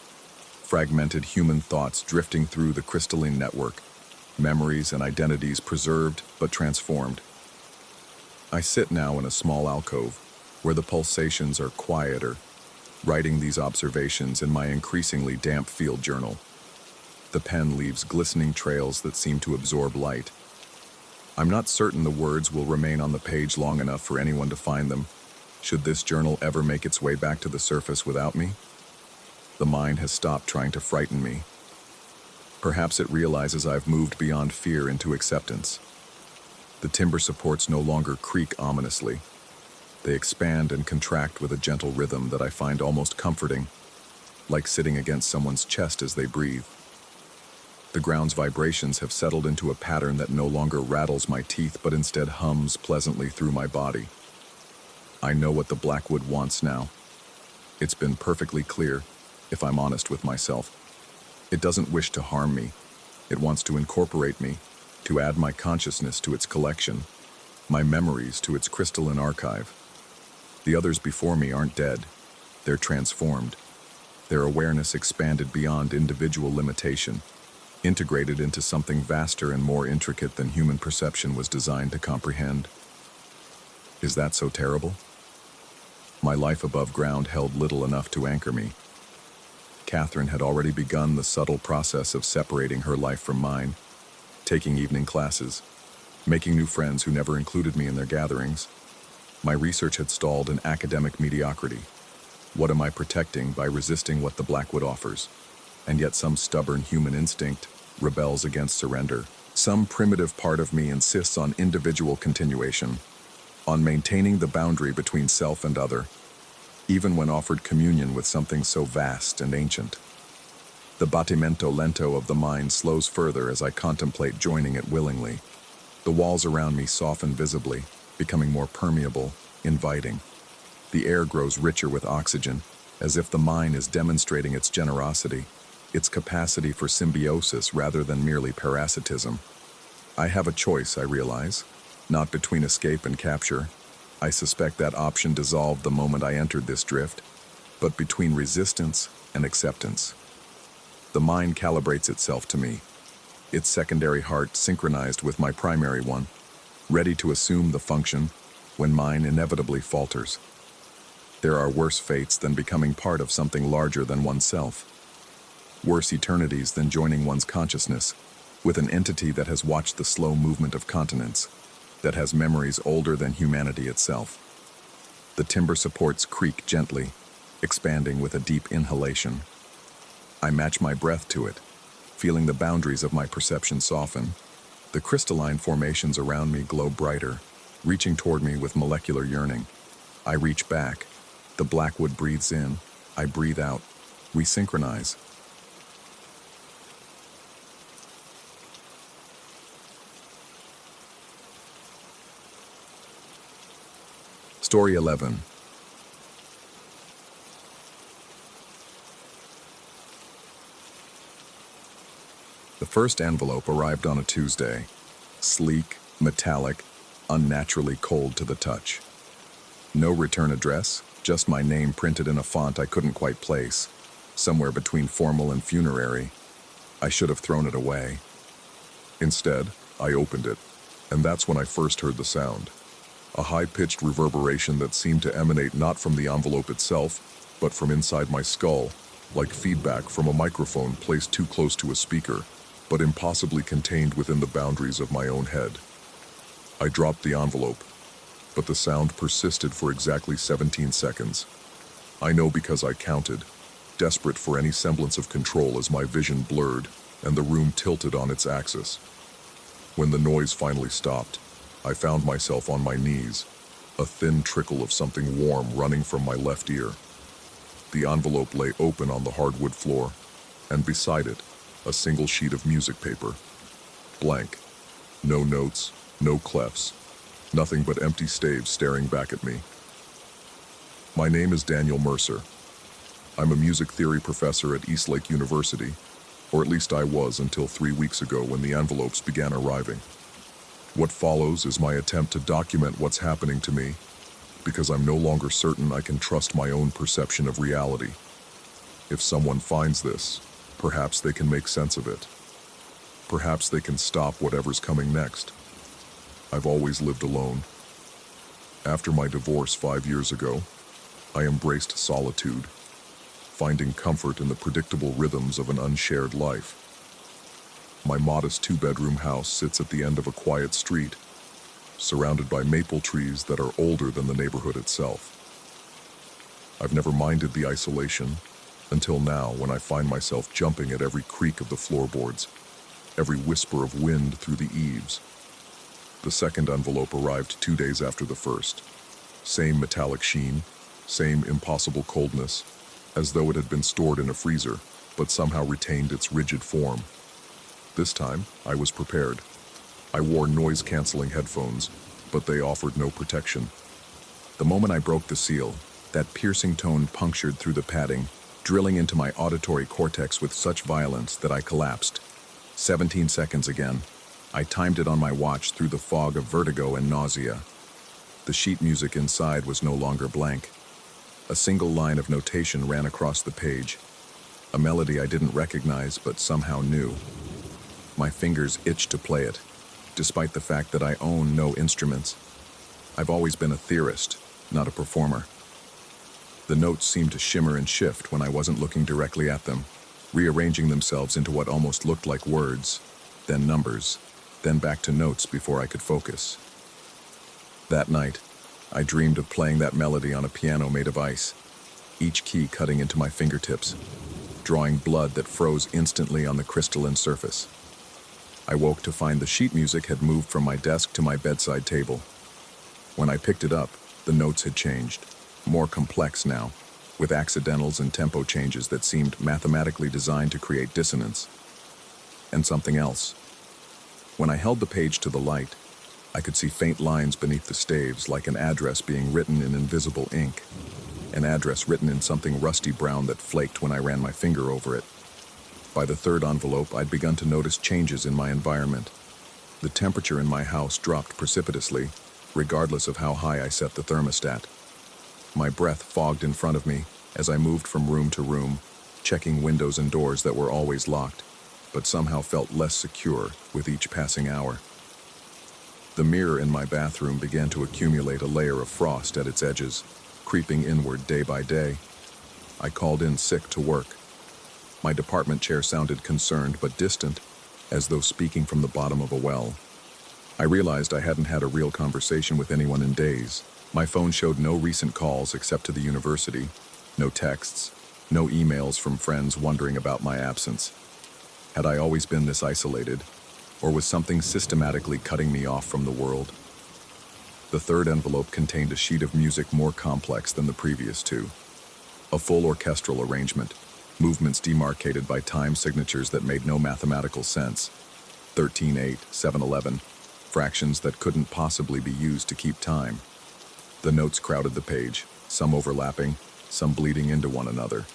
Speaker 1: fragmented human thoughts drifting through the crystalline network, memories and identities preserved but transformed. I sit now in a small alcove, where the pulsations are quieter, writing these observations in my increasingly damp field journal. The pen leaves glistening trails that seem to absorb light. I'm not certain the words will remain on the page long enough for anyone to find them, should this journal ever make its way back to the surface without me. The mind has stopped trying to frighten me. Perhaps it realizes I've moved beyond fear into acceptance. The timber supports no longer creak ominously. They expand and contract with a gentle rhythm that I find almost comforting, like sitting against someone's chest as they breathe. The ground's vibrations have settled into a pattern that no longer rattles my teeth but instead hums pleasantly through my body. I know what the blackwood wants now. It's been perfectly clear, if I'm honest with myself. It doesn't wish to harm me. It wants to incorporate me, to add my consciousness to its collection, my memories to its crystalline archive. The others before me aren't dead. They're transformed. Their awareness expanded beyond individual limitation, integrated into something vaster and more intricate than human perception was designed to comprehend. Is that so terrible? My life above ground held little enough to anchor me. Catherine had already begun the subtle process of separating her life from mine, taking evening classes, making new friends who never included me in their gatherings. My research had stalled in academic mediocrity. What am I protecting by resisting what the Blackwood offers? And yet some stubborn human instinct rebels against surrender. Some primitive part of me insists on individual continuation, on maintaining the boundary between self and other, even when offered communion with something so vast and ancient. The batimento lento of the mind slows further as I contemplate joining it willingly. The walls around me soften visibly, becoming more permeable, inviting. The air grows richer with oxygen, as if the mind is demonstrating its generosity, its capacity for symbiosis rather than merely parasitism. I have a choice, I realize, not between escape and capture. I suspect that option dissolved the moment I entered this drift, but between resistance and acceptance. The mind calibrates itself to me, its secondary heart synchronized with my primary one, ready to assume the function when mine inevitably falters. There are worse fates than becoming part of something larger than oneself. Worse eternities than joining one's consciousness with an entity that has watched the slow movement of continents, that has memories older than humanity itself. The timber supports creak gently, expanding with a deep inhalation. I match my breath to it, feeling the boundaries of my perception soften. The crystalline formations around me glow brighter, reaching toward me with molecular yearning. I reach back. The Blackwood breathes in. I breathe out. We synchronize. Story 11. The first envelope arrived on a Tuesday, sleek, metallic, unnaturally cold to the touch. No return address, just my name printed in a font I couldn't quite place, somewhere between formal and funerary. I should have thrown it away. Instead, I opened it, and that's when I first heard the sound. A high-pitched reverberation that seemed to emanate not from the envelope itself, but from inside my skull, like feedback from a microphone placed too close to a speaker, but impossibly contained within the boundaries of my own head. I dropped the envelope, but the sound persisted for exactly 17 seconds. I know because I counted, desperate for any semblance of control as my vision blurred and the room tilted on its axis. When the noise finally stopped, I found myself on my knees, a thin trickle of something warm running from my left ear. The envelope lay open on the hardwood floor, and beside it, a single sheet of music paper. Blank. No notes, no clefs. Nothing but empty staves staring back at me. My name is Daniel Mercer. I'm a music theory professor at Eastlake University, or at least I was until 3 weeks ago when the envelopes began arriving. What follows is my attempt to document what's happening to me, because I'm no longer certain I can trust my own perception of reality. If someone finds this, perhaps they can make sense of it. Perhaps they can stop whatever's coming next. I've always lived alone. After my divorce 5 years ago, I embraced solitude, finding comfort in the predictable rhythms of an unshared life. My modest 2-bedroom house sits at the end of a quiet street, surrounded by maple trees that are older than the neighborhood itself. I've never minded the isolation, until now when I find myself jumping at every creak of the floorboards, every whisper of wind through the eaves. The second envelope arrived 2 days after the first. Same metallic sheen, same impossible coldness, as though it had been stored in a freezer, but somehow retained its rigid form. This time, I was prepared. I wore noise-canceling headphones, but they offered no protection. The moment I broke the seal, that piercing tone punctured through the padding, drilling into my auditory cortex with such violence that I collapsed. 17 seconds again. I timed it on my watch through the fog of vertigo and nausea. The sheet music inside was no longer blank. A single line of notation ran across the page, a melody I didn't recognize but somehow knew. My fingers itched to play it, despite the fact that I own no instruments. I've always been a theorist, not a performer. The notes seemed to shimmer and shift when I wasn't looking directly at them, rearranging themselves into what almost looked like words, then numbers, then back to notes before I could focus. That night, I dreamed of playing that melody on a piano made of ice, each key cutting into my fingertips, drawing blood that froze instantly on the crystalline surface. I woke to find the sheet music had moved from my desk to my bedside table. When I picked it up, the notes had changed, more complex now, with accidentals and tempo changes that seemed mathematically designed to create dissonance. And something else. When I held the page to the light, I could see faint lines beneath the staves, like an address being written in invisible ink. An address written in something rusty brown that flaked when I ran my finger over it. By the third envelope, I'd begun to notice changes in my environment. The temperature in my house dropped precipitously, regardless of how high I set the thermostat. My breath fogged in front of me as I moved from room to room, checking windows and doors that were always locked, but somehow felt less secure with each passing hour. The mirror in my bathroom began to accumulate a layer of frost at its edges, creeping inward day by day. I called in sick to work. My department chair sounded concerned but distant, as though speaking from the bottom of a well. I realized I hadn't had a real conversation with anyone in days. My phone showed no recent calls except to the university, no texts, no emails from friends wondering about my absence. Had I always been this isolated, or was something systematically cutting me off from the world? The third envelope contained a sheet of music more complex than the previous two. A full orchestral arrangement, movements demarcated by time signatures that made no mathematical sense. 13/8, 7/11, fractions that couldn't possibly be used to keep time. The notes crowded the page, some overlapping, some bleeding into one another.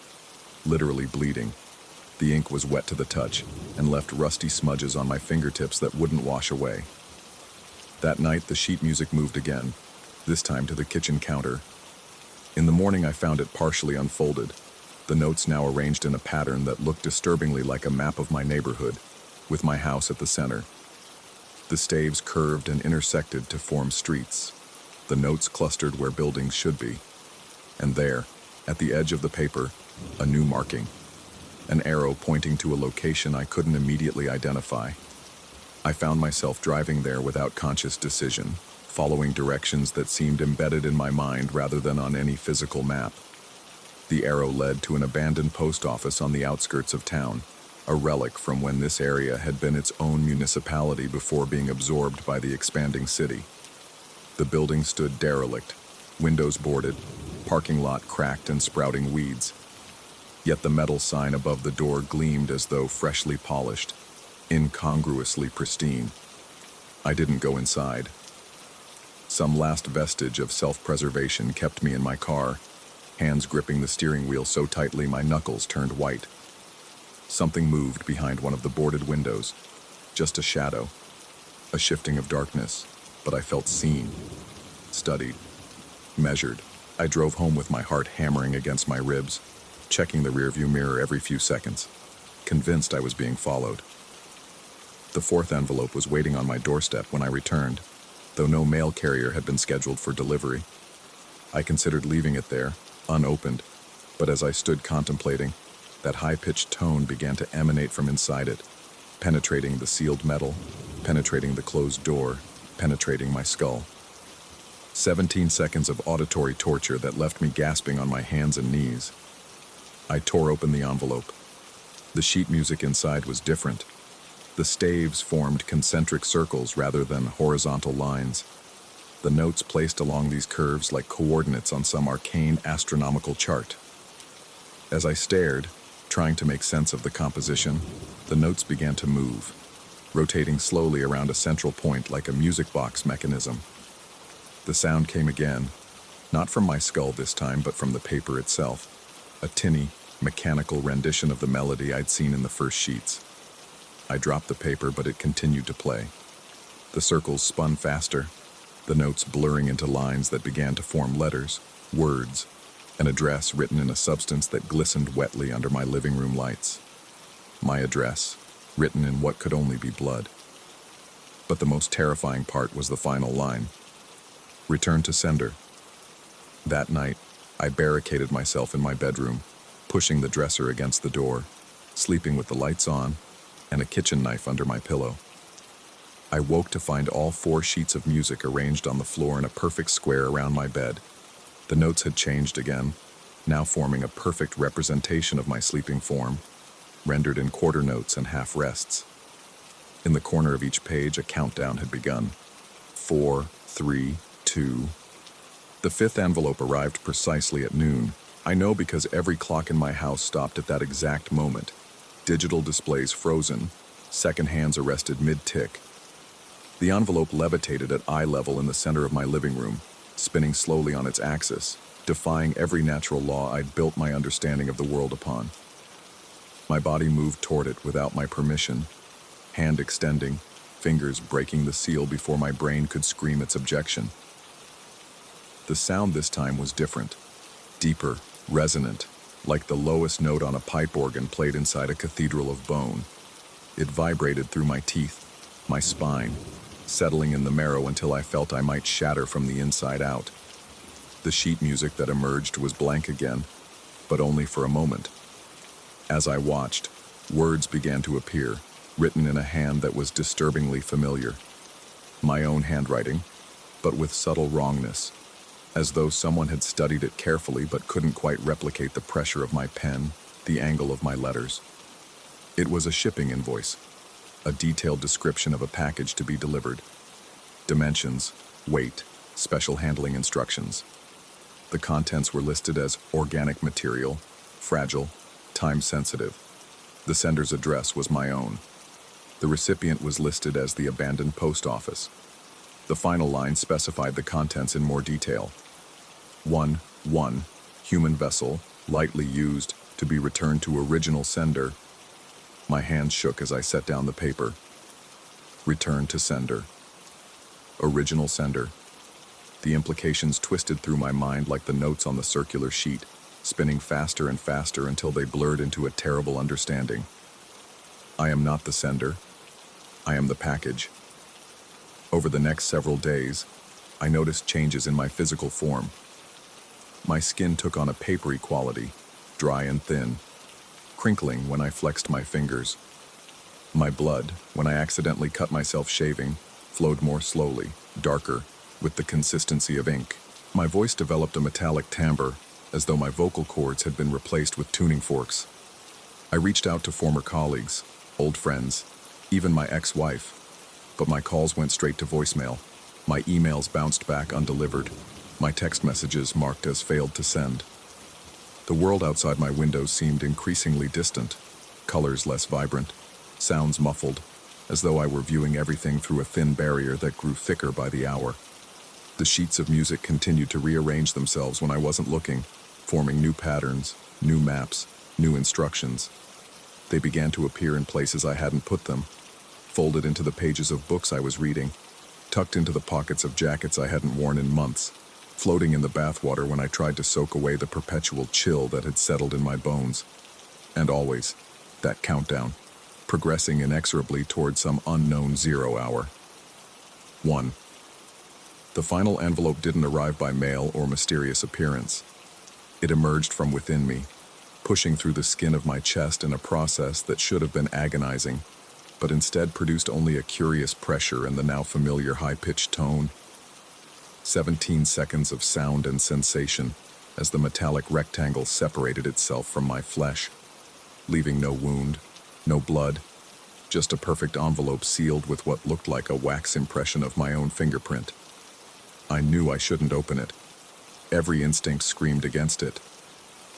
Speaker 1: Literally bleeding. The ink was wet to the touch and left rusty smudges on my fingertips that wouldn't wash away. That night, the sheet music moved again, this time to the kitchen counter. In the morning, I found it partially unfolded, the notes now arranged in a pattern that looked disturbingly like a map of my neighborhood, with my house at the center. The staves curved and intersected to form streets. The notes clustered where buildings should be. And there, at the edge of the paper, a new marking. An arrow pointing to a location I couldn't immediately identify. I found myself driving there without conscious decision, following directions that seemed embedded in my mind rather than on any physical map. The arrow led to an abandoned post office on the outskirts of town, a relic from when this area had been its own municipality before being absorbed by the expanding city. The building stood derelict, windows boarded, parking lot cracked and sprouting weeds. Yet the metal sign above the door gleamed as though freshly polished, incongruously pristine. I didn't go inside. Some last vestige of self-preservation kept me in my car, hands gripping the steering wheel so tightly my knuckles turned white. Something moved behind one of the boarded windows, just a shadow, a shifting of darkness, but I felt seen, studied, measured. I drove home with my heart hammering against my ribs, checking the rearview mirror every few seconds, convinced I was being followed. The fourth envelope was waiting on my doorstep when I returned, though no mail carrier had been scheduled for delivery. I considered leaving it there, unopened, but as I stood contemplating, that high-pitched tone began to emanate from inside it, penetrating the sealed metal, penetrating the closed door, penetrating my skull. 17 seconds of auditory torture that left me gasping on my hands and knees. I tore open the envelope. The sheet music inside was different. The staves formed concentric circles rather than horizontal lines. The notes placed along these curves like coordinates on some arcane astronomical chart. As I stared, trying to make sense of the composition, the notes began to move, rotating slowly around a central point like a music box mechanism. The sound came again, not from my skull this time, but from the paper itself, a tinny, mechanical rendition of the melody I'd seen in the first sheets. I dropped the paper, but it continued to play. The circles spun faster, the notes blurring into lines that began to form letters, words, An address written in a substance that glistened wetly under my living room lights. My address, written in what could only be blood. But the most terrifying part was the final line. Return to sender. That night, I barricaded myself in my bedroom, pushing the dresser against the door, sleeping with the lights on, and a kitchen knife under my pillow. I woke to find all 4 sheets of music arranged on the floor in a perfect square around my bed. The notes had changed again, now forming a perfect representation of my sleeping form, rendered in quarter notes and half rests. In the corner of each page, a countdown had begun. 4, 3, 2. The 5th envelope arrived precisely at noon. I know because every clock in my house stopped at that exact moment. Digital displays frozen, second hands arrested mid-tick. The envelope levitated at eye level in the center of my living room, spinning slowly on its axis, defying every natural law I'd built my understanding of the world upon. My body moved toward it without my permission, hand extending, fingers breaking the seal before my brain could scream its objection. The sound this time was different, deeper, resonant, like the lowest note on a pipe organ played inside a cathedral of bone. It vibrated through my teeth, my spine, settling in the marrow until I felt I might shatter from the inside out. The sheet music that emerged was blank again, but only for a moment. As I watched, words began to appear, written in a hand that was disturbingly familiar. My own handwriting, but with subtle wrongness, as though someone had studied it carefully but couldn't quite replicate the pressure of my pen, the angle of my letters. It was a shipping invoice, a detailed description of a package to be delivered. Dimensions, weight, special handling instructions. The contents were listed as organic material, fragile, time-sensitive. The sender's address was my own. The recipient was listed as the abandoned post office. The final line specified the contents in more detail. 1. Human vessel, lightly used, to be returned to original sender. My hands shook as I set down the paper. Return to sender. Original sender. The implications twisted through my mind like the notes on the circular sheet, spinning faster and faster until they blurred into a terrible understanding. I am not the sender. I am the package. Over the next several days, I noticed changes in my physical form. My skin took on a papery quality, dry and thin, crinkling when I flexed my fingers. My blood, when I accidentally cut myself shaving, flowed more slowly, darker, with the consistency of ink. My voice developed a metallic timbre, as though my vocal cords had been replaced with tuning forks. I reached out to former colleagues, old friends, even my ex-wife, but my calls went straight to voicemail. My emails bounced back undelivered, my text messages marked as failed to send. The world outside my window seemed increasingly distant, colors less vibrant, sounds muffled, as though I were viewing everything through a thin barrier that grew thicker by the hour. The sheets of music continued to rearrange themselves when I wasn't looking, forming new patterns, new maps, new instructions. They began to appear in places I hadn't put them, folded into the pages of books I was reading, tucked into the pockets of jackets I hadn't worn in months, floating in the bathwater when I tried to soak away the perpetual chill that had settled in my bones. And always, that countdown, progressing inexorably toward some unknown 0 hour. 1. The final envelope didn't arrive by mail or mysterious appearance. It emerged from within me, pushing through the skin of my chest in a process that should have been agonizing, but instead produced only a curious pressure and the now familiar high-pitched tone. 17 seconds of sound and sensation as the metallic rectangle separated itself from my flesh, leaving no wound, no blood, just a perfect envelope sealed with what looked like a wax impression of my own fingerprint. I knew I shouldn't open it. Every instinct screamed against it,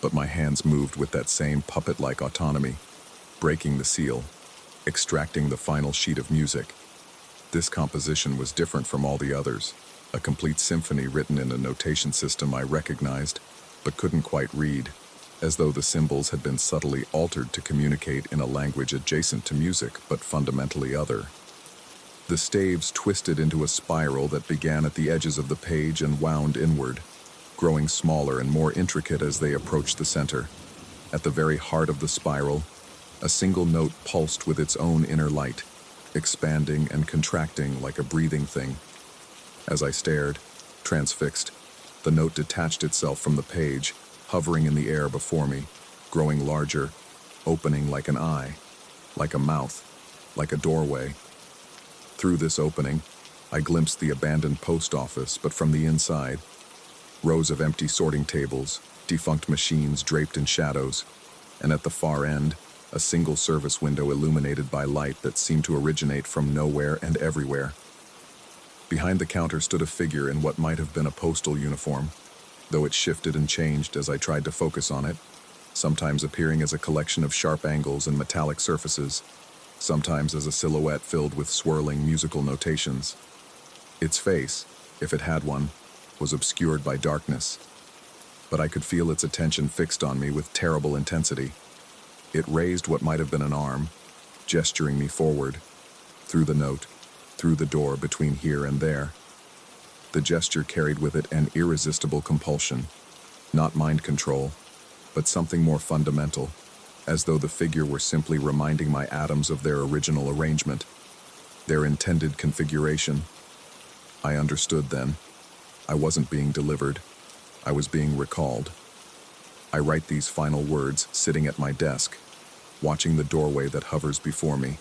Speaker 1: but my hands moved with that same puppet-like autonomy, breaking the seal, extracting the final sheet of music. This composition was different from all the others, a complete symphony written in a notation system I recognized, but couldn't quite read, as though the symbols had been subtly altered to communicate in a language adjacent to music, but fundamentally other. The staves twisted into a spiral that began at the edges of the page and wound inward, growing smaller and more intricate as they approached the center. At the very heart of the spiral, a single note pulsed with its own inner light, expanding and contracting like a breathing thing. As I stared, transfixed, the note detached itself from the page, hovering in the air before me, growing larger, opening like an eye, like a mouth, like a doorway. Through this opening, I glimpsed the abandoned post office, but from the inside, rows of empty sorting tables, defunct machines draped in shadows, and at the far end, a single service window illuminated by light that seemed to originate from nowhere and everywhere. Behind the counter stood a figure in what might have been a postal uniform, though it shifted and changed as I tried to focus on it, sometimes appearing as a collection of sharp angles and metallic surfaces, sometimes as a silhouette filled with swirling musical notations. Its face, if it had one, was obscured by darkness, but I could feel its attention fixed on me with terrible intensity. It raised what might have been an arm, gesturing me forward, through the note, through the door between here and there. The gesture carried with it an irresistible compulsion, not mind control, but something more fundamental, as though the figure were simply reminding my atoms of their original arrangement, their intended configuration. I understood then. I wasn't being delivered. I was being recalled. I write these final words sitting at my desk, watching the doorway that hovers before me,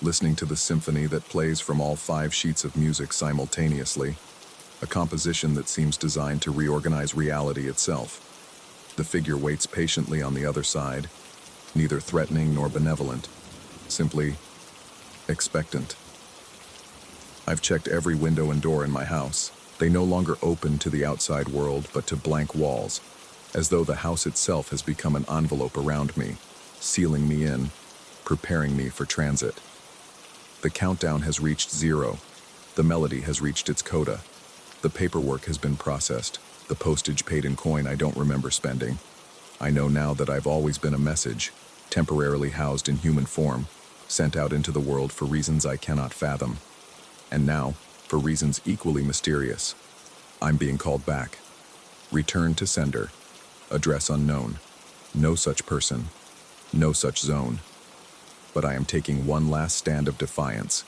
Speaker 1: listening to the symphony that plays from all 5 sheets of music simultaneously, a composition that seems designed to reorganize reality itself. The figure waits patiently on the other side, neither threatening nor benevolent, simply expectant. I've checked every window and door in my house. They no longer open to the outside world, but to blank walls, as though the house itself has become an envelope around me, sealing me in, preparing me for transit. The countdown has reached 0. The melody has reached its coda. The paperwork has been processed, the postage paid in coin I don't remember spending. I know now that I've always been a message, temporarily housed in human form, sent out into the world for reasons I cannot fathom. And now, for reasons equally mysterious, I'm being called back. Return to sender. Address unknown. No such person. No such zone. But I am taking one last stand of defiance.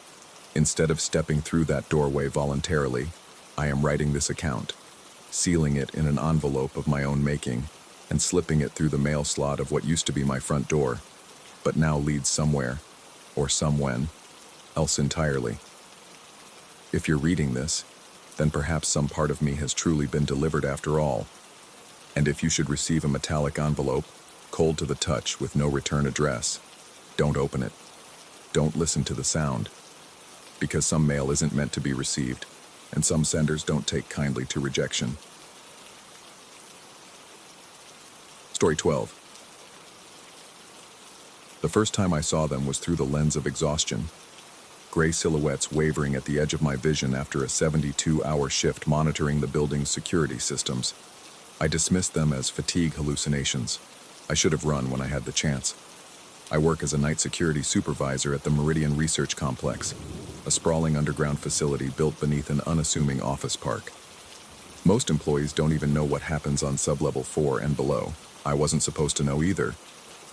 Speaker 1: Instead of stepping through that doorway voluntarily, I am writing this account, sealing it in an envelope of my own making, and slipping it through the mail slot of what used to be my front door, but now leads somewhere, or somewhen, else entirely. If you're reading this, then perhaps some part of me has truly been delivered after all. And if you should receive a metallic envelope, cold to the touch with no return address, don't open it. Don't listen to the sound. Because some mail isn't meant to be received, and some senders don't take kindly to rejection. Story 12. The first time I saw them was through the lens of exhaustion. Gray silhouettes wavering at the edge of my vision after a 72-hour shift monitoring the building's security systems. I dismissed them as fatigue hallucinations. I should have run when I had the chance. I work as a night security supervisor at the Meridian Research Complex, a sprawling underground facility built beneath an unassuming office park. Most employees don't even know what happens on sublevel 4 and below. I wasn't supposed to know either,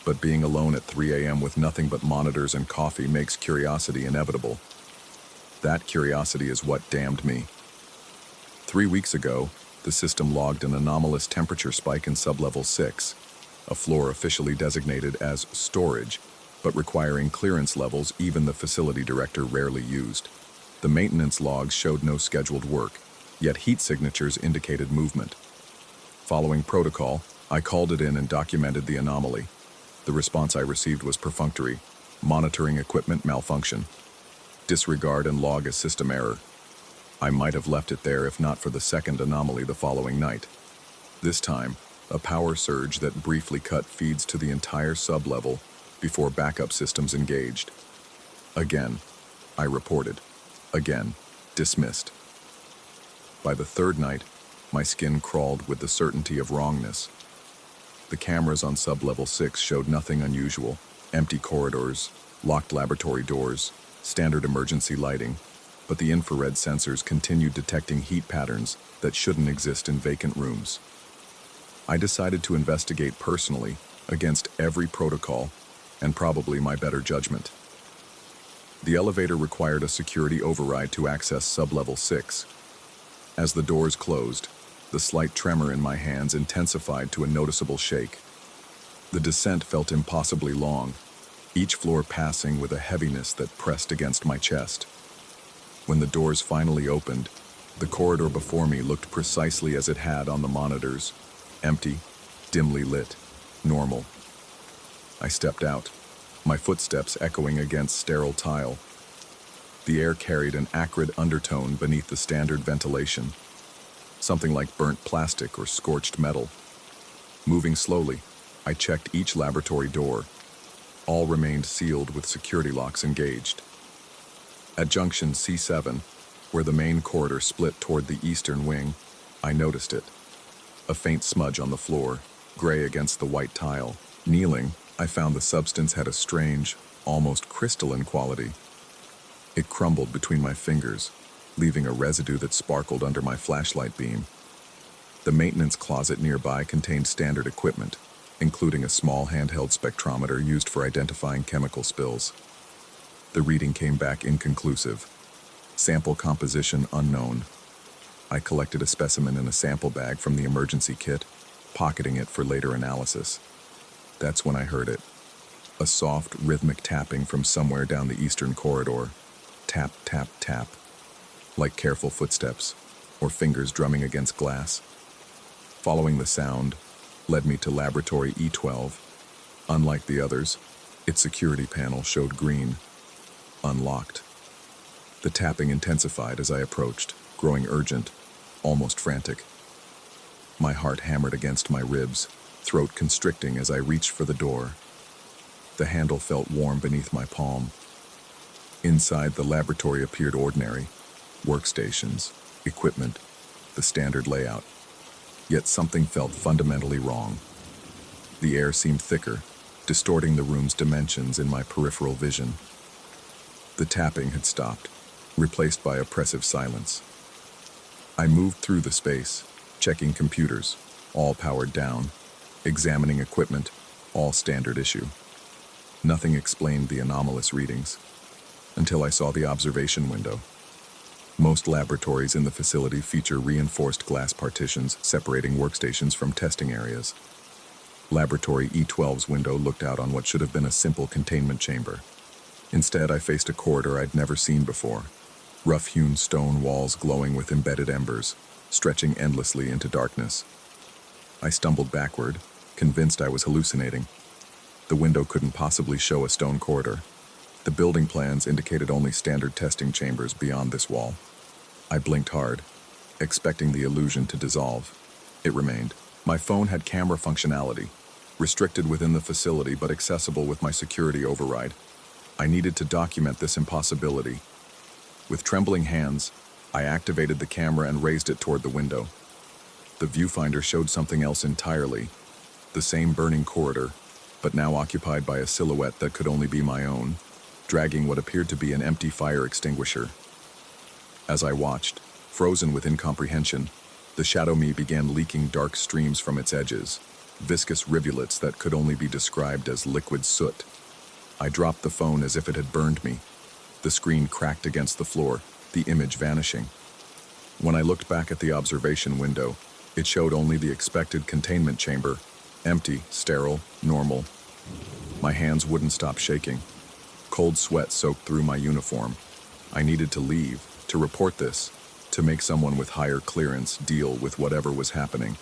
Speaker 1: but being alone at 3 a.m. with nothing but monitors and coffee makes curiosity inevitable. That curiosity is what damned me. 3 weeks ago, the system logged an anomalous temperature spike in sublevel 6, a floor officially designated as storage, but requiring clearance levels even the facility director rarely used. The maintenance logs showed no scheduled work, yet heat signatures indicated movement. Following protocol, I called it in and documented the anomaly. The response I received was perfunctory: monitoring equipment malfunction. Disregard and log as system error. I might have left it there if not for the second anomaly the following night. This time, a power surge that briefly cut feeds to the entire sublevel before backup systems engaged. Again, I reported. Again, dismissed. By the third night, my skin crawled with the certainty of wrongness. The cameras on sublevel 6 showed nothing unusual: empty corridors, locked laboratory doors, standard emergency lighting. but the infrared sensors continued detecting heat patterns that shouldn't exist in vacant rooms. I decided to investigate personally against every protocol and probably my better judgment. The elevator required a security override to access sublevel 6. As the doors closed, the slight tremor in my hands intensified to a noticeable shake. The descent felt impossibly long, each floor passing with a heaviness that pressed against my chest. When the doors finally opened, the corridor before me looked precisely as it had on the monitors: empty, dimly lit, normal. I stepped out, my footsteps echoing against sterile tile. The air carried an acrid undertone beneath the standard ventilation, something like burnt plastic or scorched metal. Moving slowly, I checked each laboratory door. All remained sealed with security locks engaged. At junction C7, where the main corridor split toward the eastern wing, I noticed it. A faint smudge on the floor, gray against the white tile. Kneeling, I found the substance had a strange, almost crystalline quality. It crumbled between my fingers, leaving a residue that sparkled under my flashlight beam. The maintenance closet nearby contained standard equipment, including a small handheld spectrometer used for identifying chemical spills. The reading came back inconclusive. Sample composition unknown. I collected a specimen in a sample bag from the emergency kit, pocketing it for later analysis. That's when I heard it. A soft, rhythmic tapping from somewhere down the eastern corridor. Tap, tap, tap. Like careful footsteps, or fingers drumming against glass. Following the sound led me to laboratory E12. Unlike the others, its security panel showed green. Unlocked. The tapping intensified as I approached, growing urgent, almost frantic. My heart hammered against my ribs, throat constricting as I reached for the door. The handle felt warm beneath my palm. Inside, the laboratory appeared ordinary. Workstations, equipment, the standard layout. Yet something felt fundamentally wrong. The air seemed thicker, distorting the room's dimensions in my peripheral vision. The tapping had stopped, replaced by oppressive silence. I moved through the space, checking computers, all powered down, examining equipment, all standard issue. Nothing explained the anomalous readings, until I saw the observation window. Most laboratories in the facility feature reinforced glass partitions separating workstations from testing areas. Laboratory E12's window looked out on what should have been a simple containment chamber. Instead, I faced a corridor I'd never seen before. Rough-hewn stone walls glowing with embedded embers, stretching endlessly into darkness. I stumbled backward, convinced I was hallucinating. The window couldn't possibly show a stone corridor. The building plans indicated only standard testing chambers beyond this wall. I blinked hard, expecting the illusion to dissolve. It remained. My phone had camera functionality, restricted within the facility but accessible with my security override. I needed to document this impossibility. With trembling hands, I activated the camera and raised it toward the window. The viewfinder showed something else entirely. The same burning corridor, but now occupied by a silhouette that could only be my own, dragging what appeared to be an empty fire extinguisher. As I watched, frozen with incomprehension, the shadow me began leaking dark streams from its edges, viscous rivulets that could only be described as liquid soot. I dropped the phone as if it had burned me. The screen cracked against the floor, the image vanishing. When I looked back at the observation window, it showed only the expected containment chamber, empty, sterile, normal. My hands wouldn't stop shaking. Cold sweat soaked through my uniform. I needed to leave, to report this, to make someone with higher clearance deal with whatever was happening.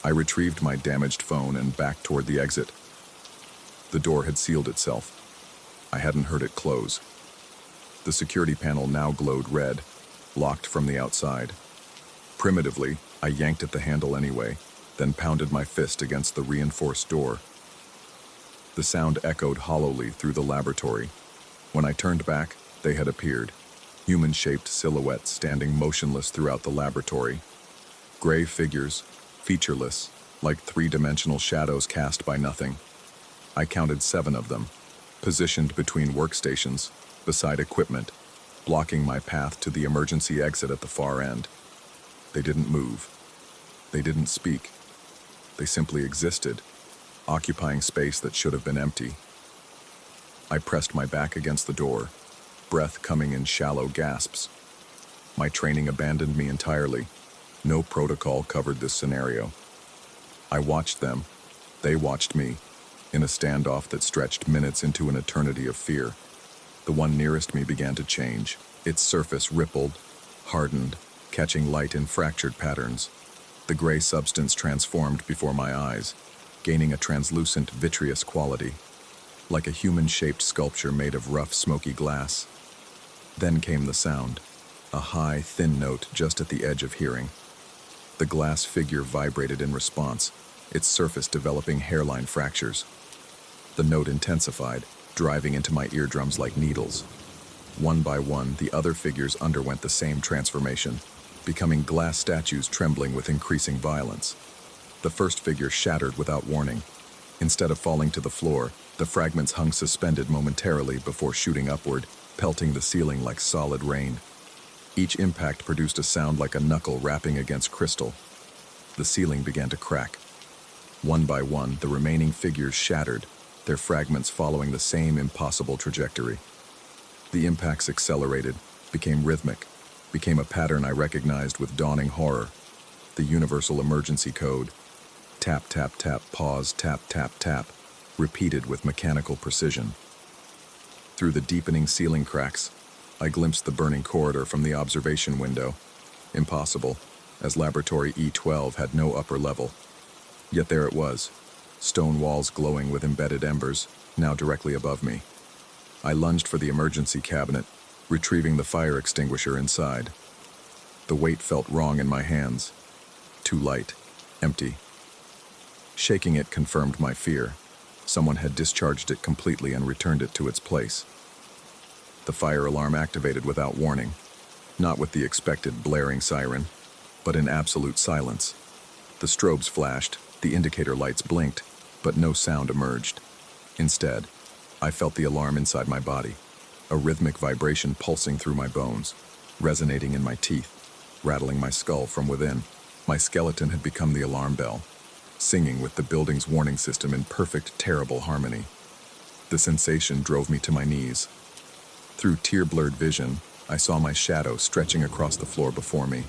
Speaker 1: I retrieved my damaged phone and backed toward the exit. The door had sealed itself. I hadn't heard it close. The security panel now glowed red, locked from the outside. Primitively, I yanked at the handle anyway, then pounded my fist against the reinforced door. The sound echoed hollowly through the laboratory. When I turned back, they had appeared, human-shaped silhouettes standing motionless throughout the laboratory. Gray figures, featureless, like three-dimensional shadows cast by nothing. I counted 7 of them, positioned between workstations, beside equipment, blocking my path to the emergency exit at the far end. They didn't move. They didn't speak. They simply existed, occupying space that should have been empty. I pressed my back against the door, breath coming in shallow gasps. My training abandoned me entirely. No protocol covered this scenario. I watched them. They watched me, in a standoff that stretched minutes into an eternity of fear. The one nearest me began to change. Its surface rippled, hardened, catching light in fractured patterns. The gray substance transformed before my eyes, gaining a translucent, vitreous quality, like a human-shaped sculpture made of rough, smoky glass. Then came the sound, a high, thin note just at the edge of hearing. The glass figure vibrated in response, its surface developing hairline fractures. The note intensified, driving into my eardrums like needles. One by one, the other figures underwent the same transformation, becoming glass statues trembling with increasing violence. The first figure shattered without warning. Instead of falling to the floor, the fragments hung suspended momentarily before shooting upward, pelting the ceiling like solid rain. Each impact produced a sound like a knuckle rapping against crystal. The ceiling began to crack. One by one, the remaining figures shattered, their fragments following the same impossible trajectory. The impacts accelerated, became rhythmic, became a pattern I recognized with dawning horror. The universal emergency code. Tap, tap, tap, pause, tap, tap, tap, repeated with mechanical precision. Through the deepening ceiling cracks, I glimpsed the burning corridor from the observation window. Impossible, as Laboratory E12 had no upper level. Yet there it was, stone walls glowing with embedded embers, now directly above me. I lunged for the emergency cabinet, retrieving the fire extinguisher inside. The weight felt wrong in my hands. Too light, empty. Shaking it confirmed my fear. Someone had discharged it completely and returned it to its place. The fire alarm activated without warning, not with the expected blaring siren, but in absolute silence. The strobes flashed, the indicator lights blinked, but no sound emerged. Instead, I felt the alarm inside my body, a rhythmic vibration pulsing through my bones, resonating in my teeth, rattling my skull from within. My skeleton had become the alarm bell, singing with the building's warning system in perfect, terrible harmony. The sensation drove me to my knees. Through tear-blurred vision, I saw my shadow stretching across the floor before me,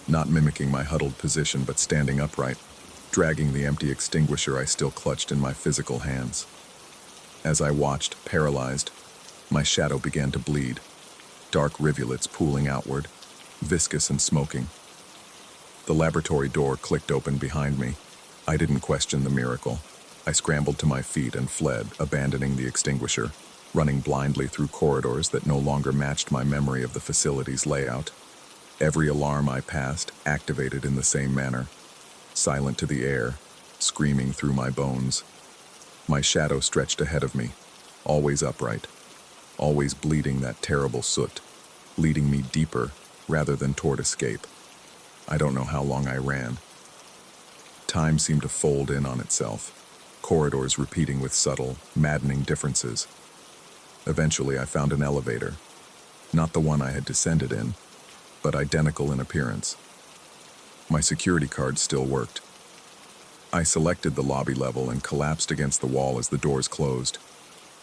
Speaker 1: not mimicking my huddled position but standing upright, dragging the empty extinguisher I still clutched in my physical hands. As I watched, paralyzed, my shadow began to bleed, dark rivulets pooling outward, viscous and smoking. The laboratory door clicked open behind me. I didn't question the miracle. I scrambled to my feet and fled, abandoning the extinguisher, running blindly through corridors that no longer matched my memory of the facility's layout. Every alarm I passed activated in the same manner, silent to the air, screaming through my bones. My shadow stretched ahead of me, always upright, always bleeding that terrible soot, leading me deeper rather than toward escape. I don't know how long I ran. Time seemed to fold in on itself, corridors repeating with subtle, maddening differences. Eventually, I found an elevator, not the one I had descended in, but identical in appearance. My security card still worked. I selected the lobby level and collapsed against the wall as the doors closed.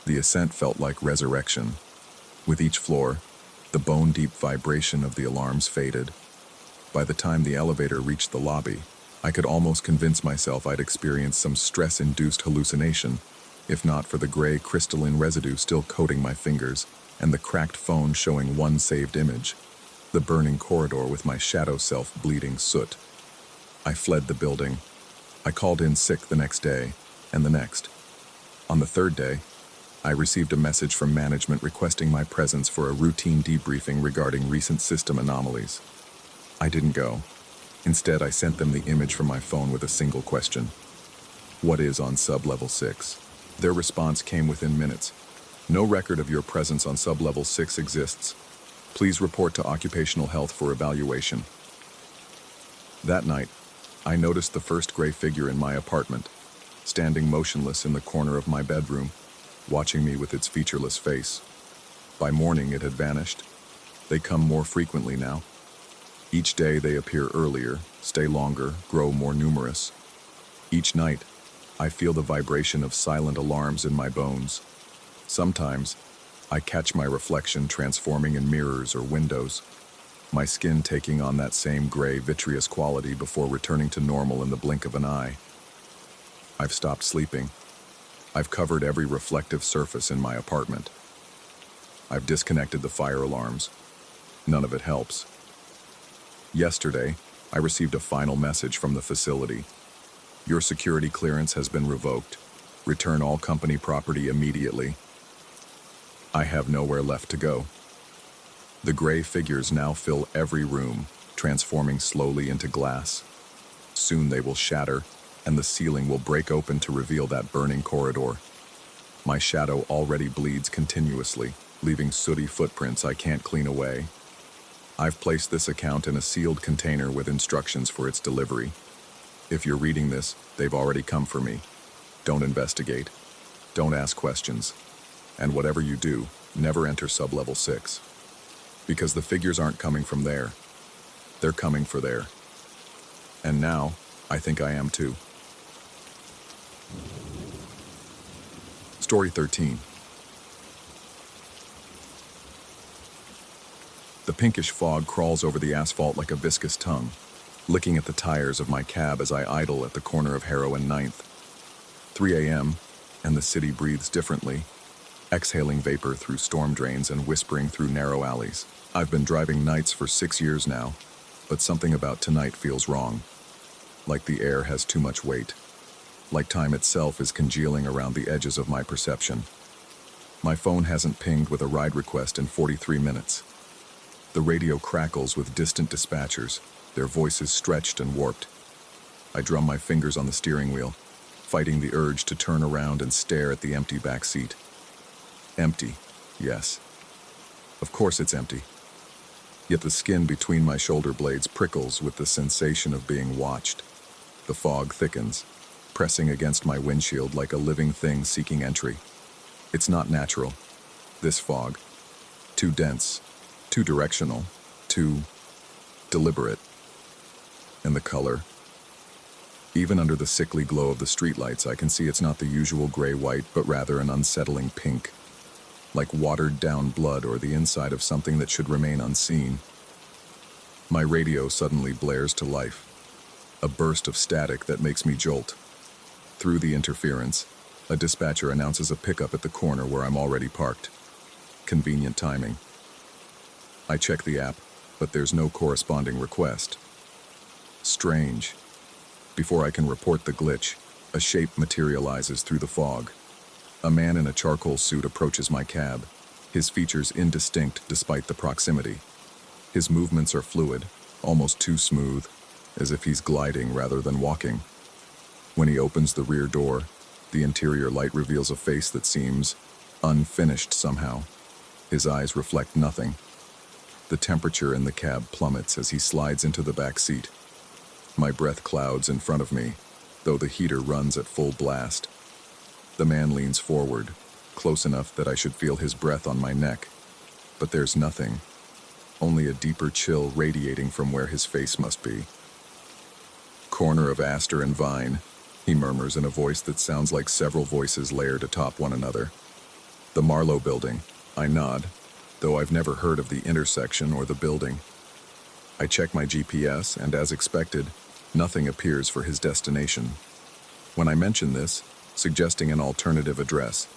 Speaker 1: The ascent felt like resurrection. With each floor, the bone-deep vibration of the alarms faded. By the time the elevator reached the lobby, I could almost convince myself I'd experienced some stress-induced hallucination, if not for the gray crystalline residue still coating my fingers and the cracked phone showing one saved image, the burning corridor with my shadow self bleeding soot. I fled the building. I called in sick the next day, and the next. On the third day, I received a message from management requesting my presence for a routine debriefing regarding recent system anomalies. I didn't go. Instead, I sent them the image from my phone with a single question. What is on sub-level 6? Their response came within minutes. No record of your presence on sub-level 6 exists. Please report to occupational health for evaluation. That night, I noticed the first gray figure in my apartment, standing motionless in the corner of my bedroom, watching me with its featureless face. By morning, it had vanished, They come more frequently now. Each day they appear earlier, stay longer, grow more numerous. Each night, I feel the vibration of silent alarms in my bones. Sometimes, I catch my reflection transforming in mirrors or windows, my skin taking on that same gray, vitreous quality before returning to normal in the blink of an eye. I've stopped sleeping. I've covered every reflective surface in my apartment. I've disconnected the fire alarms. None of it helps. Yesterday, I received a final message from the facility. Your security clearance has been revoked. Return all company property immediately. I have nowhere left to go. The gray figures now fill every room, transforming slowly into glass. Soon they will shatter, and the ceiling will break open to reveal that burning corridor. My shadow already bleeds continuously, leaving sooty footprints I can't clean away. I've placed this account in a sealed container with instructions for its delivery. If you're reading this, they've already come for me. Don't investigate. Don't ask questions. And whatever you do, never enter sub-level 6. Because the figures aren't coming from there. They're coming for there. And now, I think I am too. Story 13. The pinkish fog crawls over the asphalt like a viscous tongue, licking at the tires of my cab as I idle at the corner of Harrow and 9th. 3 a.m., and the city breathes differently, exhaling vapor through storm drains and whispering through narrow alleys. I've been driving nights for 6 years now, but something about tonight feels wrong. Like the air has too much weight. Like time itself is congealing around the edges of my perception. My phone hasn't pinged with a ride request in 43 minutes. The radio crackles with distant dispatchers, their voices stretched and warped. I drum my fingers on the steering wheel, fighting the urge to turn around and stare at the empty back seat. Empty, yes. Of course it's empty. Yet the skin between my shoulder blades prickles with the sensation of being watched. The fog thickens, pressing against my windshield like a living thing seeking entry. It's not natural, this fog. Too dense, too directional, too deliberate. And the color. Even under the sickly glow of the streetlights, I can see it's not the usual gray-white, but rather an unsettling pink. Like watered-down blood or the inside of something that should remain unseen. My radio suddenly blares to life. A burst of static that makes me jolt. Through the interference, a dispatcher announces a pickup at the corner where I'm already parked. Convenient timing. I check the app, but there's no corresponding request. Strange. Before I can report the glitch, a shape materializes through the fog. A man in a charcoal suit approaches my cab, his features indistinct despite the proximity. His movements are fluid, almost too smooth, as if he's gliding rather than walking. When he opens the rear door, the interior light reveals a face that seems unfinished somehow. His eyes reflect nothing. The temperature in the cab plummets as he slides into the back seat. My breath clouds in front of me, though the heater runs at full blast. The man leans forward, close enough that I should feel his breath on my neck. But there's nothing, only a deeper chill radiating from where his face must be. Corner of Astor and Vine, he murmurs in a voice that sounds like several voices layered atop one another. The Marlowe building, I nod, though I've never heard of the intersection or the building. I check my GPS, and as expected, nothing appears for his destination. When I mention this, suggesting an alternative address,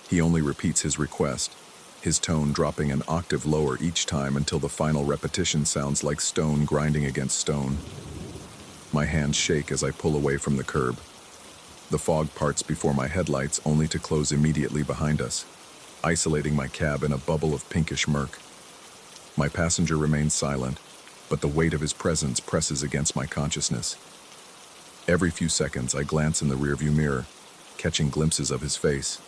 Speaker 1: he only repeats his request, his tone dropping an octave lower each time until the final repetition sounds like stone grinding against stone. My hands shake as I pull away from the curb. The fog parts before my headlights, only to close immediately behind us, isolating my cab in a bubble of pinkish murk. My passenger remains silent, but the weight of his presence presses against my consciousness. Every few seconds, I glance in the rearview mirror, catching glimpses of his face,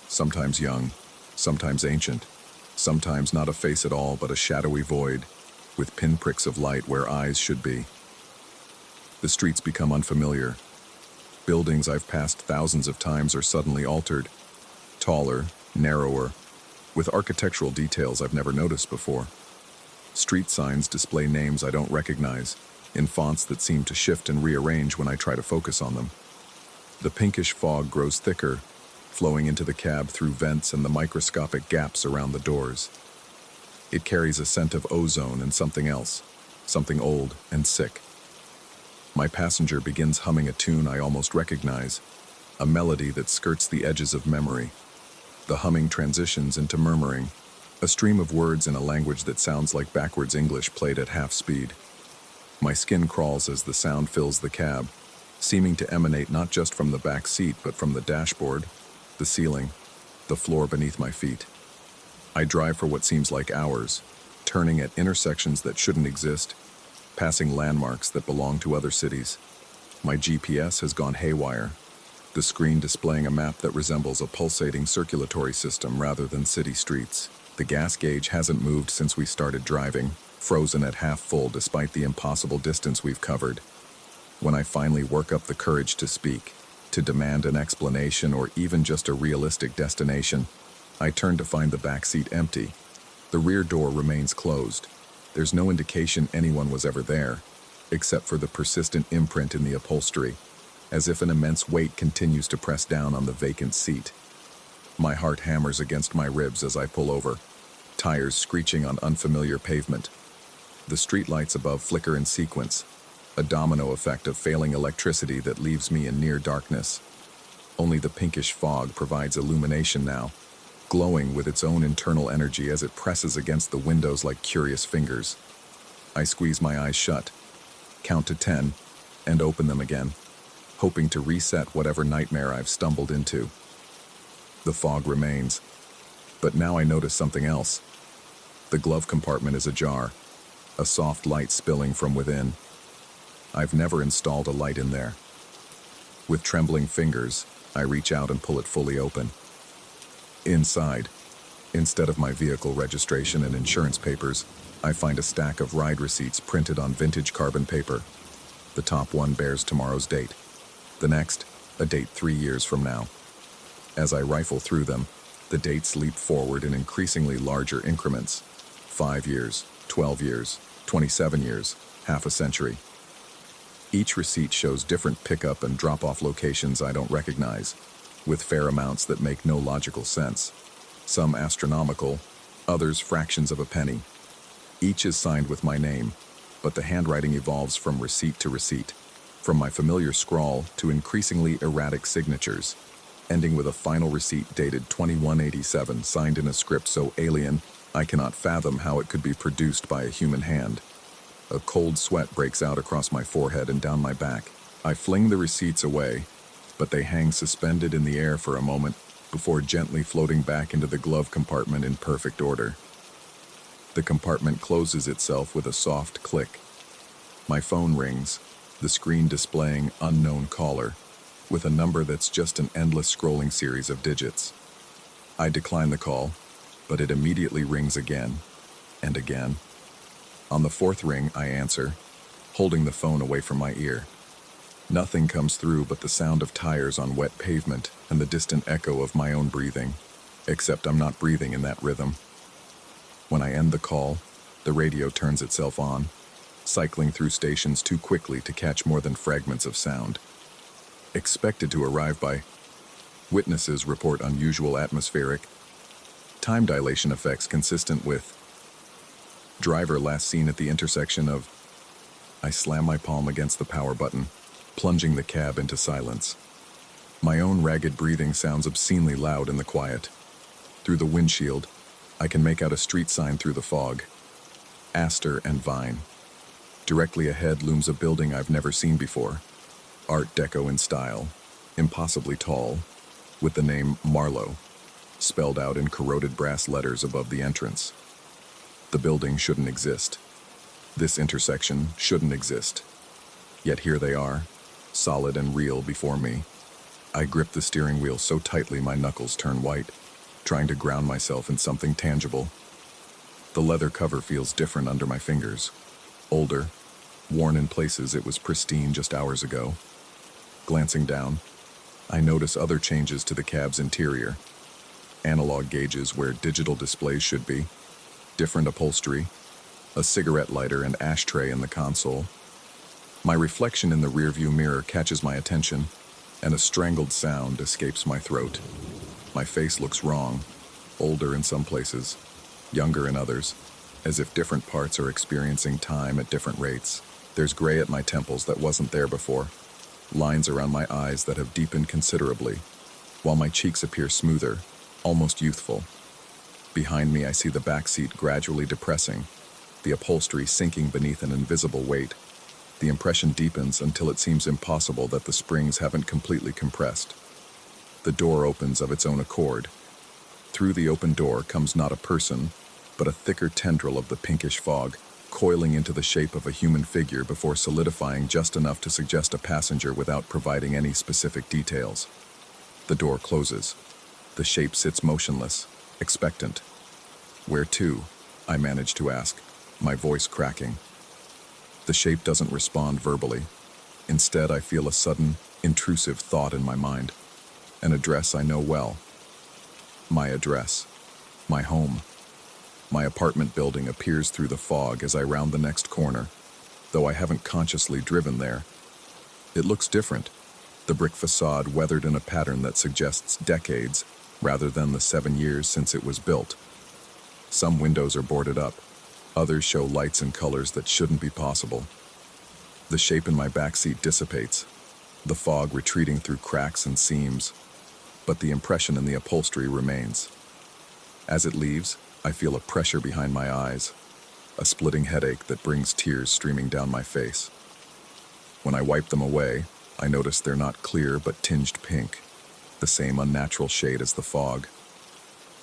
Speaker 1: sometimes young, sometimes ancient, sometimes not a face at all but a shadowy void, with pinpricks of light where eyes should be. The streets become unfamiliar. Buildings I've passed thousands of times are suddenly altered, taller, narrower, with architectural details I've never noticed before. Street signs display names I don't recognize, in fonts that seem to shift and rearrange when I try to focus on them. The pinkish fog grows thicker, flowing into the cab through vents and the microscopic gaps around the doors. It carries a scent of ozone and something else, something old and sick. My passenger begins humming a tune I almost recognize, a melody that skirts the edges of memory. The humming transitions into murmuring, a stream of words in a language that sounds like backwards English played at half speed. My skin crawls as the sound fills the cab, seeming to emanate not just from the back seat but from the dashboard, the ceiling, the floor beneath my feet. I drive for what seems like hours, turning at intersections that shouldn't exist, passing landmarks that belong to other cities. My GPS has gone haywire, the screen displaying a map that resembles a pulsating circulatory system rather than city streets. The gas gauge hasn't moved since we started driving, frozen at half full despite the impossible distance we've covered. When I finally work up the courage to speak, to demand an explanation or even just a realistic destination, I turn to find the back seat empty. The rear door remains closed. There's no indication anyone was ever there, except for the persistent imprint in the upholstery, as if an immense weight continues to press down on the vacant seat. My heart hammers against my ribs as I pull over, tires screeching on unfamiliar pavement. The streetlights above flicker in sequence, a domino effect of failing electricity that leaves me in near darkness. Only the pinkish fog provides illumination now, glowing with its own internal energy as it presses against the windows like curious fingers. I squeeze my eyes shut, count to 10, and open them again, hoping to reset whatever nightmare I've stumbled into. The fog remains, but now I notice something else. The glove compartment is ajar, a soft light spilling from within. I've never installed a light in there. With trembling fingers, I reach out and pull it fully open. Inside, instead of my vehicle registration and insurance papers, I find a stack of ride receipts printed on vintage carbon paper. The top one bears tomorrow's date. The next, a date 3 years from now. As I rifle through them, the dates leap forward in increasingly larger increments. 5 years, 12 years, 27 years, half a century. Each receipt shows different pickup and drop-off locations I don't recognize, with fare amounts that make no logical sense. Some astronomical, others fractions of a penny. Each is signed with my name, but the handwriting evolves from receipt to receipt, from my familiar scrawl to increasingly erratic signatures, ending with a final receipt dated 2187, signed in a script so alien I cannot fathom how it could be produced by a human hand. A cold sweat breaks out across my forehead and down my back. I fling the receipts away, but they hang suspended in the air for a moment before gently floating back into the glove compartment in perfect order. The compartment closes itself with a soft click. My phone rings, the screen displaying unknown caller, with a number that's just an endless scrolling series of digits. I decline the call, but it immediately rings again and again. On the fourth ring, I answer, holding the phone away from my ear. Nothing comes through but the sound of tires on wet pavement and the distant echo of my own breathing, except I'm not breathing in that rhythm. When I end the call, the radio turns itself on, cycling through stations too quickly to catch more than fragments of sound. Expected to arrive by. Witnesses report unusual atmospheric time dilation effects consistent with. Driver last seen at the intersection of. I slam my palm against the power button, plunging the cab into silence. My own ragged breathing sounds obscenely loud in the quiet. Through the windshield, I can make out a street sign through the fog. Astor and Vine. Directly ahead looms a building I've never seen before. Art Deco in style, impossibly tall, with the name Marlowe spelled out in corroded brass letters above the entrance. The building shouldn't exist. This intersection shouldn't exist. Yet here they are, solid and real before me. I grip the steering wheel so tightly my knuckles turn white, trying to ground myself in something tangible. The leather cover feels different under my fingers. Older, worn in places it was pristine just hours ago. Glancing down, I notice other changes to the cab's interior. Analog gauges where digital displays should be, different upholstery, a cigarette lighter and ashtray in the console. My reflection in the rearview mirror catches my attention, and a strangled sound escapes my throat. My face looks wrong, older in some places, younger in others, as if different parts are experiencing time at different rates. There's gray at my temples that wasn't there before, lines around my eyes that have deepened considerably, while my cheeks appear smoother, almost youthful. Behind me, I see the back seat gradually depressing, the upholstery sinking beneath an invisible weight. The impression deepens until it seems impossible that the springs haven't completely compressed. The door opens of its own accord. Through the open door comes not a person, but a thicker tendril of the pinkish fog, coiling into the shape of a human figure before solidifying just enough to suggest a passenger without providing any specific details. The door closes. The shape sits motionless, expectant. "Where to?" I manage to ask, my voice cracking. The shape doesn't respond verbally. Instead, I feel a sudden, intrusive thought in my mind. An address I know well. My address. My home. My apartment building appears through the fog as I round the next corner, though I haven't consciously driven there. It looks different, the brick facade weathered in a pattern that suggests decades, rather than the 7 years since it was built. Some windows are boarded up, others show lights and colors that shouldn't be possible. The shape in my backseat dissipates, the fog retreating through cracks and seams, but the impression in the upholstery remains. As it leaves, I feel a pressure behind my eyes, a splitting headache that brings tears streaming down my face. When I wipe them away, I notice they're not clear but tinged pink, the same unnatural shade as the fog.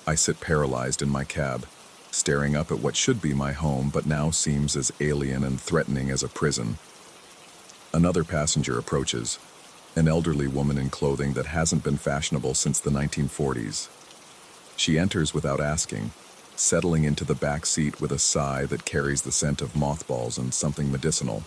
Speaker 1: I sit paralyzed in my cab, staring up at what should be my home but now seems as alien and threatening as a prison. Another passenger approaches, an elderly woman in clothing that hasn't been fashionable since the 1940s. She enters without asking, settling into the back seat with a sigh that carries the scent of mothballs and something medicinal.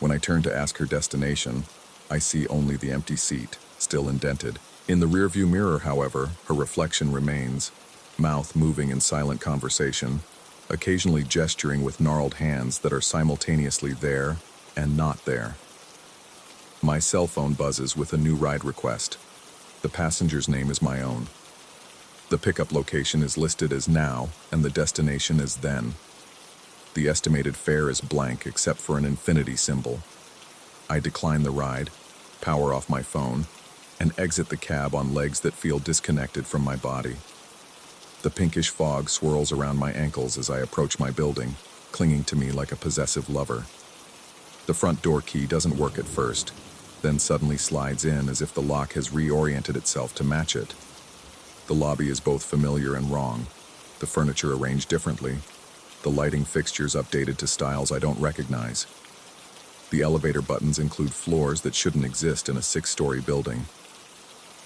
Speaker 1: When I turn to ask her destination, I see only the empty seat, still indented. In the rearview mirror, however, her reflection remains, mouth moving in silent conversation, occasionally gesturing with gnarled hands that are simultaneously there and not there. My cell phone buzzes with a new ride request. The passenger's name is my own. The pickup location is listed as now, and the destination as then. The estimated fare is blank except for an infinity symbol. I decline the ride, power off my phone, and exit the cab on legs that feel disconnected from my body. The pinkish fog swirls around my ankles as I approach my building, clinging to me like a possessive lover. The front door key doesn't work at first, then suddenly slides in as if the lock has reoriented itself to match it. The lobby is both familiar and wrong, the furniture arranged differently, the lighting fixtures updated to styles I don't recognize. The elevator buttons include floors that shouldn't exist in a 6-story building.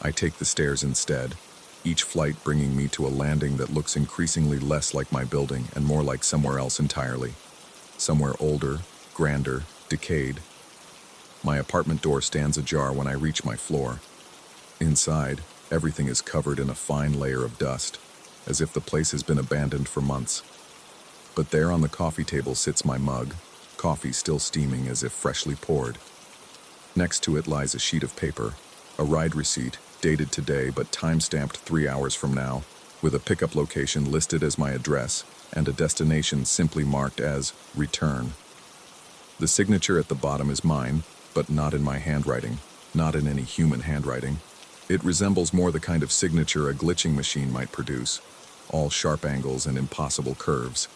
Speaker 1: I take the stairs instead, each flight bringing me to a landing that looks increasingly less like my building and more like somewhere else entirely. Somewhere older, grander, decayed. My apartment door stands ajar when I reach my floor. Inside, everything is covered in a fine layer of dust, as if the place has been abandoned for months. But there on the coffee table sits my mug, coffee still steaming as if freshly poured. Next to it lies a sheet of paper, a ride receipt, dated today but time-stamped 3 hours from now, with a pickup location listed as my address and a destination simply marked as return. The signature at the bottom is mine, but not in my handwriting, not in any human handwriting. It resembles more the kind of signature a glitching machine might produce, all sharp angles and impossible curves.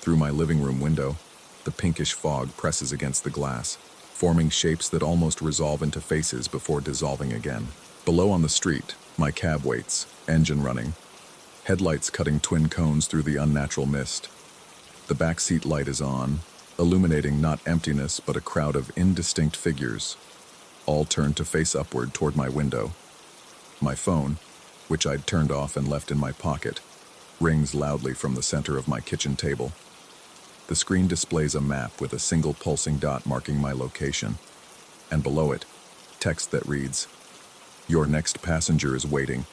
Speaker 1: Through my living room window, the pinkish fog presses against the glass, forming shapes that almost resolve into faces before dissolving again. Below on the street, my cab waits, engine running, headlights cutting twin cones through the unnatural mist. The backseat light is on, illuminating not emptiness but a crowd of indistinct figures, all turned to face upward toward my window. My phone, which I'd turned off and left in my pocket, rings loudly from the center of my kitchen table. The screen displays a map with a single pulsing dot marking my location, and below it, text that reads, "Your next passenger is waiting.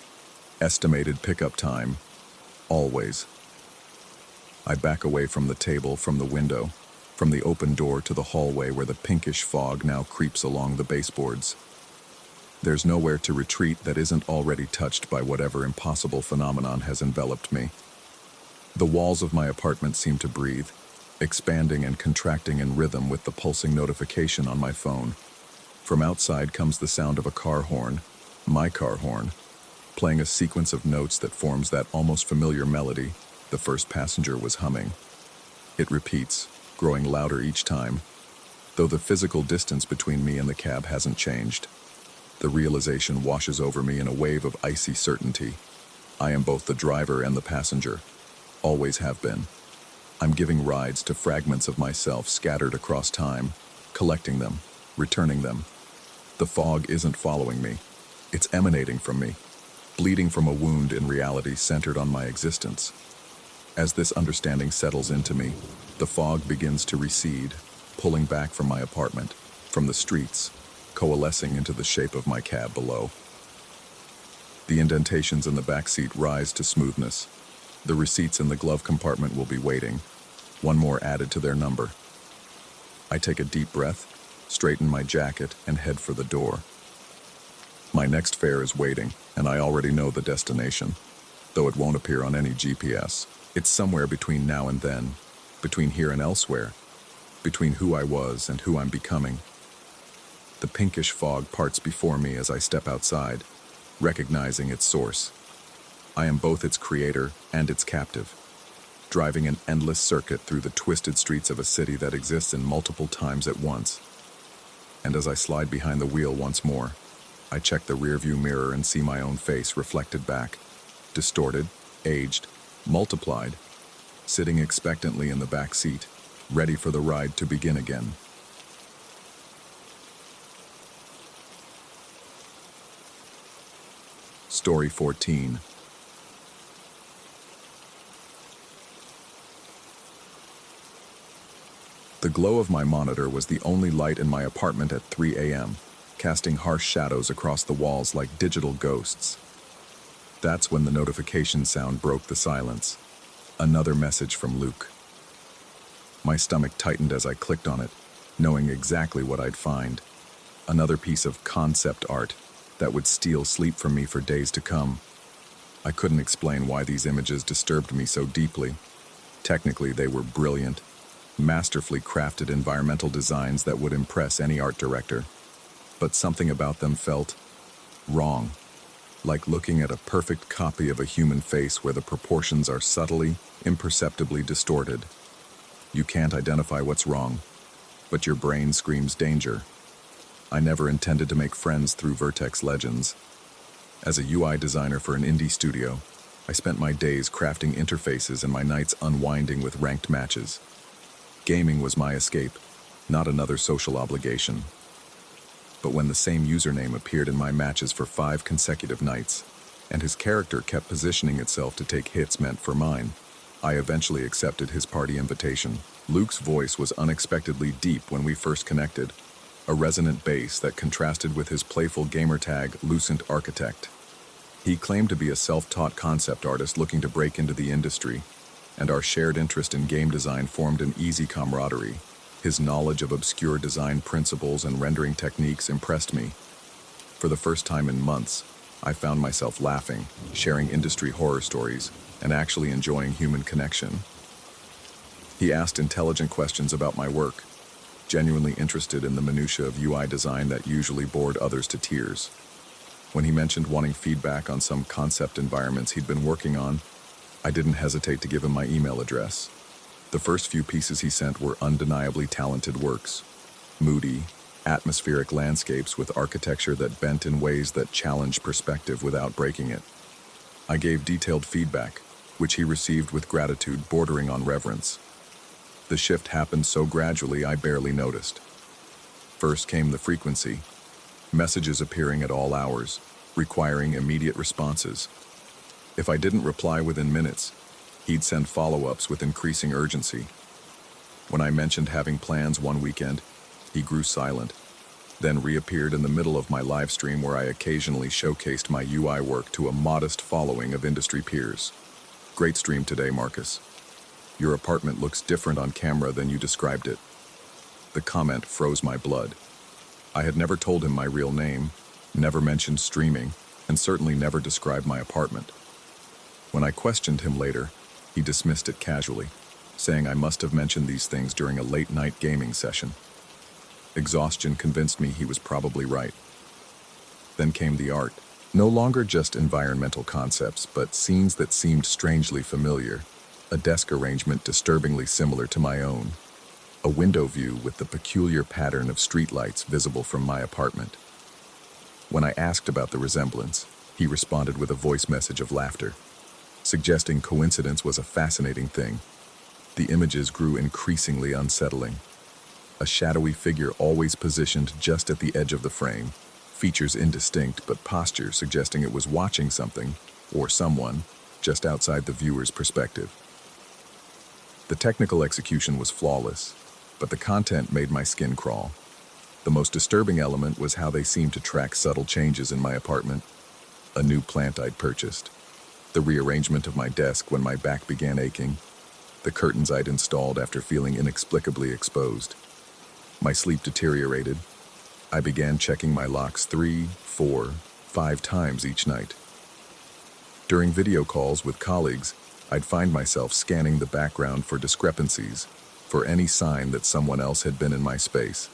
Speaker 1: Estimated pickup time. Always." I back away from the table, from the window, from the open door to the hallway where the pinkish fog now creeps along the baseboards. There's nowhere to retreat that isn't already touched by whatever impossible phenomenon has enveloped me. The walls of my apartment seem to breathe, expanding and contracting in rhythm with the pulsing notification on my phone. From outside comes the sound of a car horn, my car horn, playing a sequence of notes that forms that almost familiar melody the first passenger was humming. It repeats, growing louder each time, though the physical distance between me and the cab hasn't changed. The realization washes over me in a wave of icy certainty. I am both the driver and the passenger, always have been. I'm giving rides to fragments of myself scattered across time, collecting them, returning them. The fog isn't following me. It's emanating from me, bleeding from a wound in reality centered on my existence. As this understanding settles into me, the fog begins to recede, pulling back from my apartment, from the streets, coalescing into the shape of my cab below. The indentations in the back seat rise to smoothness. The receipts in the glove compartment will be waiting, one more added to their number. I take a deep breath, straighten my jacket, and head for the door. My next fare is waiting, and I already know the destination, though it won't appear on any GPS. It's somewhere between now and then, between here and elsewhere, between who I was and who I'm becoming. The pinkish fog parts before me as I step outside, recognizing its source. I am both its creator and its captive, driving an endless circuit through the twisted streets of a city that exists in multiple times at once. And as I slide behind the wheel once more, I check the rearview mirror and see my own face reflected back, distorted, aged, multiplied, sitting expectantly in the back seat, ready for the ride to begin again. Story 14. The glow of my monitor was the only light in my apartment at 3 a.m., casting harsh shadows across the walls like digital ghosts. That's when the notification sound broke the silence. Another message from Luke. My stomach tightened as I clicked on it, knowing exactly what I'd find. Another piece of concept art that would steal sleep from me for days to come. I couldn't explain why these images disturbed me so deeply. Technically, they were brilliant, masterfully crafted environmental designs that would impress any art director. But something about them felt wrong. Like looking at a perfect copy of a human face where the proportions are subtly, imperceptibly distorted. You can't identify what's wrong, but your brain screams danger. I never intended to make friends through Vertex Legends. As a UI designer for an indie studio, I spent my days crafting interfaces and my nights unwinding with ranked matches. Gaming was my escape, not another social obligation. But when the same username appeared in my matches for 5 consecutive nights, and his character kept positioning itself to take hits meant for mine, I eventually accepted his party invitation. Luke's voice was unexpectedly deep when we first connected, a resonant bass that contrasted with his playful gamertag, Lucent Architect. He claimed to be a self-taught concept artist looking to break into the industry, and our shared interest in game design formed an easy camaraderie. His knowledge of obscure design principles and rendering techniques impressed me. For the first time in months, I found myself laughing, sharing industry horror stories, and actually enjoying human connection. He asked intelligent questions about my work, genuinely interested in the minutiae of UI design that usually bored others to tears. When he mentioned wanting feedback on some concept environments he'd been working on, I didn't hesitate to give him my email address. The first few pieces he sent were undeniably talented works. Moody, atmospheric landscapes with architecture that bent in ways that challenged perspective without breaking it. I gave detailed feedback, which he received with gratitude bordering on reverence. The shift happened so gradually I barely noticed. First came the frequency, messages appearing at all hours, requiring immediate responses. If I didn't reply within minutes, he'd send follow-ups with increasing urgency. When I mentioned having plans one weekend, he grew silent, then reappeared in the middle of my live stream where I occasionally showcased my UI work to a modest following of industry peers. Great stream today, Marcus. Your apartment looks different on camera than you described it." The comment froze my blood. I had never told him my real name, never mentioned streaming, and certainly never described my apartment. When I questioned him later, he dismissed it casually, saying I must have mentioned these things during a late-night gaming session. Exhaustion convinced me he was probably right. Then came the art. No longer just environmental concepts, but scenes that seemed strangely familiar. A desk arrangement disturbingly similar to my own. A window view with the peculiar pattern of streetlights visible from my apartment. When I asked about the resemblance, he responded with a voice message of laughter, suggesting coincidence was a fascinating thing. The images grew increasingly unsettling. A shadowy figure always positioned just at the edge of the frame, features indistinct but posture suggesting it was watching something, or someone, just outside the viewer's perspective. The technical execution was flawless, but the content made my skin crawl. The most disturbing element was how they seemed to track subtle changes in my apartment. A new plant I'd purchased, the rearrangement of my desk when my back began aching, the curtains I'd installed after feeling inexplicably exposed. My sleep deteriorated. I began checking my locks 3, 4, 5 times each night. During video calls with colleagues, I'd find myself scanning the background for discrepancies, for any sign that someone else had been in my space.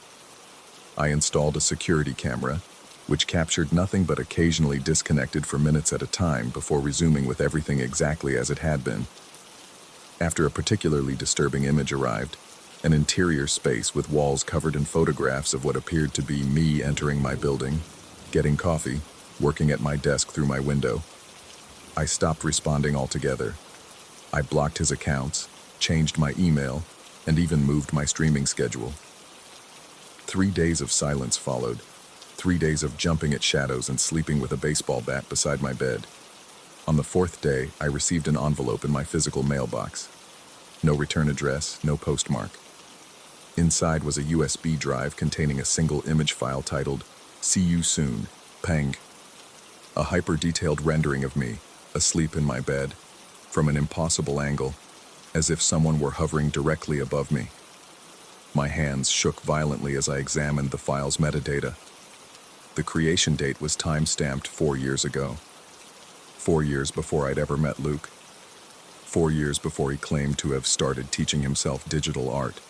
Speaker 1: I installed a security camera, which captured nothing but occasionally disconnected for minutes at a time before resuming with everything exactly as it had been. After a particularly disturbing image arrived, an interior space with walls covered in photographs of what appeared to be me entering my building, getting coffee, working at my desk through my window. I stopped responding altogether. I blocked his accounts, changed my email, and even moved my streaming schedule. 3 days of silence followed, 3 days of jumping at shadows and sleeping with a baseball bat beside my bed. On the 4th day, I received an envelope in my physical mailbox. No return address, no postmark. Inside was a USB drive containing a single image file titled, "See You Soon, Peng." A hyper-detailed rendering of me, asleep in my bed, from an impossible angle, as if someone were hovering directly above me. My hands shook violently as I examined the file's metadata. The creation date was time-stamped 4 years ago. 4 years before I'd ever met Luke. 4 years before he claimed to have started teaching himself digital art.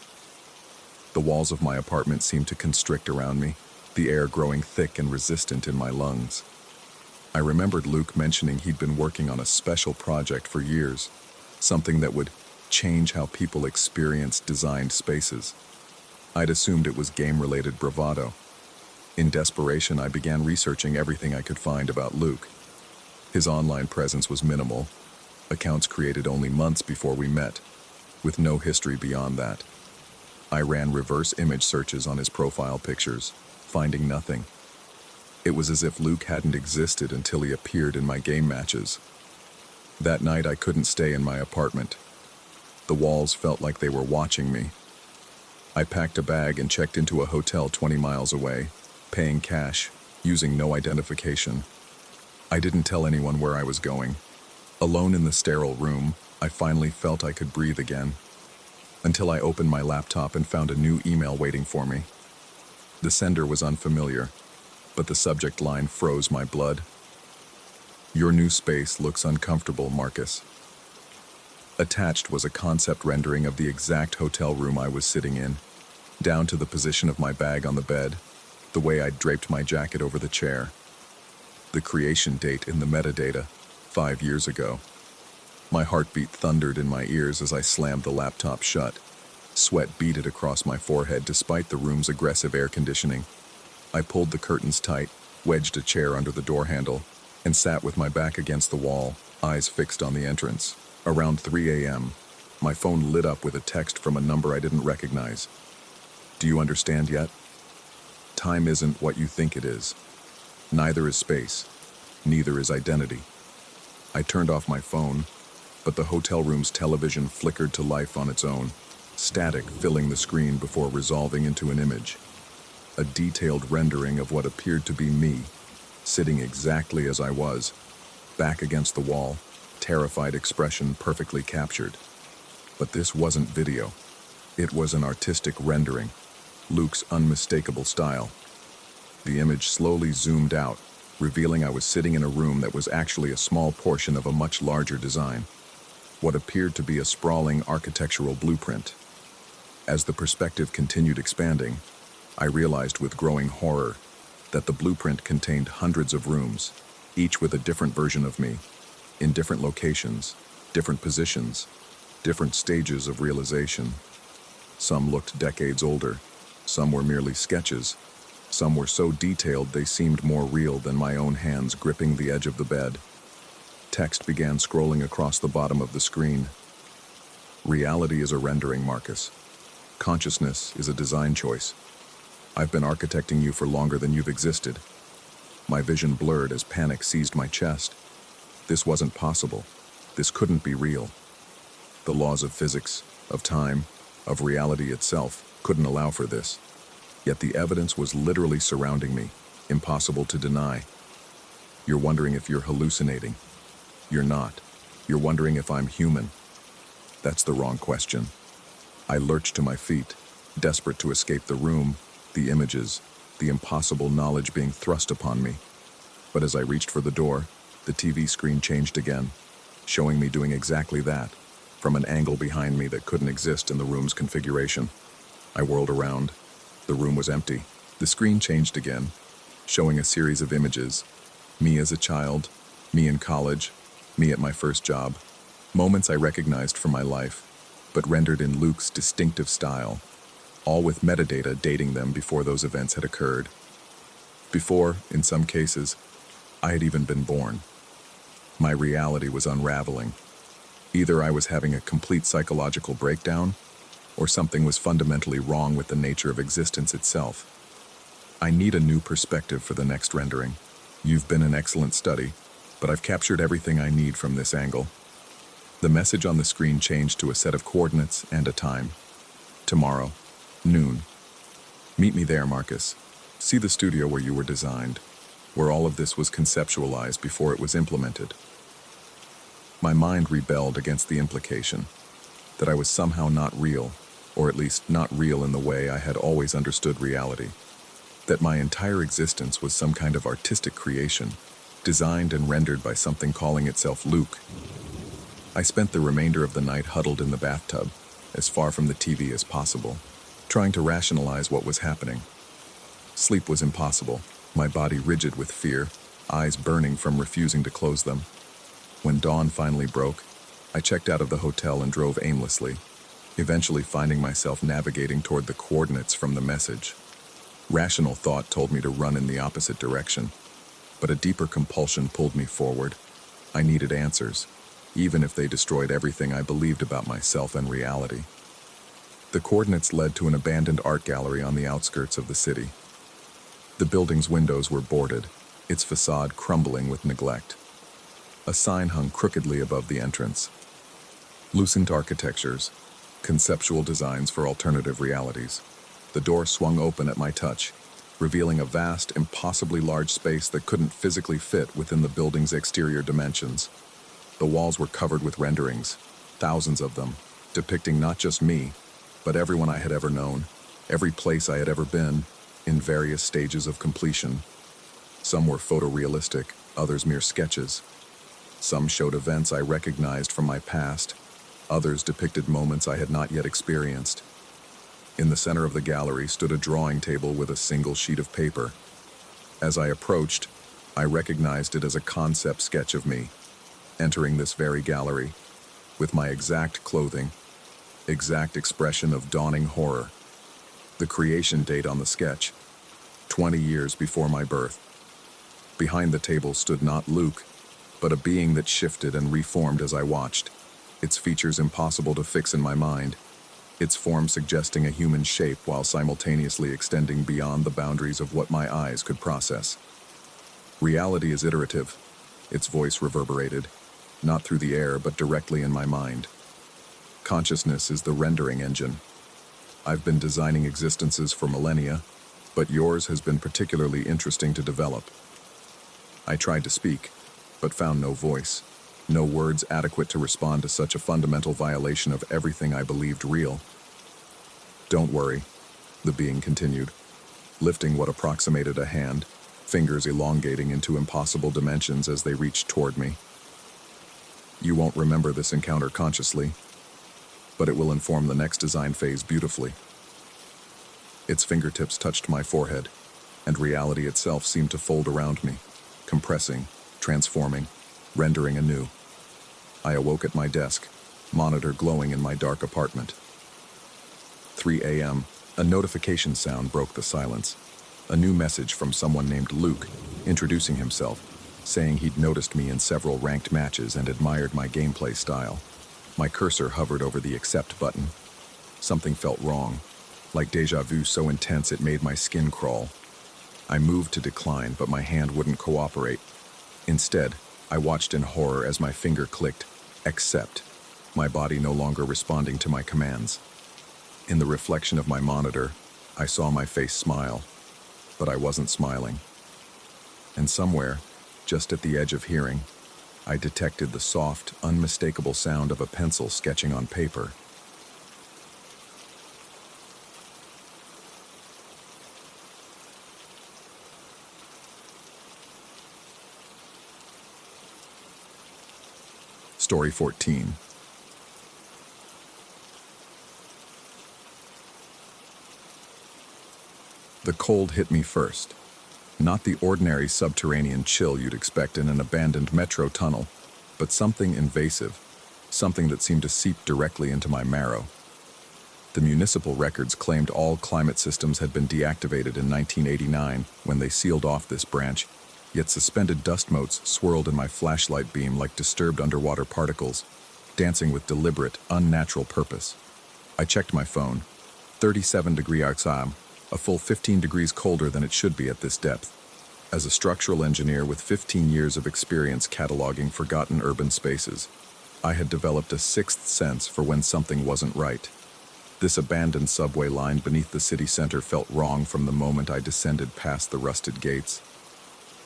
Speaker 1: The walls of my apartment seemed to constrict around me, the air growing thick and resistant in my lungs. I remembered Luke mentioning he'd been working on a special project for years, something that would change how people experienced designed spaces. I'd assumed it was game-related bravado. In desperation, I began researching everything I could find about Luke. His online presence was minimal, accounts created only months before we met, with no history beyond that. I ran reverse image searches on his profile pictures, finding nothing. It was as if Luke hadn't existed until he appeared in my game matches. That night I couldn't stay in my apartment. The walls felt like they were watching me. I packed a bag and checked into a hotel 20 miles away, paying cash, using no identification. I didn't tell anyone where I was going. Alone in the sterile room, I finally felt I could breathe again, until I opened my laptop and found a new email waiting for me. The sender was unfamiliar, but the subject line froze my blood. "Your new space looks uncomfortable, Marcus." Attached was a concept rendering of the exact hotel room I was sitting in, down to the position of my bag on the bed, the way I'd draped my jacket over the chair. The creation date in the metadata, 5 years ago. My heartbeat thundered in my ears as I slammed the laptop shut. Sweat beaded across my forehead despite the room's aggressive air conditioning. I pulled the curtains tight, wedged a chair under the door handle, and sat with my back against the wall, eyes fixed on the entrance. Around 3 a.m., my phone lit up with a text from a number I didn't recognize. "Do you understand yet? Time isn't what you think it is. Neither is space. Neither is identity." I turned off my phone, but the hotel room's television flickered to life on its own, static filling the screen before resolving into an image. A detailed rendering of what appeared to be me, sitting exactly as I was, back against the wall, terrified expression perfectly captured. But this wasn't video. It was an artistic rendering, Luke's unmistakable style. The image slowly zoomed out, revealing I was sitting in a room that was actually a small portion of a much larger design, what appeared to be a sprawling architectural blueprint. As the perspective continued expanding, I realized with growing horror that the blueprint contained hundreds of rooms, each with a different version of me, in different locations, different positions, different stages of realization. Some looked decades older, some were merely sketches, some were so detailed they seemed more real than my own hands gripping the edge of the bed. Text began scrolling across the bottom of the screen. Reality is a rendering, Marcus. Consciousness is a design choice. I've been architecting you for longer than you've existed. My vision blurred as panic seized my chest. This wasn't possible. This couldn't be real. The laws of physics, of time, of reality itself couldn't allow for this. Yet the evidence was literally surrounding me, impossible to deny. You're wondering if you're hallucinating. You're not. You're wondering if I'm human. That's the wrong question. I lurched to my feet, desperate to escape the room, the images, the impossible knowledge being thrust upon me. But as I reached for the door, the TV screen changed again, showing me doing exactly that, from an angle behind me that couldn't exist in the room's configuration. I whirled around. The room was empty. The screen changed again, showing a series of images. Me as a child, me in college, me at my first job. Moments I recognized from my life, but rendered in Luke's distinctive style, all with metadata dating them before those events had occurred. Before, in some cases, I had even been born. My reality was unraveling. Either I was having a complete psychological breakdown, or something was fundamentally wrong with the nature of existence itself. I need a new perspective for the next rendering. You've been an excellent study, but I've captured everything I need from this angle. The message on the screen changed to a set of coordinates and a time. Tomorrow, noon. Meet me there, Marcus. See the studio where you were designed, where all of this was conceptualized before it was implemented. My mind rebelled against the implication that I was somehow not real, or at least not real in the way I had always understood reality. That my entire existence was some kind of artistic creation, designed and rendered by something calling itself Luke. I spent the remainder of the night huddled in the bathtub, as far from the TV as possible, trying to rationalize what was happening. Sleep was impossible, my body rigid with fear, eyes burning from refusing to close them. When dawn finally broke, I checked out of the hotel and drove aimlessly, eventually finding myself navigating toward the coordinates from the message. Rational thought told me to run in the opposite direction, but a deeper compulsion pulled me forward. I needed answers, even if they destroyed everything I believed about myself and reality. The coordinates led to an abandoned art gallery on the outskirts of the city. The building's windows were boarded, its facade crumbling with neglect. A sign hung crookedly above the entrance. Lucent architectures, conceptual designs for alternative realities. The door swung open at my touch, revealing a vast, impossibly large space that couldn't physically fit within the building's exterior dimensions. The walls were covered with renderings, thousands of them, depicting not just me, but everyone I had ever known, every place I had ever been, in various stages of completion. Some were photorealistic, others mere sketches. Some showed events I recognized from my past, others depicted moments I had not yet experienced. In the center of the gallery stood a drawing table with a single sheet of paper. As I approached, I recognized it as a concept sketch of me, entering this very gallery, with my exact clothing, exact expression of dawning horror. The creation date on the sketch, 20 years before my birth. Behind the table stood not Luke, but a being that shifted and reformed as I watched, its features impossible to fix in my mind, its form suggesting a human shape while simultaneously extending beyond the boundaries of what my eyes could process. Reality is iterative, its voice reverberated, not through the air but directly in my mind. Consciousness is the rendering engine. I've been designing existences for millennia, but yours has been particularly interesting to develop. I tried to speak, but found no voice. No words adequate to respond to such a fundamental violation of everything I believed real. "Don't worry," the being continued, lifting what approximated a hand, fingers elongating into impossible dimensions as they reached toward me. "You won't remember this encounter consciously, but it will inform the next design phase beautifully." Its fingertips touched my forehead, and reality itself seemed to fold around me, compressing, transforming, rendering anew. I awoke at my desk, monitor glowing in my dark apartment. 3 a.m., a notification sound broke the silence. A new message from someone named Luke, introducing himself, saying he'd noticed me in several ranked matches and admired my gameplay style. My cursor hovered over the accept button. Something felt wrong, like deja vu so intense it made my skin crawl. I moved to decline, but my hand wouldn't cooperate. Instead, I watched in horror as my finger clicked, accept, my body no longer responding to my commands. In the reflection of my monitor, I saw my face smile, but I wasn't smiling. And somewhere, just at the edge of hearing, I detected the soft, unmistakable sound of a pencil sketching on paper. Story 14. The cold hit me first. Not the ordinary subterranean chill you'd expect in an abandoned metro tunnel, but something invasive, something that seemed to seep directly into my marrow. The municipal records claimed all climate systems had been deactivated in 1989 when they sealed off this branch, yet suspended dust motes swirled in my flashlight beam like disturbed underwater particles, dancing with deliberate, unnatural purpose. I checked my phone. 37 degrees outside, a full 15 degrees colder than it should be at this depth. As a structural engineer with 15 years of experience cataloging forgotten urban spaces, I had developed a sixth sense for when something wasn't right. This abandoned subway line beneath the city center felt wrong from the moment I descended past the rusted gates.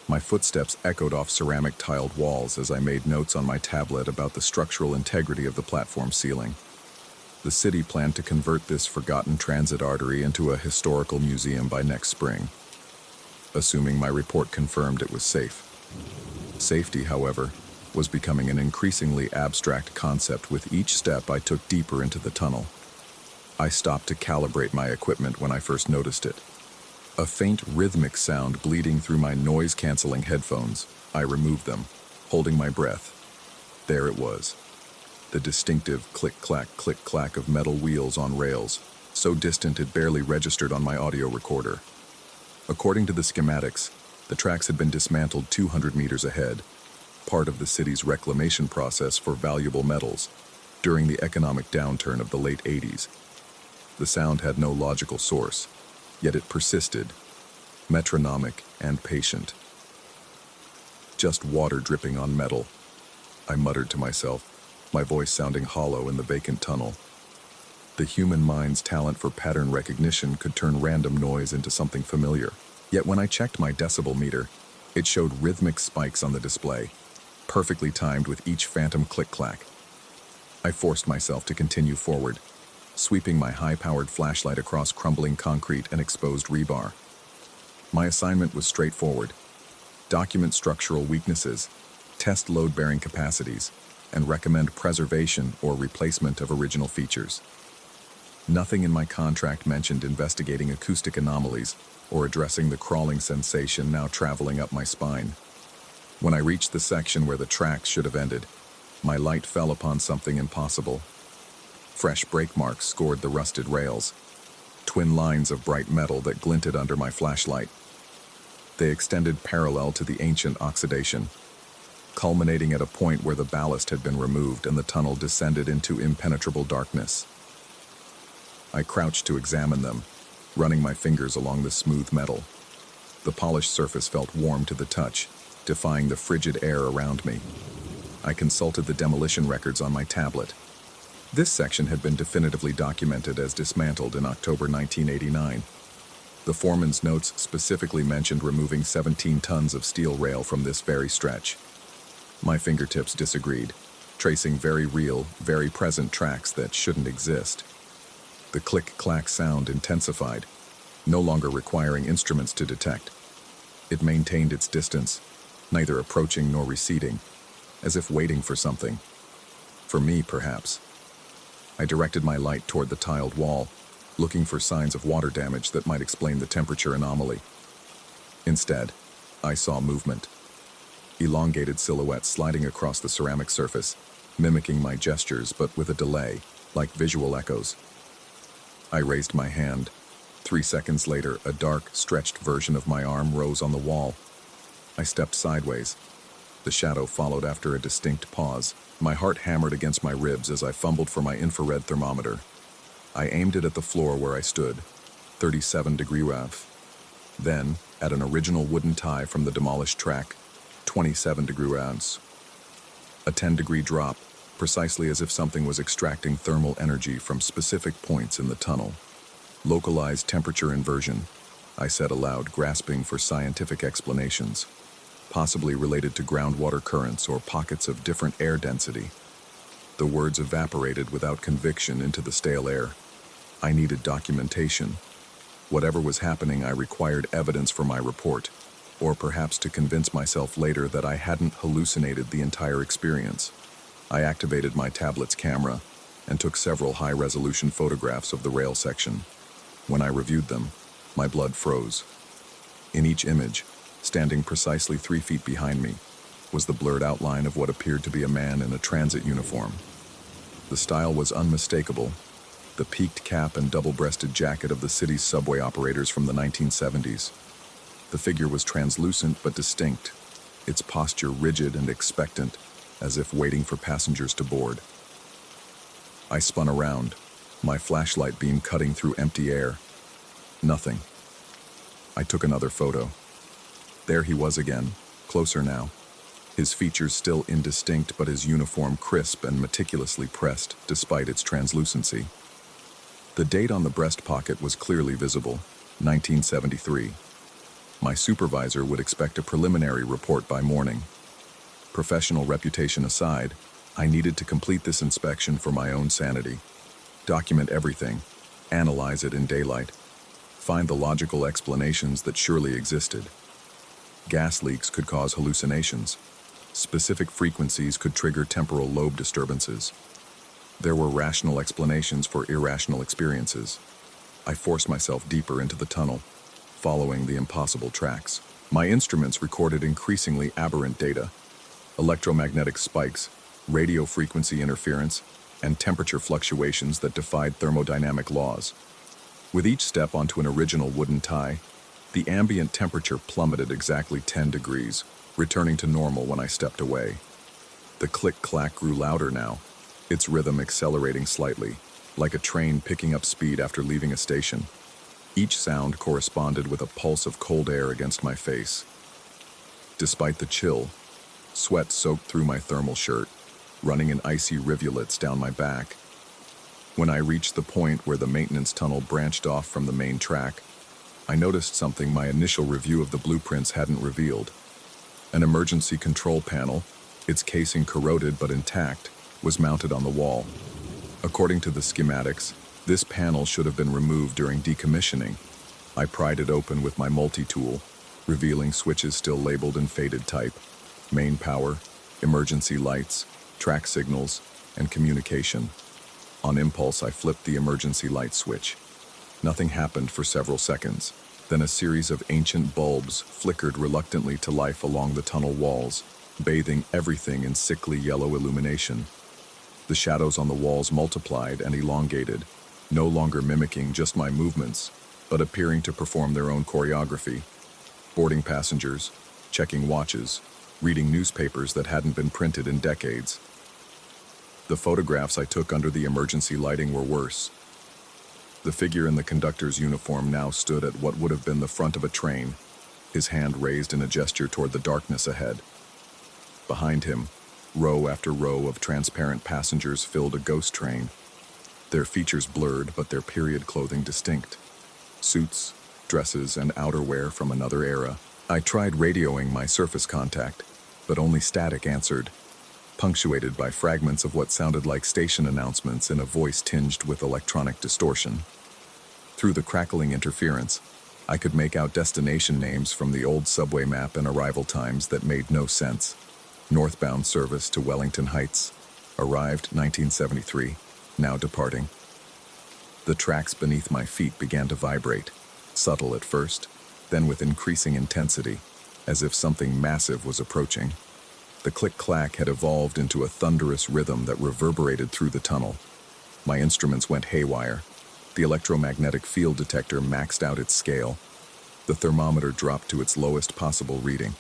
Speaker 1: My footsteps echoed off ceramic-tiled walls as I made notes on my tablet about the structural integrity of the platform ceiling. The city planned to convert this forgotten transit artery into a historical museum by next spring, assuming my report confirmed it was safe. Safety, however, was becoming an increasingly abstract concept with each step I took deeper into the tunnel. I stopped to calibrate my equipment when I first noticed it. A faint rhythmic sound bleeding through my noise-canceling headphones. I removed them, holding my breath. There it was. The distinctive click-clack of metal wheels on rails, so distant it barely registered on my audio recorder. According to the schematics, the tracks had been dismantled 200 meters ahead, part of the city's reclamation process for valuable metals, during the economic downturn of the late 80s. The sound had no logical source, yet it persisted, metronomic and patient. Just water dripping on metal, I muttered to myself, my voice sounding hollow in the vacant tunnel. The human mind's talent for pattern recognition could turn random noise into something familiar. Yet when I checked my decibel meter, it showed rhythmic spikes on the display, perfectly timed with each phantom click-clack. I forced myself to continue forward, sweeping my high-powered flashlight across crumbling concrete and exposed rebar. My assignment was straightforward. Document structural weaknesses, test load-bearing capacities, and recommend preservation or replacement of original features. Nothing in my contract mentioned investigating acoustic anomalies or addressing the crawling sensation now traveling up my spine. When I reached the section where the tracks should have ended, my light fell upon something impossible. Fresh brake marks scored the rusted rails, twin lines of bright metal that glinted under my flashlight. They extended parallel to the ancient oxidation, culminating at a point where the ballast had been removed and the tunnel descended into impenetrable darkness. I crouched to examine them, running my fingers along the smooth metal. The polished surface felt warm to the touch, defying the frigid air around me. I consulted the demolition records on my tablet. This section had been definitively documented as dismantled in October 1989. The foreman's notes specifically mentioned removing 17 tons of steel rail from this very stretch. My fingertips disagreed, tracing very real, very present tracks that shouldn't exist. The click-clack sound intensified, no longer requiring instruments to detect. It maintained its distance, neither approaching nor receding, as if waiting for something. For me, perhaps. I directed my light toward the tiled wall, looking for signs of water damage that might explain the temperature anomaly. Instead, I saw movement. Elongated silhouettes sliding across the ceramic surface, mimicking my gestures but with a delay, like visual echoes. I raised my hand. 3 seconds later, a dark, stretched version of my arm rose on the wall. I stepped sideways. The shadow followed after a distinct pause. My heart hammered against my ribs as I fumbled for my infrared thermometer. I aimed it at the floor where I stood, 37-degree ref. Then, at an original wooden tie from the demolished track, 27-degree revs. A 10-degree drop, precisely as if something was extracting thermal energy from specific points in the tunnel. Localized temperature inversion, I said aloud, grasping for scientific explanations, possibly related to groundwater currents or pockets of different air density. The words evaporated without conviction into the stale air. I needed documentation. Whatever was happening, I required evidence for my report, or perhaps to convince myself later that I hadn't hallucinated the entire experience. I activated my tablet's camera and took several high-resolution photographs of the rail section. When I reviewed them, my blood froze. In each image, standing precisely 3 feet behind me, was the blurred outline of what appeared to be a man in a transit uniform. The style was unmistakable, the peaked cap and double-breasted jacket of the city's subway operators from the 1970s. The figure was translucent but distinct, its posture rigid and expectant, as if waiting for passengers to board. I spun around, my flashlight beam cutting through empty air. Nothing. I took another photo. There he was again, closer now. His features still indistinct, but his uniform crisp and meticulously pressed, despite its translucency. The date on the breast pocket was clearly visible, 1973. My supervisor would expect a preliminary report by morning. Professional reputation aside, I needed to complete this inspection for my own sanity. Document everything, analyze it in daylight, find the logical explanations that surely existed. Gas leaks could cause hallucinations. Specific frequencies could trigger temporal lobe disturbances. There were rational explanations for irrational experiences. I forced myself deeper into the tunnel, following the impossible tracks. My instruments recorded increasingly aberrant data: electromagnetic spikes, radio frequency interference, and temperature fluctuations that defied thermodynamic laws. With each step onto an original wooden tie, the ambient temperature plummeted exactly 10 degrees, returning to normal when I stepped away. The click-clack grew louder now, its rhythm accelerating slightly, like a train picking up speed after leaving a station. Each sound corresponded with a pulse of cold air against my face. Despite the chill, sweat soaked through my thermal shirt, running in icy rivulets down my back. When I reached the point where the maintenance tunnel branched off from the main track, I noticed something my initial review of the blueprints hadn't revealed. An emergency control panel, its casing corroded but intact, was mounted on the wall. According to the schematics, this panel should have been removed during decommissioning. I pried it open with my multi-tool, revealing switches still labeled in faded type: main power, emergency lights, track signals, and communication. On impulse, I flipped the emergency light switch. Nothing happened for several seconds. Then a series of ancient bulbs flickered reluctantly to life along the tunnel walls, bathing everything in sickly yellow illumination. The shadows on the walls multiplied and elongated, no longer mimicking just my movements, but appearing to perform their own choreography. Boarding passengers, checking watches, reading newspapers that hadn't been printed in decades. The photographs I took under the emergency lighting were worse. The figure in the conductor's uniform now stood at what would have been the front of a train, his hand raised in a gesture toward the darkness ahead. Behind him, row after row of transparent passengers filled a ghost train, their features blurred but their period clothing distinct. Suits, dresses, and outerwear from another era. I tried radioing my surface contact, but only static answered, punctuated by fragments of what sounded like station announcements in a voice tinged with electronic distortion. Through the crackling interference, I could make out destination names from the old subway map and arrival times that made no sense. Northbound service to Wellington Heights. Arrived 1973, now departing. The tracks beneath my feet began to vibrate, subtle at first, then with increasing intensity, as if something massive was approaching. The click-clack had evolved into a thunderous rhythm that reverberated through the tunnel. My instruments went haywire. The electromagnetic field detector maxed out its scale. The thermometer dropped to its lowest possible reading,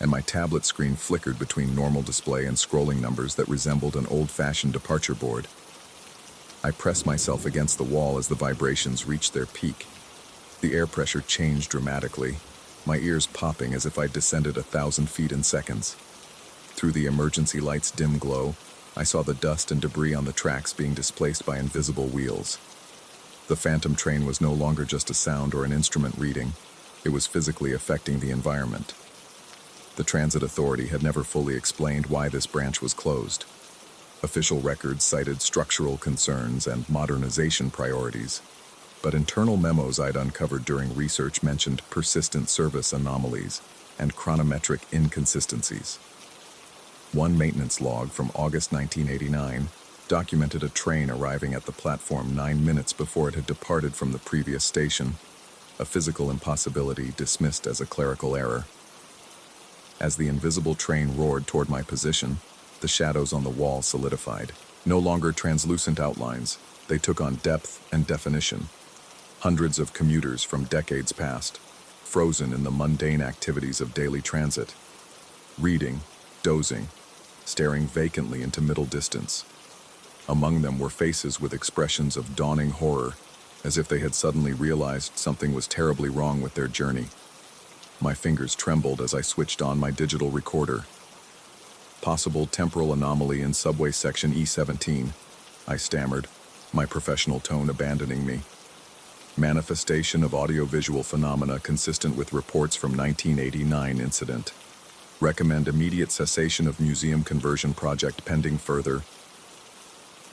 Speaker 1: and my tablet screen flickered between normal display and scrolling numbers that resembled an old-fashioned departure board. I pressed myself against the wall as the vibrations reached their peak. The air pressure changed dramatically, my ears popping as if I'd descended 1,000 feet in seconds. Through the emergency light's dim glow, I saw the dust and debris on the tracks being displaced by invisible wheels. The phantom train was no longer just a sound or an instrument reading. It was physically affecting the environment. The Transit Authority had never fully explained why this branch was closed. Official records cited structural concerns and modernization priorities, but internal memos I'd uncovered during research mentioned persistent service anomalies and chronometric inconsistencies. One maintenance log from August 1989 documented a train arriving at the platform 9 minutes before it had departed from the previous station, a physical impossibility dismissed as a clerical error. As the invisible train roared toward my position, the shadows on the wall solidified. No longer translucent outlines, they took on depth and definition. Hundreds of commuters from decades past, frozen in the mundane activities of daily transit, reading, dozing, staring vacantly into middle distance. Among them were faces with expressions of dawning horror, as if they had suddenly realized something was terribly wrong with their journey. My fingers trembled as I switched on my digital recorder. Possible temporal anomaly in subway section E17, I stammered, my professional tone abandoning me. Manifestation of audiovisual phenomena consistent with reports from 1989 incident. Recommend immediate cessation of museum conversion project pending further.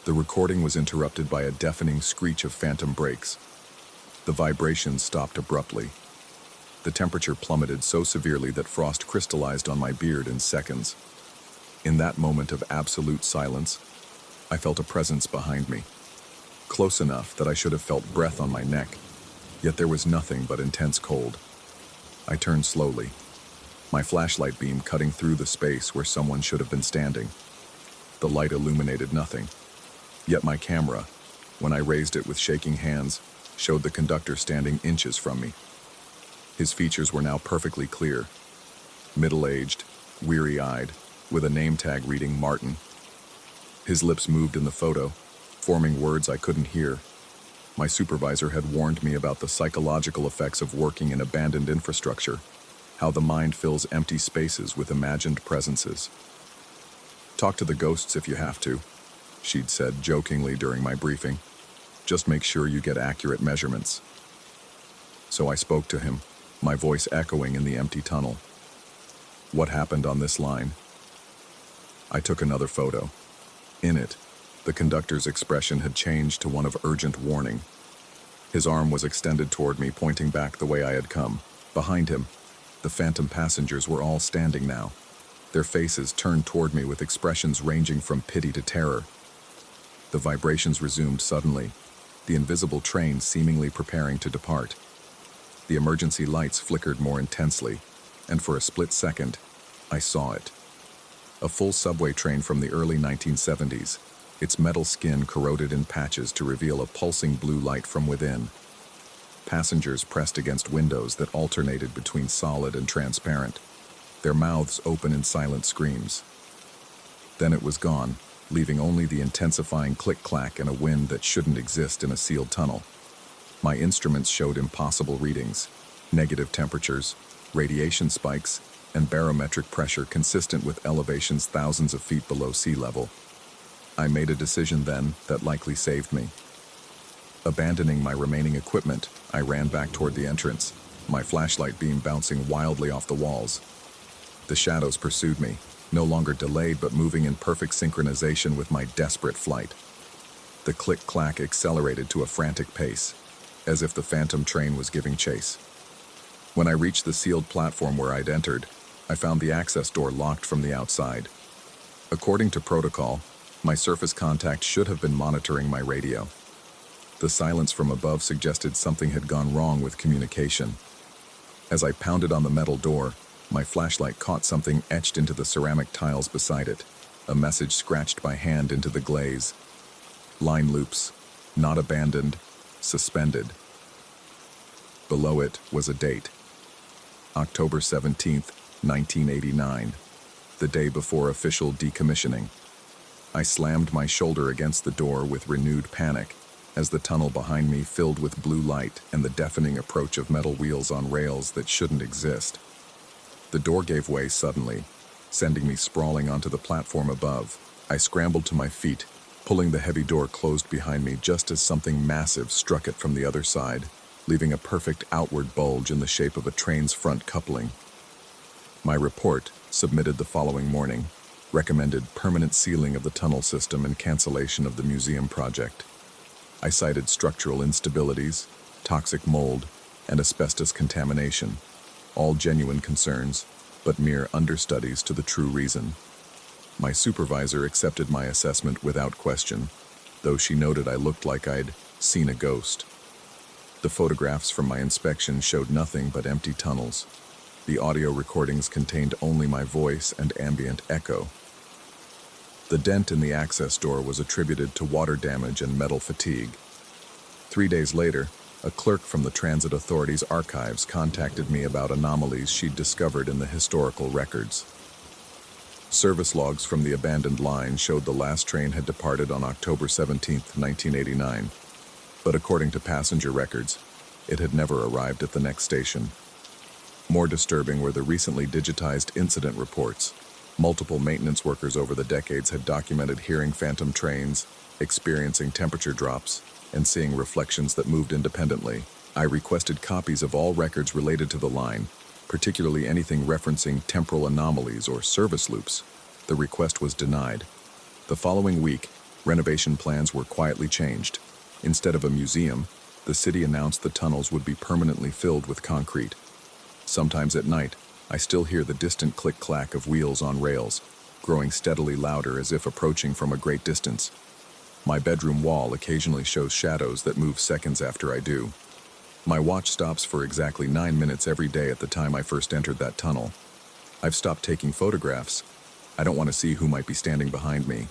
Speaker 1: The recording was interrupted by a deafening screech of phantom brakes. The vibrations stopped abruptly. The temperature plummeted so severely that frost crystallized on my beard in seconds. In that moment of absolute silence, I felt a presence behind me, close enough that I should have felt breath on my neck, yet there was nothing but intense cold. I turned slowly, my flashlight beam cutting through the space where someone should have been standing. The light illuminated nothing, yet my camera, when I raised it with shaking hands, showed the conductor standing inches from me. His features were now perfectly clear, middle-aged, weary-eyed, with a name tag reading Martin. His lips moved in the photo, forming words I couldn't hear. My supervisor had warned me about the psychological effects of working in abandoned infrastructure, how the mind fills empty spaces with imagined presences. "Talk to the ghosts if you have to," she'd said jokingly during my briefing. "Just make sure you get accurate measurements." So I spoke to him, my voice echoing in the empty tunnel. "What happened on this line?" I took another photo. In it, the conductor's expression had changed to one of urgent warning. His arm was extended toward me, pointing back the way I had come. Behind him, the phantom passengers were all standing now, their faces turned toward me with expressions ranging from pity to terror. The vibrations resumed suddenly, the invisible train seemingly preparing to depart. The emergency lights flickered more intensely, and for a split second, I saw it. A full subway train from the early 1970s, its metal skin corroded in patches to reveal a pulsing blue light from within. Passengers pressed against windows that alternated between solid and transparent, their mouths open in silent screams. Then it was gone, leaving only the intensifying click-clack and a wind that shouldn't exist in a sealed tunnel. My instruments showed impossible readings, negative temperatures, radiation spikes, and barometric pressure consistent with elevations thousands of feet below sea level. I made a decision then that likely saved me. Abandoning my remaining equipment, I ran back toward the entrance, my flashlight beam bouncing wildly off the walls. The shadows pursued me, no longer delayed but moving in perfect synchronization with my desperate flight. The click-clack accelerated to a frantic pace, as if the phantom train was giving chase. When I reached the sealed platform where I'd entered, I found the access door locked from the outside. According to protocol, my surface contact should have been monitoring my radio. The silence from above suggested something had gone wrong with communication. As I pounded on the metal door, my flashlight caught something etched into the ceramic tiles beside it, a message scratched by hand into the glaze. Line loops, not abandoned, suspended. Below it was a date. October 17th, 1989, the day before official decommissioning. I slammed my shoulder against the door with renewed panic as the tunnel behind me filled with blue light and the deafening approach of metal wheels on rails that shouldn't exist. The door gave way suddenly, sending me sprawling onto the platform above. I scrambled to my feet, pulling the heavy door closed behind me just as something massive struck it from the other side, leaving a perfect outward bulge in the shape of a train's front coupling. My report, submitted the following morning, recommended permanent sealing of the tunnel system and cancellation of the museum project. I cited structural instabilities, toxic mold, and asbestos contamination, all genuine concerns, but mere understudies to the true reason. My supervisor accepted my assessment without question, though she noted I looked like I'd seen a ghost. The photographs from my inspection showed nothing but empty tunnels. The audio recordings contained only my voice and ambient echo. The dent in the access door was attributed to water damage and metal fatigue. 3 days later, a clerk from the Transit Authority's archives contacted me about anomalies she'd discovered in the historical records. Service logs from the abandoned line showed the last train had departed on October 17, 1989, but according to passenger records, it had never arrived at the next station. More disturbing were the recently digitized incident reports. Multiple maintenance workers over the decades had documented hearing phantom trains, experiencing temperature drops, and seeing reflections that moved independently. I requested copies of all records related to the line, particularly anything referencing temporal anomalies or service loops. The request was denied. The following week, renovation plans were quietly changed. Instead of a museum, the city announced the tunnels would be permanently filled with concrete. Sometimes at night, I still hear the distant click-clack of wheels on rails, growing steadily louder as if approaching from a great distance. My bedroom wall occasionally shows shadows that move seconds after I do. My watch stops for exactly 9 minutes every day at the time I first entered that tunnel. I've stopped taking photographs. I don't want to see who might be standing behind me.